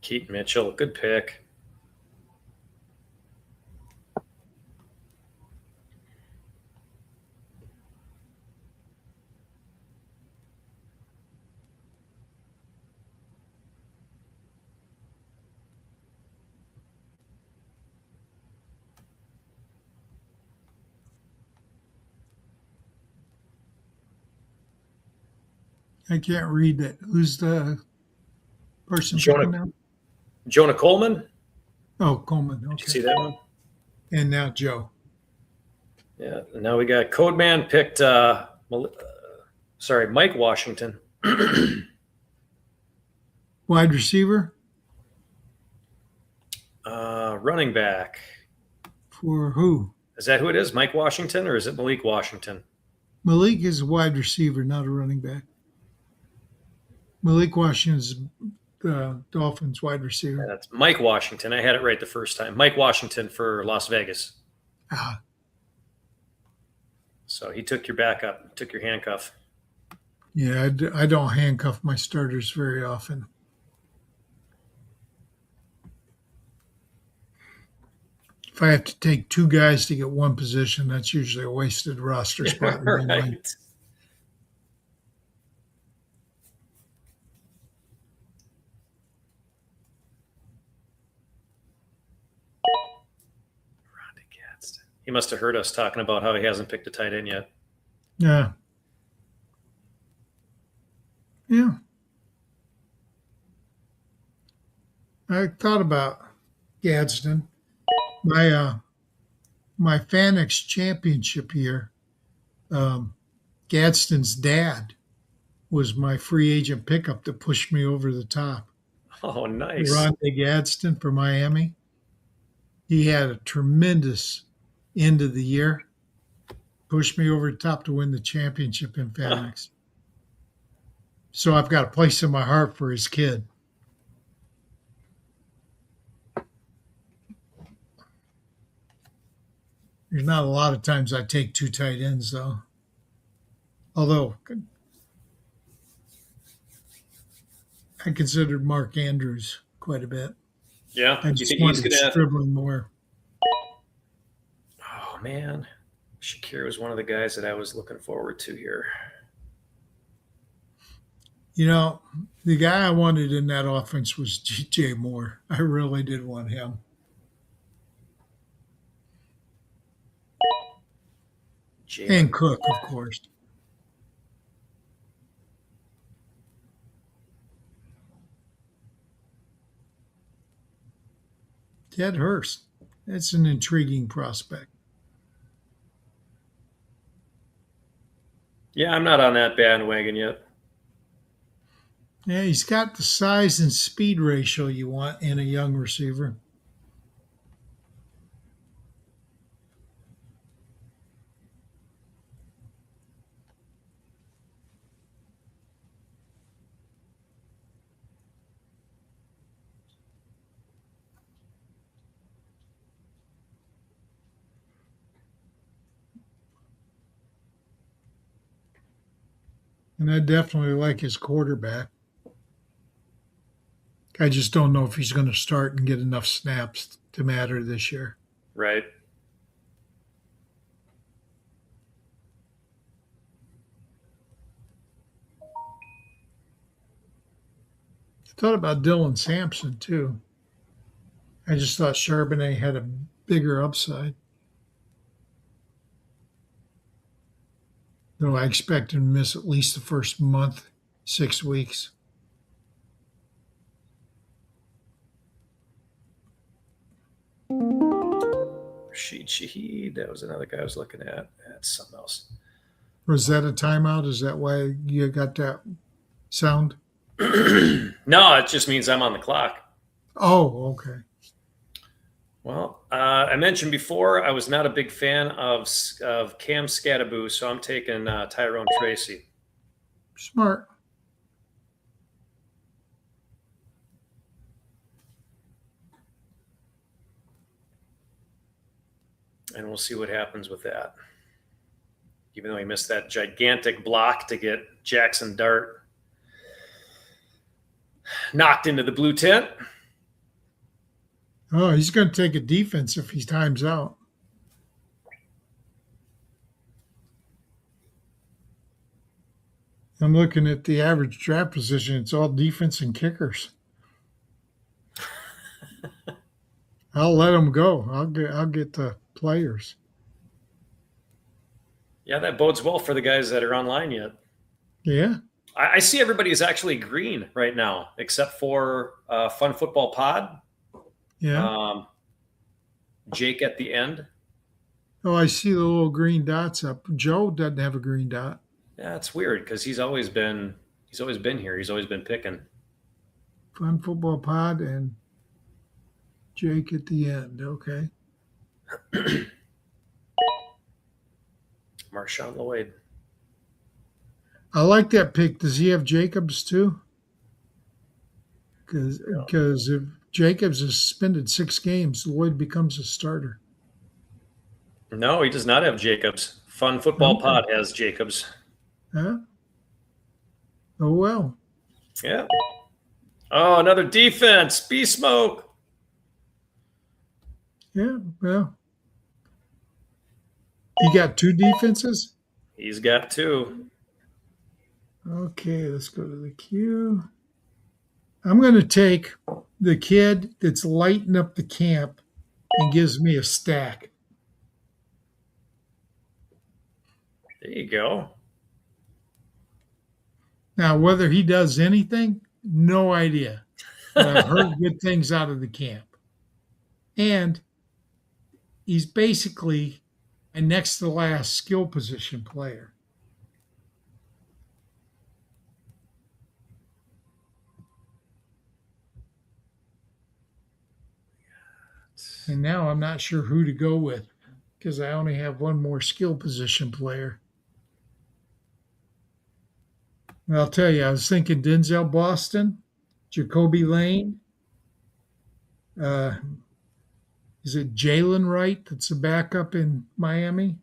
Keaton Mitchell, good pick.
I can't read that. Who's the person picking now?
Jonah Coleman.
Oh, Coleman. Okay.
Did you see that one?
And now Joe.
Yeah. Now we got Codeman picked. Mike Washington.
Wide receiver
Running back.
for who?
Is that who it is? Mike Washington, or is it Malik Washington?
Malik is a wide receiver, not a running back. Malik Washington is the Dolphins wide
Yeah,
receiver.
that's Mike Washington. I had it right the first time. Mike Washington for Las Vegas.
Ah,
So he took your backup, took your handcuff.
yeah, I don't handcuff my starters very often. If I have to take two guys to get one position, that's usually a wasted roster spot. in my mind.
Right. Ronda Gadsden. He must have heard us talking about how he hasn't picked a tight end yet.
Yeah. Yeah. I thought about Gadsden. My Fanex championship year, Gadsden's dad was my free agent pickup that pushed me over the top.
Oh, nice.
Rondé Gadsden for Miami. He had a tremendous end of the year. Pushed me over the top to win the championship in Phoenix. So I've got a place in my heart for his kid. There's not a lot of times I take 2 tight ends, though. Although I considered Mark Andrews quite a bit.
Yeah.
I
You
just
think he's
wanted
going to.
dribbling more.
Oh, man. Shakir was one of the guys that I was looking forward to here.
You know, the guy I wanted in that offense was Jay Moore. I really did want him. And Cook, of course. Ted Hurst. That's an intriguing prospect.
Yeah, I'm not on that bandwagon yet.
Yeah, he's got the size and speed ratio you want in a young receiver. And I definitely like his quarterback. I just don't know if he's going to start and get enough snaps to matter this year.
Right.
I thought about Dylan Sampson, too. I just thought Charbonnet had a bigger upside. Though I expect him to miss at least the first month, 6 weeks.
Rashid Shaheed, that was another guy I was looking at. That's something else.
Was that a timeout? Is that why you got that sound?
No, it just means I'm on the clock.
Oh, okay.
Well, I mentioned before I was not a big fan of Cam Scattaboo, so I'm taking Tyrone Tracy.
Smart.
And we'll see what happens with that. Even though he missed that gigantic block to get Jackson Dart knocked into the blue tent.
Oh, he's going to take a defense if he times out. I'm looking at the average draft position. It's all defense and kickers. I'll let them go. I'll get the players.
Yeah, that bodes well for the guys that are online yet.
Yeah.
I see everybody is actually green right now, except for Fun Football Pod.
Yeah.
Jake at the end.
Oh, I see the little green dots up. Joe doesn't have a green dot.
Yeah, it's weird because he's always been here. He's always been picking.
Fun Football Pod and Jake at the end. Okay.
Marshawn Lloyd.
I like that pick. Does he have Jacobs too? Because if Jacobs is suspended 6 games, Lloyd becomes a starter.
No, he does not have Jacobs. Fun Football Pod has Jacobs.
Huh? Oh, well.
Yeah. Oh, another defense. B-Smoke.
Yeah, well. He got 2 defenses?
He's got 2.
Okay, let's go to the queue. I'm going to take the kid that's lighting up the camp and gives me a stack.
There you go.
Now, whether he does anything, no idea. But I've heard good things out of the camp. And he's basically a next to last skill position player. And now I'm not sure who to go with. because I only have one more skill position player. And I'll tell you, I was thinking Denzel Boston, Jacoby Lane. Is it Jalen Wright that's a backup in Miami?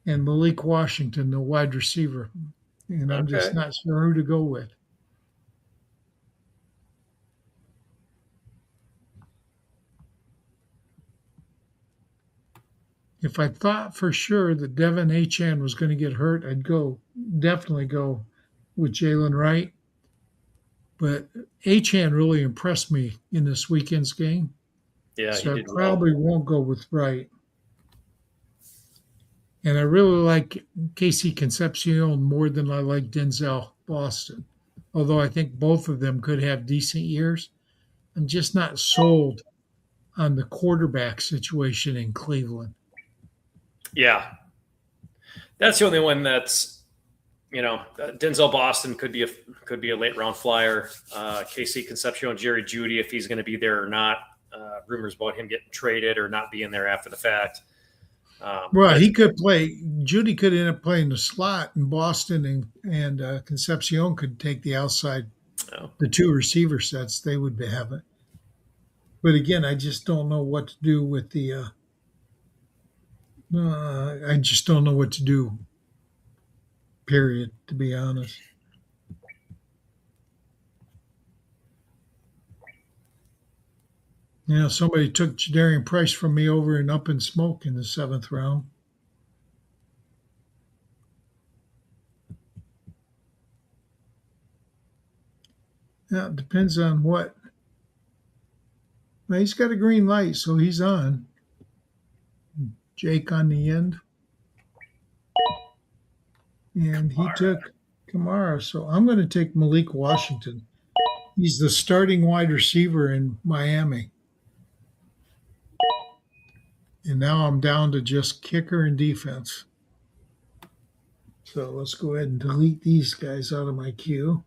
And Malik Washington, the wide receiver. And I'm just
Okay.
not sure who to go with. If I thought for sure that Devin Achane was going to get hurt, I'd definitely go with Jalen Wright. But Achane really impressed me in this weekend's game.
Yeah,
So I
he did
probably won't go with Wright. And I really like Casey Concepcion more than I like Denzel Boston. Although I think both of them could have decent years. I'm just not sold on the quarterback situation in Cleveland.
Yeah. That's the only one that's, Denzel Boston could be a late round flyer. KC Concepcion, Jerry Jeudy, if he's going to be there or not. Rumors about him getting traded or not being there after the fact.
Well, he could play. Jeudy could end up playing the slot in Boston, and Concepcion could take the outside.
Oh.
The two receiver sets they would have it. But again, I just don't know what to do with the. I just don't know what to do. Period. To be honest. Somebody took Jadarian Price from me over in Up in Smoke in the 7th round. Now, it depends on what. Well, he's got a green light, so he's on. Jake on the end. And he took Kamara, so I'm going to take Malik Washington. He's the starting wide receiver in Miami. And now I'm down to just kicker and defense. So let's go ahead and delete these guys out of my queue.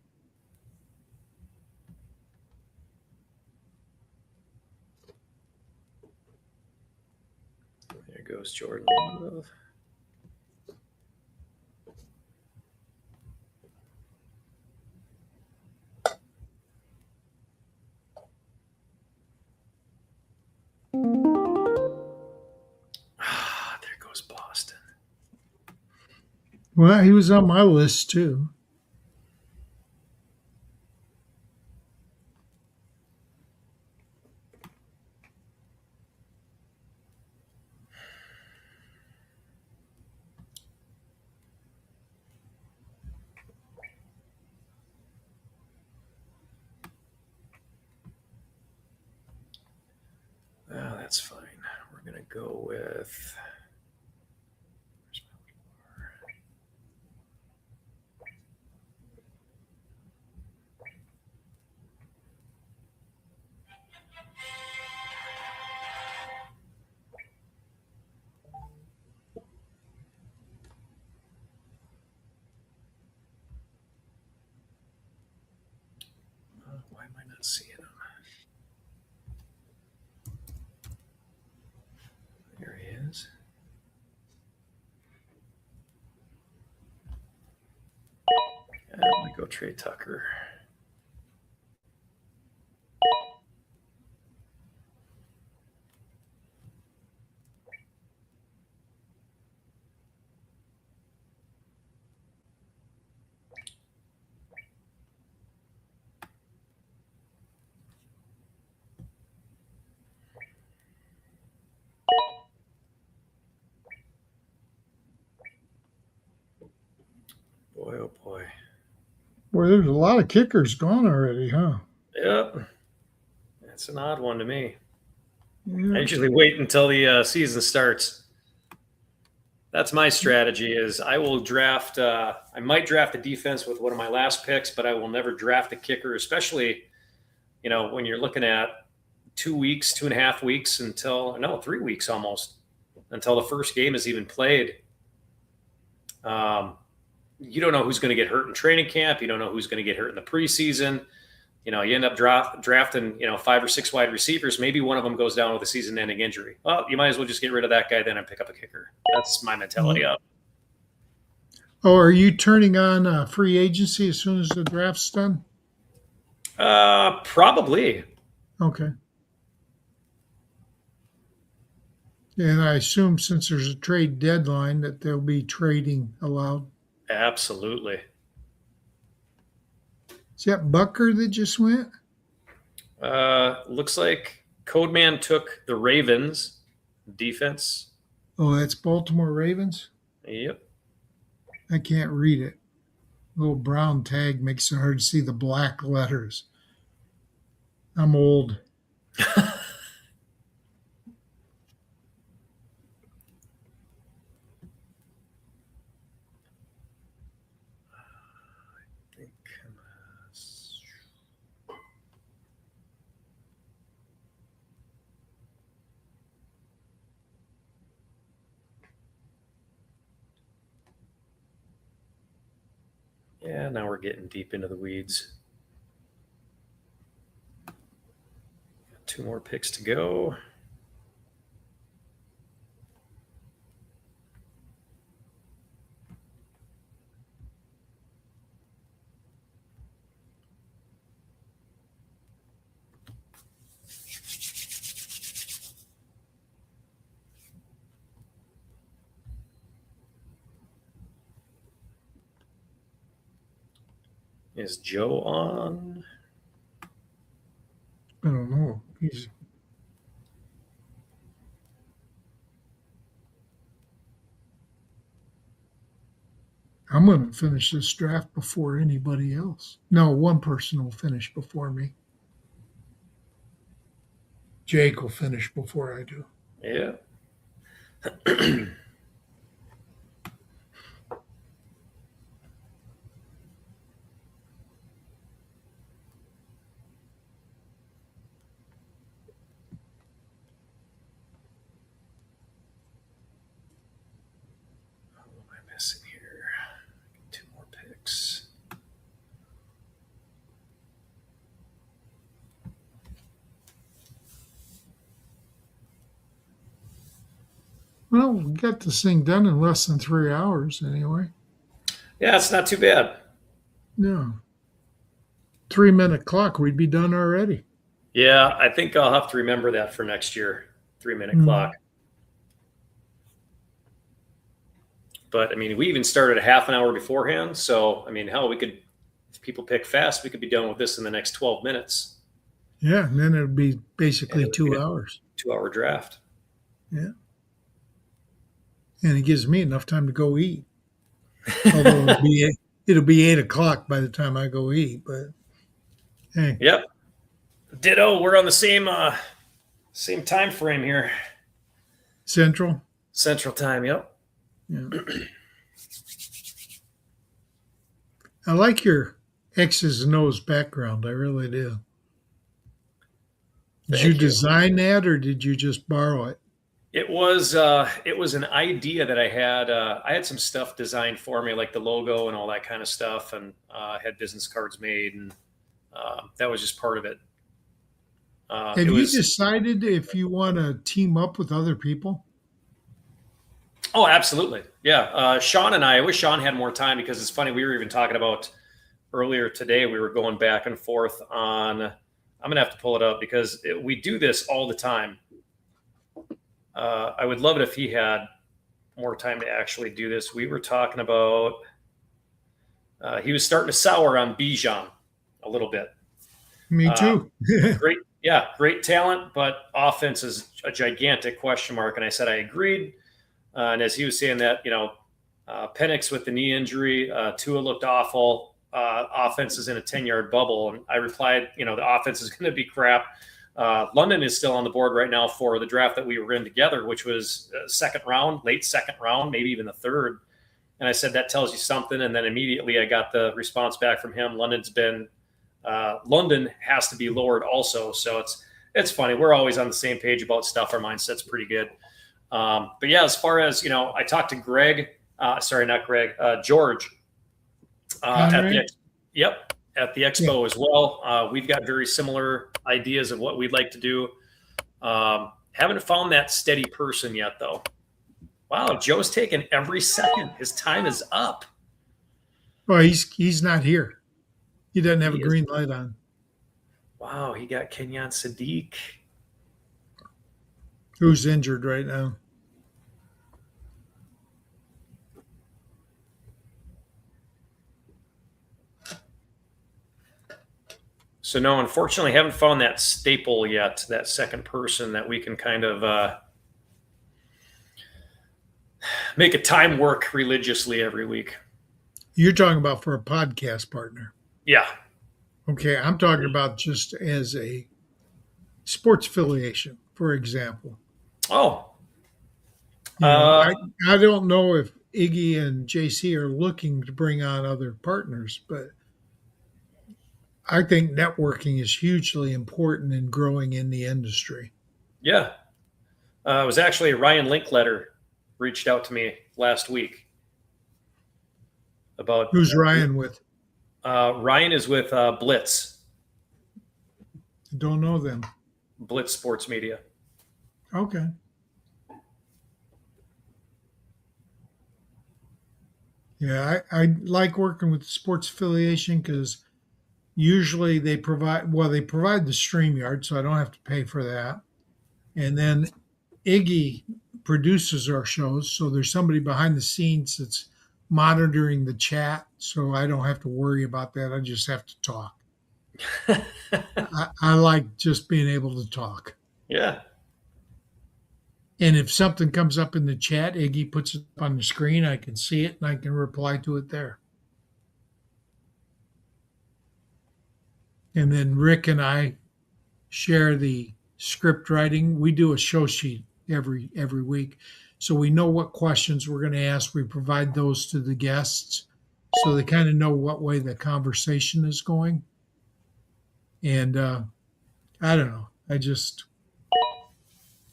There goes Jordan. There goes Boston.
Well, he was on my list too.
Oh, that's fine. We're going to go with. Why am I not seeing him? There he is. I'm going to go Trey Tucker. Boy, oh boy.
Boy, there's a lot of kickers gone already, huh?
Yep. That's an odd one to me.
Yeah.
I usually wait until the season starts. That's my strategy is I will draft I might draft a defense with one of my last picks, but I will never draft a kicker, especially, when you're looking at 2 weeks, 2.5 weeks 3 weeks almost until the first game is even played. You don't know who's going to get hurt in training camp. You don't know who's going to get hurt in the preseason. you end up drafting 5 or 6 wide receivers. Maybe one of them goes down with a season-ending injury. Well, you might as well just get rid of that guy then and pick up a kicker. That's my mentality up.
Oh, are you turning on free agency as soon as the draft's done?
Probably.
Okay. And I assume since there's a trade deadline that there'll be trading allowed.
Absolutely.
Is that Bucker that just went?
Looks like Codeman took the Ravens defense.
Oh, that's Baltimore Ravens?
Yep.
I can't read it. Little brown tag makes it hard to see the black letters. I'm old.
Yeah, now we're getting deep into the weeds. 2 more picks to go. Is Joe on?
I don't know. I'm going to finish this draft before anybody else. No, one person will finish before me. Jake will finish before I do.
Yeah. Missing here. 2 more picks.
Well, we got this thing done in less than 3 hours anyway.
Yeah, it's not too bad.
No. 3-minute clock, we'd be done already.
Yeah, I think I'll have to remember that for next year. 3-minute clock. But, I mean, we even started a half an hour beforehand. So, I mean, hell, we could, if people pick fast, we could be done with this in the next 12 minutes.
Yeah, and then it would be basically 2 hours.
2-hour draft.
Yeah. And it gives me enough time to go eat. Although it'll be 8 o'clock by the time I go eat. But, hey.
Yep. Ditto. We're on the same time frame here.
Central
time, yep.
Yeah. I like your X's and O's background. I really do. Did you design that or did you just borrow it?
It was an idea that I had. I had some stuff designed for me, like the logo and all that kind of stuff, and had business cards made, and that was just part of it.
Have you decided if you want to team up with other people?
Oh, absolutely. Yeah. Sean and I wish Sean had more time because it's funny. We were even talking about earlier today. We were going back and forth on, I'm going to have to pull it up because we do this all the time. I would love it if he had more time to actually do this. We were talking about, he was starting to sour on Bijan a little bit.
Me too.
Great talent, but offense is a gigantic question mark. And I said I agreed. And as he was saying that, Penix with the knee injury, Tua looked awful. Offense is in a 10-yard bubble. And I replied, the offense is going to be crap. London is still on the board right now for the draft that we were in together, which was second round, late second round, maybe even the third. And I said, that tells you something. And then immediately I got the response back from him. London has to be lowered also. So it's funny. We're always on the same page about stuff. Our mindset's pretty good. But yeah, as far as, I talked to George, at at the expo as well. We've got very similar ideas of what we'd like to do. Haven't found that steady person yet, though. Wow, Joe's taking every second. His time is up.
Well, he's not here. He doesn't have
He
a green light on.
Wow, he got Kenyan Sadiq.
Who's injured right now?
So no, unfortunately, haven't found that staple yet, that second person that we can kind of make a time work religiously every week.
You're talking about for a podcast partner.
Yeah.
Okay, I'm talking about just as a sports affiliation, for example.
Oh.
I don't know if Iggy and JC are looking to bring on other partners, but I think networking is hugely important in growing in the industry.
Yeah. It was actually Ryan Linkletter reached out to me last week about
Who's Ryan with?
Ryan is with Blitz
Don't know them.
Sports Media.
Okay. Yeah, I like working with the sports affiliation because usually they provide the StreamYard, so I don't have to pay for that. And then Iggy produces our shows, so there's somebody behind the scenes that's monitoring the chat, so I don't have to worry about that. I just have to talk. I like just being able to talk.
Yeah.
And if something comes up in the chat, Iggy puts it up on the screen, I can see it and I can reply to it there. And then Rick and I share the script writing. We do a show sheet every week, so we know what questions we're going to ask. We provide those to the guests so they kind of know what way the conversation is going. And I don't know. I just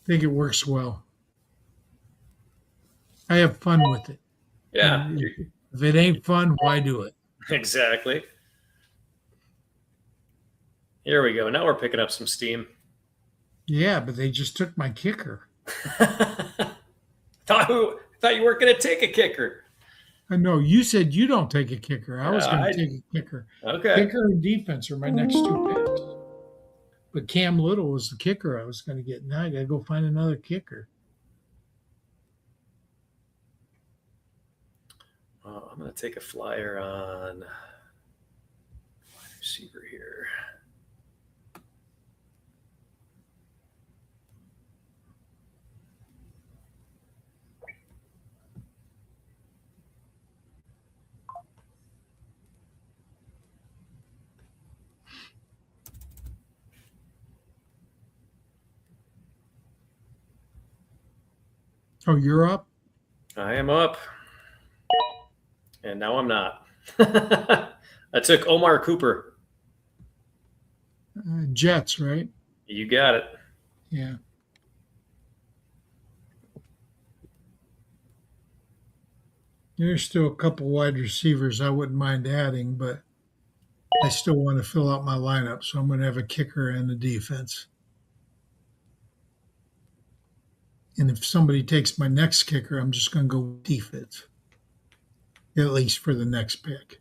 think it works well. I have fun with it.
Yeah.
And if it ain't fun, why do it?
Exactly. Here we go. Now we're picking up some steam.
Yeah, but they just took my kicker.
Thought you weren't going to take a kicker.
I know you said you don't take a kicker. I was going to take a kicker.
Okay.
Kicker and defense are my next two picks. But Cam Little was the kicker I was going to get. Now I got to go find another kicker.
I'm going to take a flyer on wide receiver here.
Oh, you're up?
I am up. And now I'm not. I took Omar Cooper.
Jets, right?
You got it.
Yeah. There's still a couple wide receivers I wouldn't mind adding, but I still want to fill out my lineup, so I'm going to have a kicker and a defense. And if somebody takes my next kicker, I'm just going to go with defense, at least for the next pick.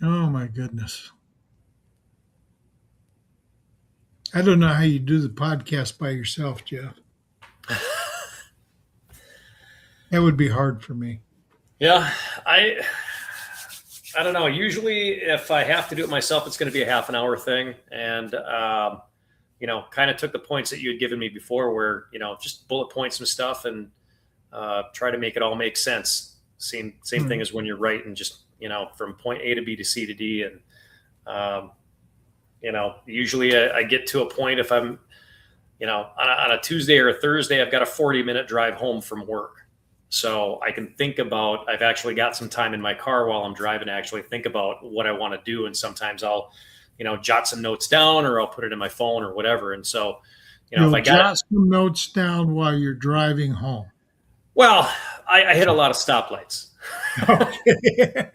Oh, my goodness. I don't know how you do the podcast by yourself, Jeff. That would be hard for me.
Yeah, I don't know. Usually, if I have to do it myself, it's going to be a half an hour thing. And, kind of took the points that you had given me before where, just bullet points some stuff and try to make it all make sense. Same thing as when you're writing just, from point A to B to C to D. And, usually I get to a point if I'm, on a Tuesday or a Thursday, I've got a 40-minute drive home from work. So I can think about, I've actually got some time in my car while I'm driving to actually think about what I want to do. And sometimes I'll, jot some notes down or I'll put it in my phone or whatever. And so
You'll
if I got
jot
it,
some notes down while you're driving home.
well, I hit a lot of stoplights.
Okay.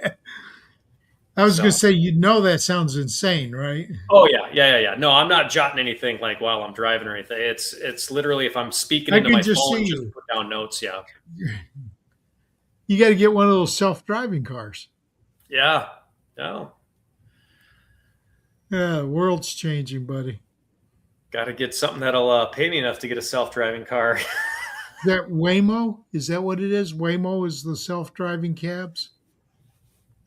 I was
So-
going to say, that sounds insane, right?
Oh yeah. No, I'm not jotting anything like while I'm driving or anything. It's literally if I'm speaking
I
into
can
my
just
phone,
see
just
you.
put down notes. Yeah.
You got to get one of those self-driving cars.
Yeah. No.
Yeah, the world's changing, buddy.
Got to get something that'll pay me enough to get a self-driving car.
Is that Waymo? Is that what it is? Waymo is the self-driving cabs?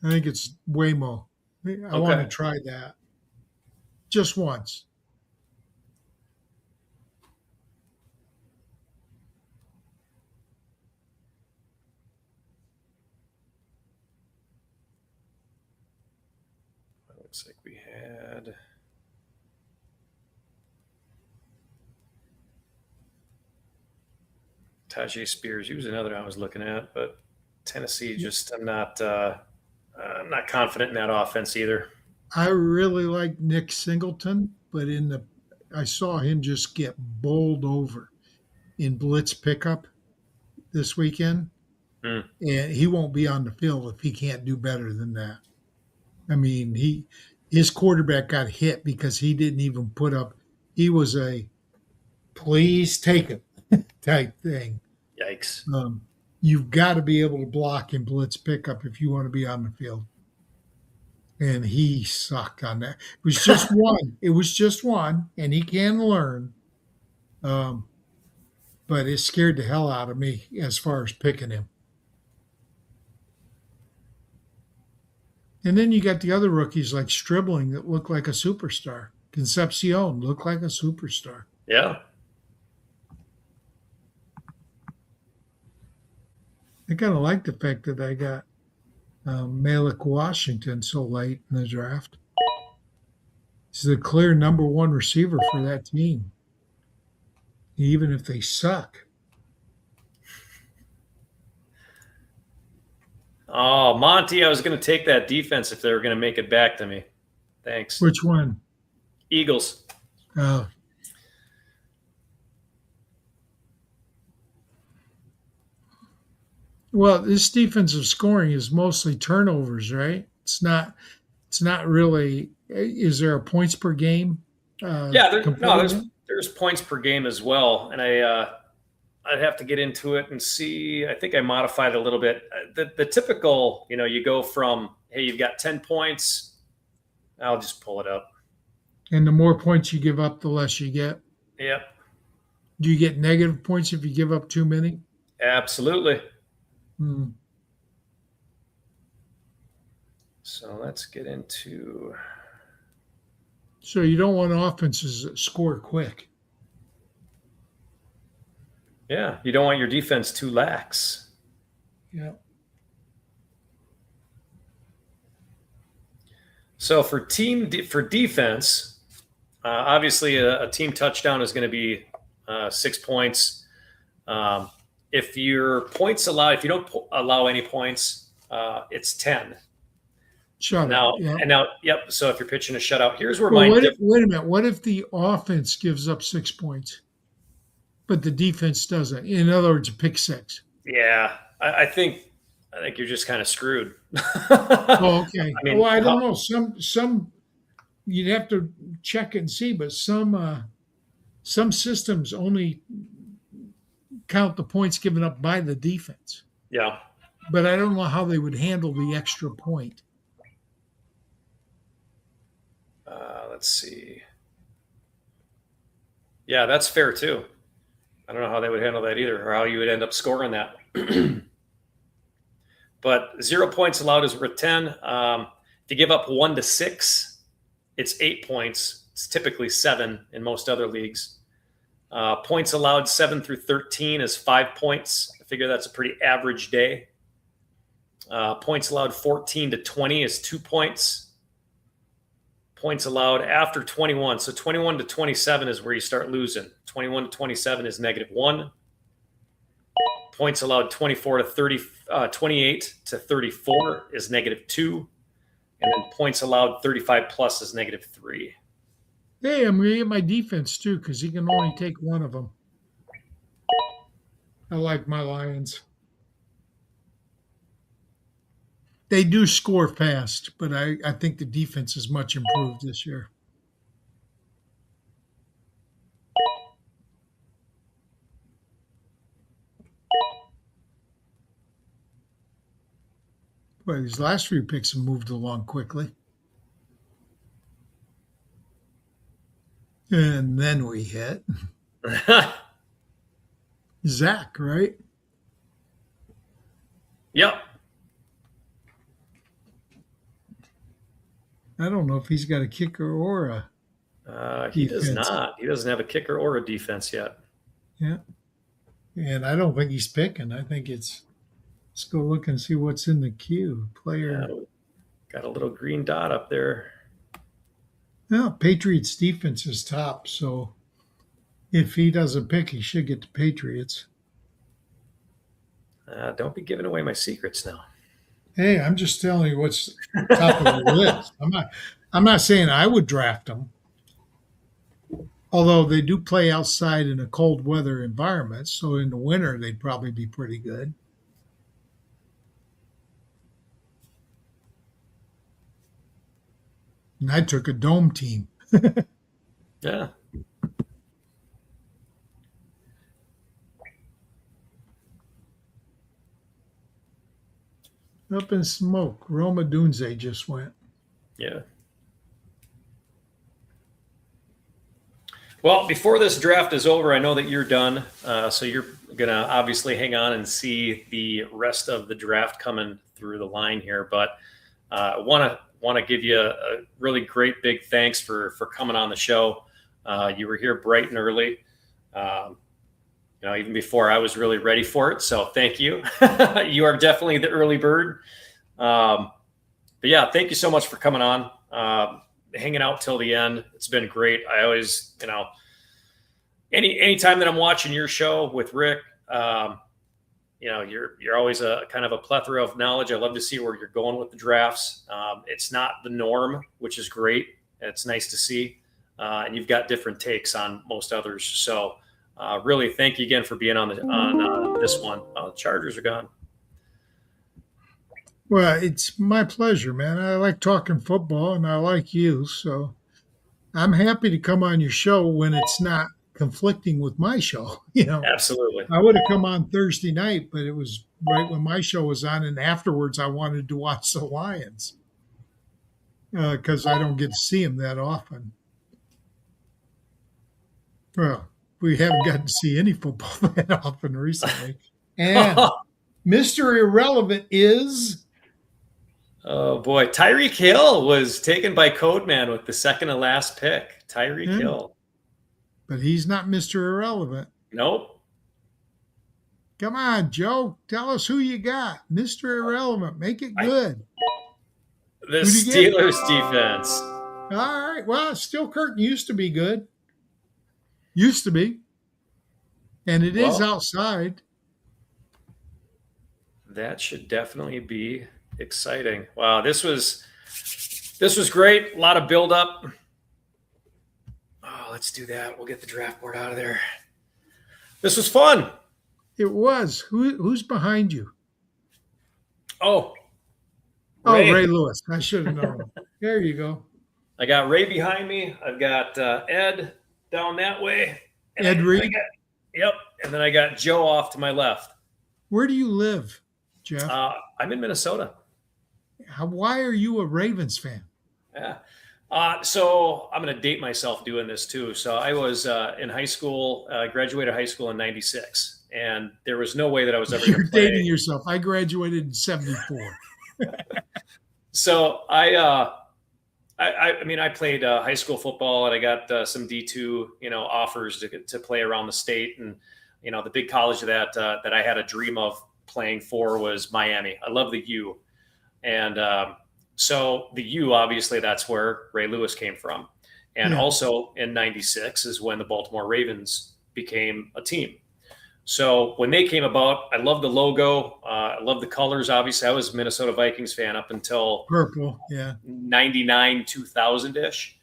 I think it's Waymo. I want to try that. Just once.
Looks like we had Tajay Spears. He was another I was looking at, but Tennessee just I'm not confident in that offense either.
I really like Nick Singleton, but I saw him just get bowled over in blitz pickup this weekend, and he won't be on the field if he can't do better than that. I mean, his quarterback got hit because he didn't even put up. He was a please take it type thing.
Yikes.
You've got to be able to block in blitz pickup if you want to be on the field. And he sucked on that. It was just one. It was just one, and he can learn. But it scared the hell out of me as far as picking him. And then you got the other rookies like Stribling that look like a superstar. Concepcion looked like a superstar.
Yeah.
I kind of like the fact that I got Malik Washington so late in the draft. He's the clear number one receiver for that team, even if they suck.
Oh, Monty, I was going to take that defense if they were going to make it back to me. Thanks.
Which one?
Eagles.
Well, this defensive scoring is mostly turnovers, right? It's not really. Is there a points per game?
There's points per game as well, and I'd have to get into it and see. I think I modified it a little bit. The typical, you go from, hey, you've got 10 points. I'll just pull it up.
And the more points you give up, the less you get.
Yep.
Do you get negative points if you give up too many?
Absolutely.
Hmm.
So let's get into.
So you don't want offenses that score quick.
Yeah, you don't want your defense too lax.
Yeah.
So for defense, obviously a team touchdown is going to be 6 points. If your points allowed, if you don't allow any points, it's 10.
Shutout.
Yep. So if you're pitching a shutout, here's where
wait a minute. What if the offense gives up 6 points, but the defense doesn't? In other words, a pick six.
Yeah, I think you're just kind of screwed.
Oh, okay.
I mean,
well, I don't know. Some you'd have to check and see, but some systems only count the points given up by the defense.
Yeah.
But I don't know how they would handle the extra point.
Let's see. Yeah, that's fair too. I don't know how they would handle that either, or how you would end up scoring that. But 0 points allowed is worth 10. If you give up 1 to 6, it's 8 points. It's typically 7 in most other leagues. Points allowed 7 through 13 is 5 points. I figure that's a pretty average day. Points allowed 14 to 20 is 2 points. Points allowed after 21. So 21 to 27 is where you start losing. 21 to 27 is -1. Points allowed 24 to 30, 28 to 34 is -2. And then points allowed 35 plus is -3.
Hey, I'm going to get my defense too because he can only take one of them. I like my Lions. They do score fast, but I think the defense is much improved this year. Boy, these last few picks have moved along quickly. And then we hit Zach, right?
Yep.
I don't know if he's got a kicker or a
He does
defense.
not. He doesn't have a kicker or a defense yet.
Yeah. And I don't think he's picking. I think let's go look and see what's in the queue. Player.
Yeah, got a little green dot up there.
Well, Patriots defense is top, so if he doesn't pick, he should get the Patriots.
Don't be giving away my secrets now.
Hey, I'm just telling you what's top of the list. I'm not saying I would draft them. Although they do play outside in a cold weather environment, so in the winter they'd probably be pretty good. And I took a dome team.
Yeah.
Up in smoke. Roma Dunze just went.
Yeah. Well, before this draft is over, I know that you're done. So you're going to obviously hang on and see the rest of the draft coming through the line here. But I want to give you a really great big thanks for coming on the show. You were here bright and early, even before I was really ready for it. So thank you. You are definitely the early bird. But yeah, thank you so much for coming on. Hanging out till the end. It's been great. I always, anytime that I'm watching your show with Rick, you're always a kind of a plethora of knowledge. I love to see where you're going with the drafts. It's not the norm, which is great. It's nice to see. And you've got different takes on most others. So really thank you again for being on this one. The Chargers are gone.
Well, it's my pleasure, man. I like talking football and I like you. So I'm happy to come on your show when it's not conflicting with my show.
Absolutely.
I would have come on Thursday night, but it was right when my show was on. And afterwards, I wanted to watch the Lions because I don't get to see them that often. Well, we haven't gotten to see any football that often recently. And Mr. Irrelevant is...
Oh, boy. Tyreek Hill was taken by Codeman with the second to last pick. Tyreek Hill.
But he's not Mr. Irrelevant.
Nope.
Come on, Joe. Tell us who you got. Mr. Irrelevant. Make it good.
The Steelers defense.
All right. Well, Steel Curtain used to be good. Used to be. And it is outside.
That should definitely be exciting. Wow, this was great. A lot of build up. Oh, let's do that. We'll get the draft board out of there. This was fun.
It was. Who's behind you?
Ray
Lewis. I should have known. There you go.
I got Ray behind me. I've got Ed down that way.
Ed Reed.
Yep. And then I got Joe off to my left.
Where do you live, Jeff?
I'm in Minnesota.
Why are you a Ravens fan?
Yeah. So I'm going to date myself doing this too. So I was in high school, graduated high school in 96. And there was no way that I was ever going to play.
You're dating yourself. I graduated in 74.
So I played high school football and I got some D2, offers to play around the state. And, the big college that I had a dream of playing for was Miami. I love the U. And so the U, obviously, that's where Ray Lewis came from. And also in 96 is when the Baltimore Ravens became a team. So when they came about, I love the logo. I love the colors. Obviously, I was a Minnesota Vikings fan up until
purple,
99, 2000-ish.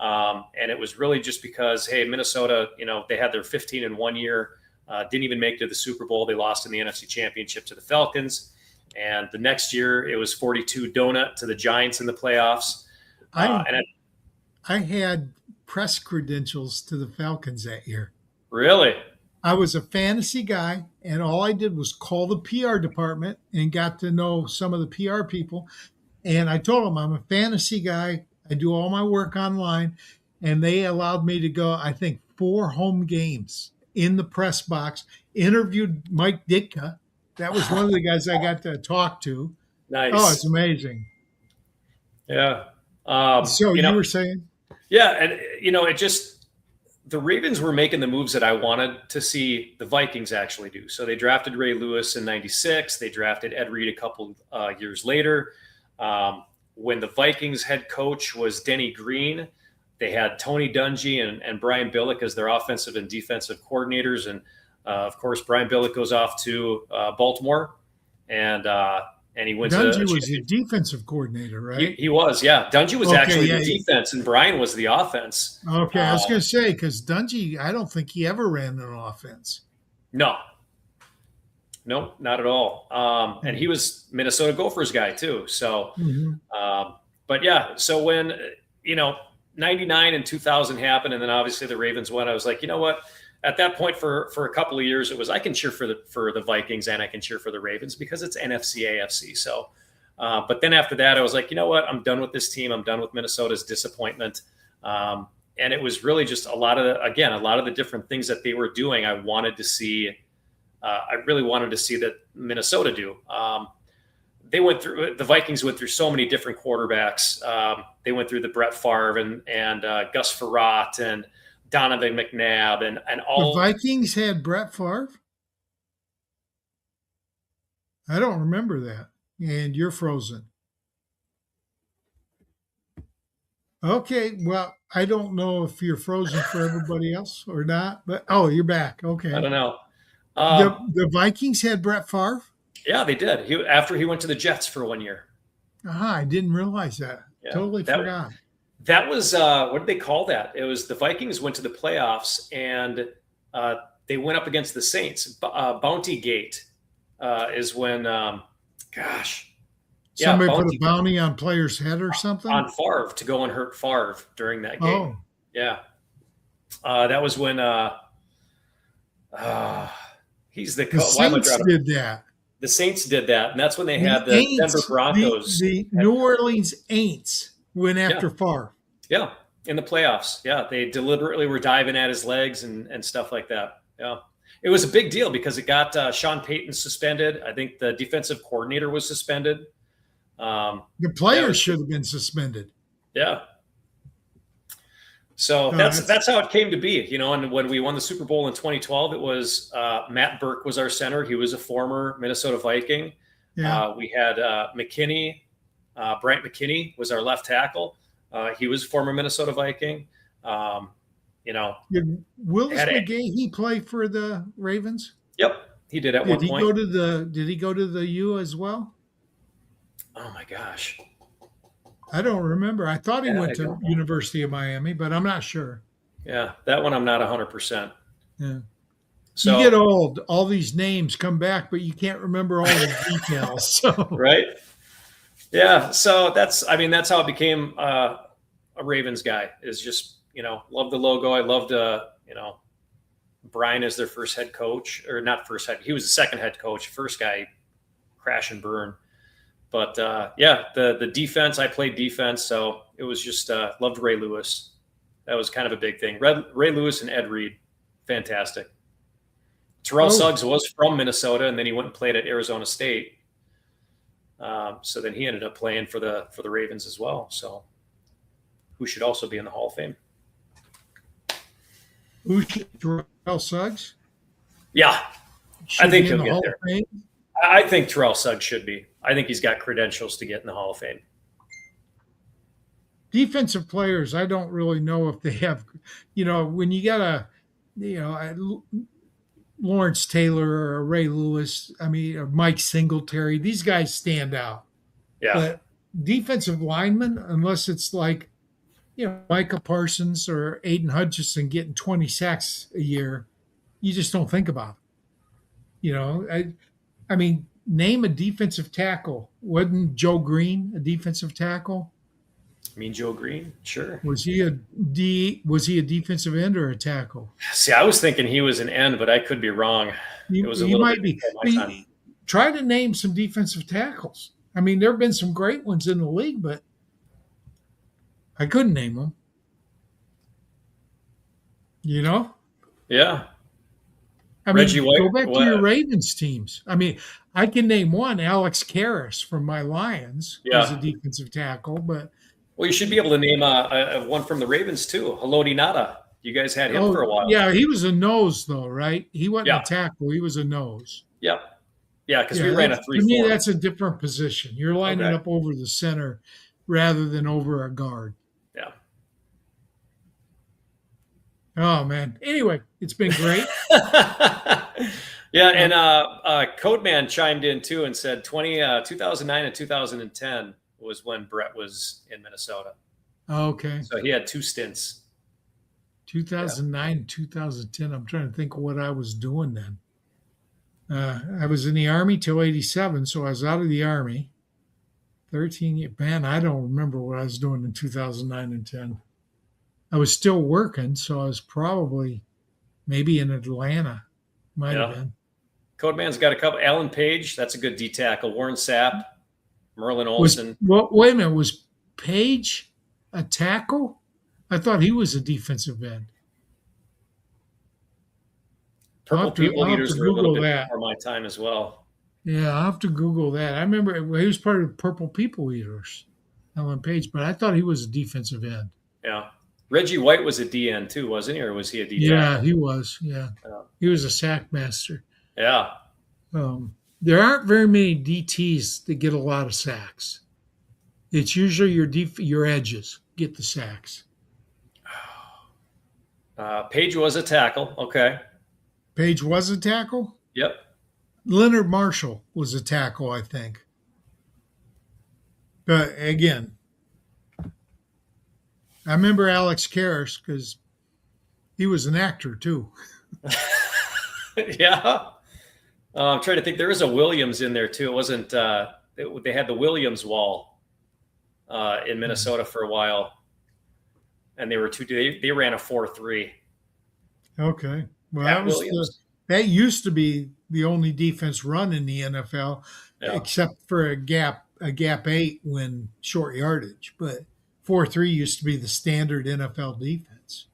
And it was really just because, hey, Minnesota, they had their 15-1 year, didn't even make it to the Super Bowl. They lost in the NFC Championship to the Falcons. And the next year it was 42 donut to the Giants in the playoffs.
I had press credentials to the Falcons that year.
Really?
I was a fantasy guy, and all I did was call the PR department and got to know some of the PR people. And I told them I'm a fantasy guy. I do all my work online. And they allowed me to go, I think, 4 home games in the press box, interviewed Mike Ditka. That was one of the guys I got to talk to.
Nice.
Oh, it's amazing.
Yeah.
So you were saying?
Yeah. And, it just, the Ravens were making the moves that I wanted to see the Vikings actually do. So they drafted Ray Lewis in 96. They drafted Ed Reed a couple years later. When the Vikings head coach was Denny Green, they had Tony Dungy and Brian Billick as their offensive and defensive coordinators. And, of course, Brian Billick goes off to Baltimore, and he went
Dungy
to –
was the defensive coordinator, right?
He was, yeah. Dungy was actually the defense, and Brian was the offense.
Okay, I was going to say, because Dungy, I don't think he ever ran an offense.
No, not at all. And he was Minnesota Gophers guy too. So, but yeah, so when, 99 and 2000 happened, and then obviously the Ravens won, I was like, you know what? At that point for a couple of years, it was, I can cheer for the Vikings and I can cheer for the Ravens because it's NFC AFC. So, but then after that, I was like, you know what? I'm done with this team. I'm done with Minnesota's disappointment. And it was really just a lot of the different things that they were doing. I wanted to see, I really wanted to see that Minnesota do. The Vikings went through so many different quarterbacks. They went through the Brett Favre and Gus Frerotte and Donovan McNabb and all.
The Vikings had Brett Favre? I don't remember that. And you're frozen. Okay, well, I don't know if you're frozen for everybody else or not, but you're back. Okay.
I don't know.
The Vikings had Brett Favre?
Yeah, they did. After he went to the Jets for 1 year.
I didn't realize that. Yeah, totally forgot.
That was what did they call that? It was the Vikings went to the playoffs and they went up against the Saints. Bounty Gate is when,
somebody put a bounty on player's head or something
on Favre to go and hurt Favre during that game. Yeah, that was when he's the coach.
Saints did that.
The Saints did that, and that's when they had the Denver Broncos.
The New Orleans Aints went after Favre.
Yeah, in the playoffs. Yeah, they deliberately were diving at his legs and stuff like that. Yeah, it was a big deal because it got Sean Payton suspended. I think the defensive coordinator was suspended.
The players should have been suspended.
Yeah. So that's how it came to be, and when we won the Super Bowl in 2012, it was Matt Burke was our center. He was a former Minnesota Viking. Yeah. We had McKinney, Bryant McKinney was our left tackle. He was a former Minnesota Viking.
Did Willis McGahee play for the Ravens?
Yep, he did at one point.
Did he go to the U as well?
Oh my gosh.
I don't remember. I thought he went to University of Miami, but I'm not sure.
Yeah, that one I'm not 100%.
Yeah. So you get old. All these names come back, but you can't remember all the details. So.
Right? Yeah. So that's how I became a Ravens guy. Is just love the logo. I loved Brian as their first head coach, or not first head. He was the second head coach. First guy, crash and burn. But, the defense, I played defense, so it was just loved Ray Lewis. That was kind of a big thing. Ray Lewis and Ed Reed, fantastic. Terrell Suggs was from Minnesota, and then he went and played at Arizona State. So then he ended up playing for the Ravens as well, so who should also be in the Hall of Fame.
Terrell Suggs?
Yeah, I think he'll get there.
Fame?
I think Terrell Suggs should be. I think he's got credentials to get in the Hall of Fame.
Defensive players, I don't really know if they have, when you got Lawrence Taylor or a Ray Lewis, or Mike Singletary, these guys stand out.
Yeah.
But defensive linemen, unless it's like Micah Parsons or Aiden Hutchinson getting 20 sacks a year, you just don't think about it. I mean, name a defensive tackle. Wasn't Joe Green a defensive tackle?
Joe Green? Sure.
Was he a defensive end or a tackle?
See, I was thinking he was an end, but I could be wrong. It was a little
might
bit
be.
before my time.
Try to name some defensive tackles. I mean, there have been some great ones in the league, but I couldn't name them.
Yeah.
I mean,
Reggie White,
go back to your Ravens teams. I mean, I can name one, Alex Karras from my Lions, who's a defensive tackle, but
well, you should be able to name one from the Ravens too. Haloti Ngata. You guys had him for a while.
Yeah, he was a nose though, right? He wasn't
Yeah.
a tackle; he was a nose.
Yeah, yeah, because we ran a 3-4.
To me, that's a different position. You're lining up over the center rather than over a guard.
Yeah.
Oh man. Anyway, it's been great.
Yeah, and Codeman chimed in too and said 2009 and 2010 was when Brett was in Minnesota.
Okay.
So he had 2 stints.
2009, 2010. I'm trying to think of what I was doing then. I was in the Army till 87, so I was out of the Army. 13 years. Man, I don't remember what I was doing in 2009 and 10. I was still working, so I was probably maybe in Atlanta. Might have been.
Codeman's got a couple. Alan Page, that's a good D tackle. Warren Sapp, Merlin Olsen.
Wait a minute. Was Page a tackle? I thought he was a defensive end.
Purple People Eaters were a little bit
that.
before my time as well.
Yeah, I'll have to Google that. I remember he was part of Purple People Eaters, Alan Page, but I thought he was a defensive end.
Yeah. Reggie White was a DN too, wasn't he? Or was he a D tackle?
Yeah, he was. Yeah. He was a sack master.
Yeah.
There aren't very many DTs that get a lot of sacks. It's usually your edges get the sacks.
Page was a tackle. Okay.
Page was a tackle?
Yep.
Leonard Marshall was a tackle, I think. But again, I remember Alex Karras because he was an actor too.
Yeah. I'm trying to think. There is a Williams in there too. It wasn't. They had the Williams wall in Minnesota for a while, and they were They ran a 4-3.
Okay. Well, that used to be the only defense run in the NFL, except for a gap 8 when short yardage. But 4-3 used to be the standard NFL defense.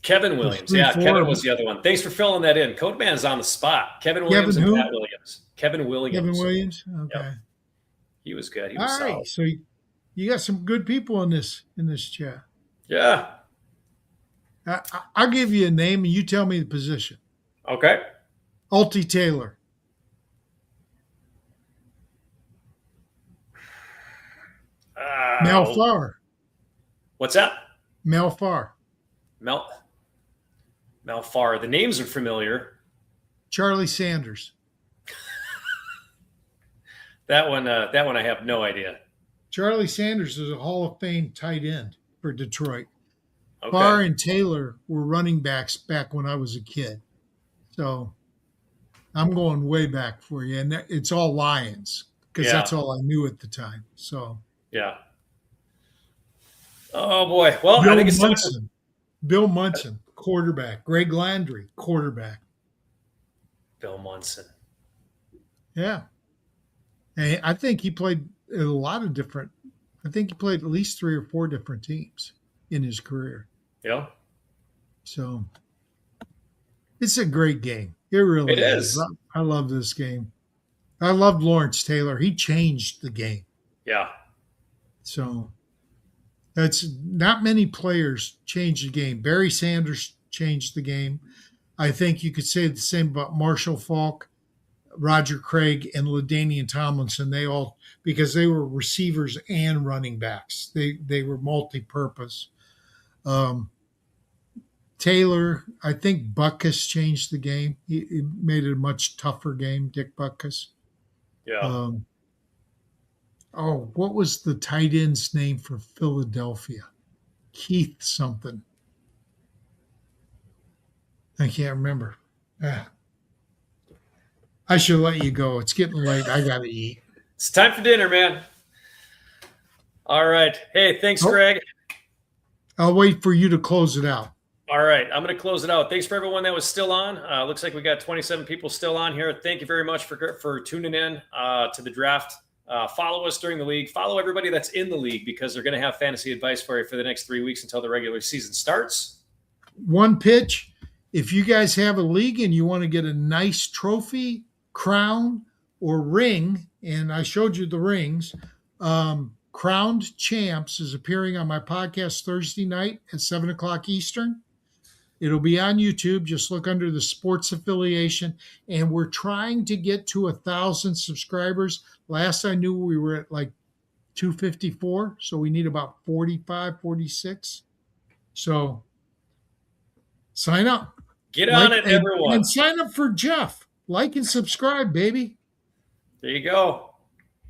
Kevin Williams. Kevin was the other one. Thanks for filling that in. Codeman's on the spot. Kevin Williams and Pat Williams. Kevin Williams.
Okay.
Yep. He was good. He was solid.
Right. So you got some good people in this chat.
Yeah.
I'll give you a name and you tell me the position.
Okay.
Altie Taylor. Mel Farr.
What's that?
Mel Farr.
Mel Farr. The names are familiar.
Charlie Sanders.
That one I have no idea.
Charlie Sanders is a Hall of Fame tight end for Detroit.
Okay.
Farr and Taylor were running backs back when I was a kid. So I'm going way back for you. And it's all Lions because that's all I knew at the time. So
yeah. Oh boy. Well,
Bill
I think it's
Munson. Bill Munson, quarterback. Greg Landry, quarterback.
Bill Munson.
Yeah. And I think he played a lot of different. I think he played at least 3 or 4 different teams in his career.
Yeah.
So it's a great game. It really
is.
I love this game. I love Lawrence Taylor. He changed the game.
Yeah.
So that's not many players changed the game. Barry Sanders changed the game. I think you could say the same about Marshall Faulk, Roger Craig, and LaDainian Tomlinson. They all, because they were receivers and running backs. They were multi-purpose. Taylor, I think Butkus changed the game. He made it a much tougher game, Dick Butkus.
Yeah.
What was the tight end's name for Philadelphia? Keith something. I can't remember. I should let you go. It's getting late. I got to eat.
It's time for dinner, man. All right. Hey, thanks, Greg.
I'll wait for you to close it out.
All right. I'm going to close it out. Thanks for everyone that was still on. Looks like we got 27 people still on here. Thank you very much for tuning in to the draft. Follow us during the league. Follow everybody that's in the league because they're going to have fantasy advice for you for the next 3 weeks until the regular season starts.
One pitch. If you guys have a league and you want to get a nice trophy, crown, or ring, and I showed you the rings, Crowned Champs is appearing on my podcast Thursday night at 7 o'clock Eastern. It'll be on YouTube. Just look under the Sports Affiliation. And we're trying to get to 1,000 subscribers. Last I knew, we were at like 254. So we need about 45, 46. So sign up.
Get on it, everyone.
And sign up for Jeff. Like and subscribe, baby.
There you go.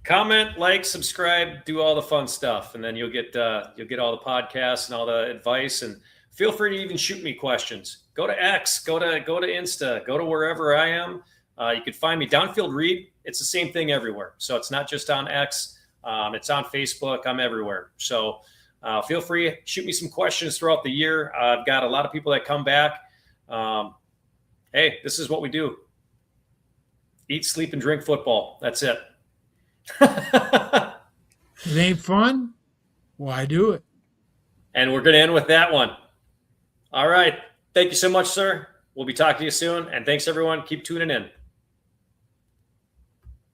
Comment, like, subscribe, do all the fun stuff, and then you'll get all the podcasts and all the advice. And feel free to even shoot me questions. Go to X, go to Insta, go to wherever I am. You can find me Downfield Read. It's the same thing everywhere. So it's not just on X. It's on Facebook. I'm everywhere. So feel free, shoot me some questions throughout the year. I've got a lot of people that come back. Hey, this is what we do. Eat, sleep, and drink football. That's it.
It ain't fun? Why do it?
And we're going to end with that one. All right. Thank you so much, sir. We'll be talking to you soon. And thanks, everyone. Keep tuning in.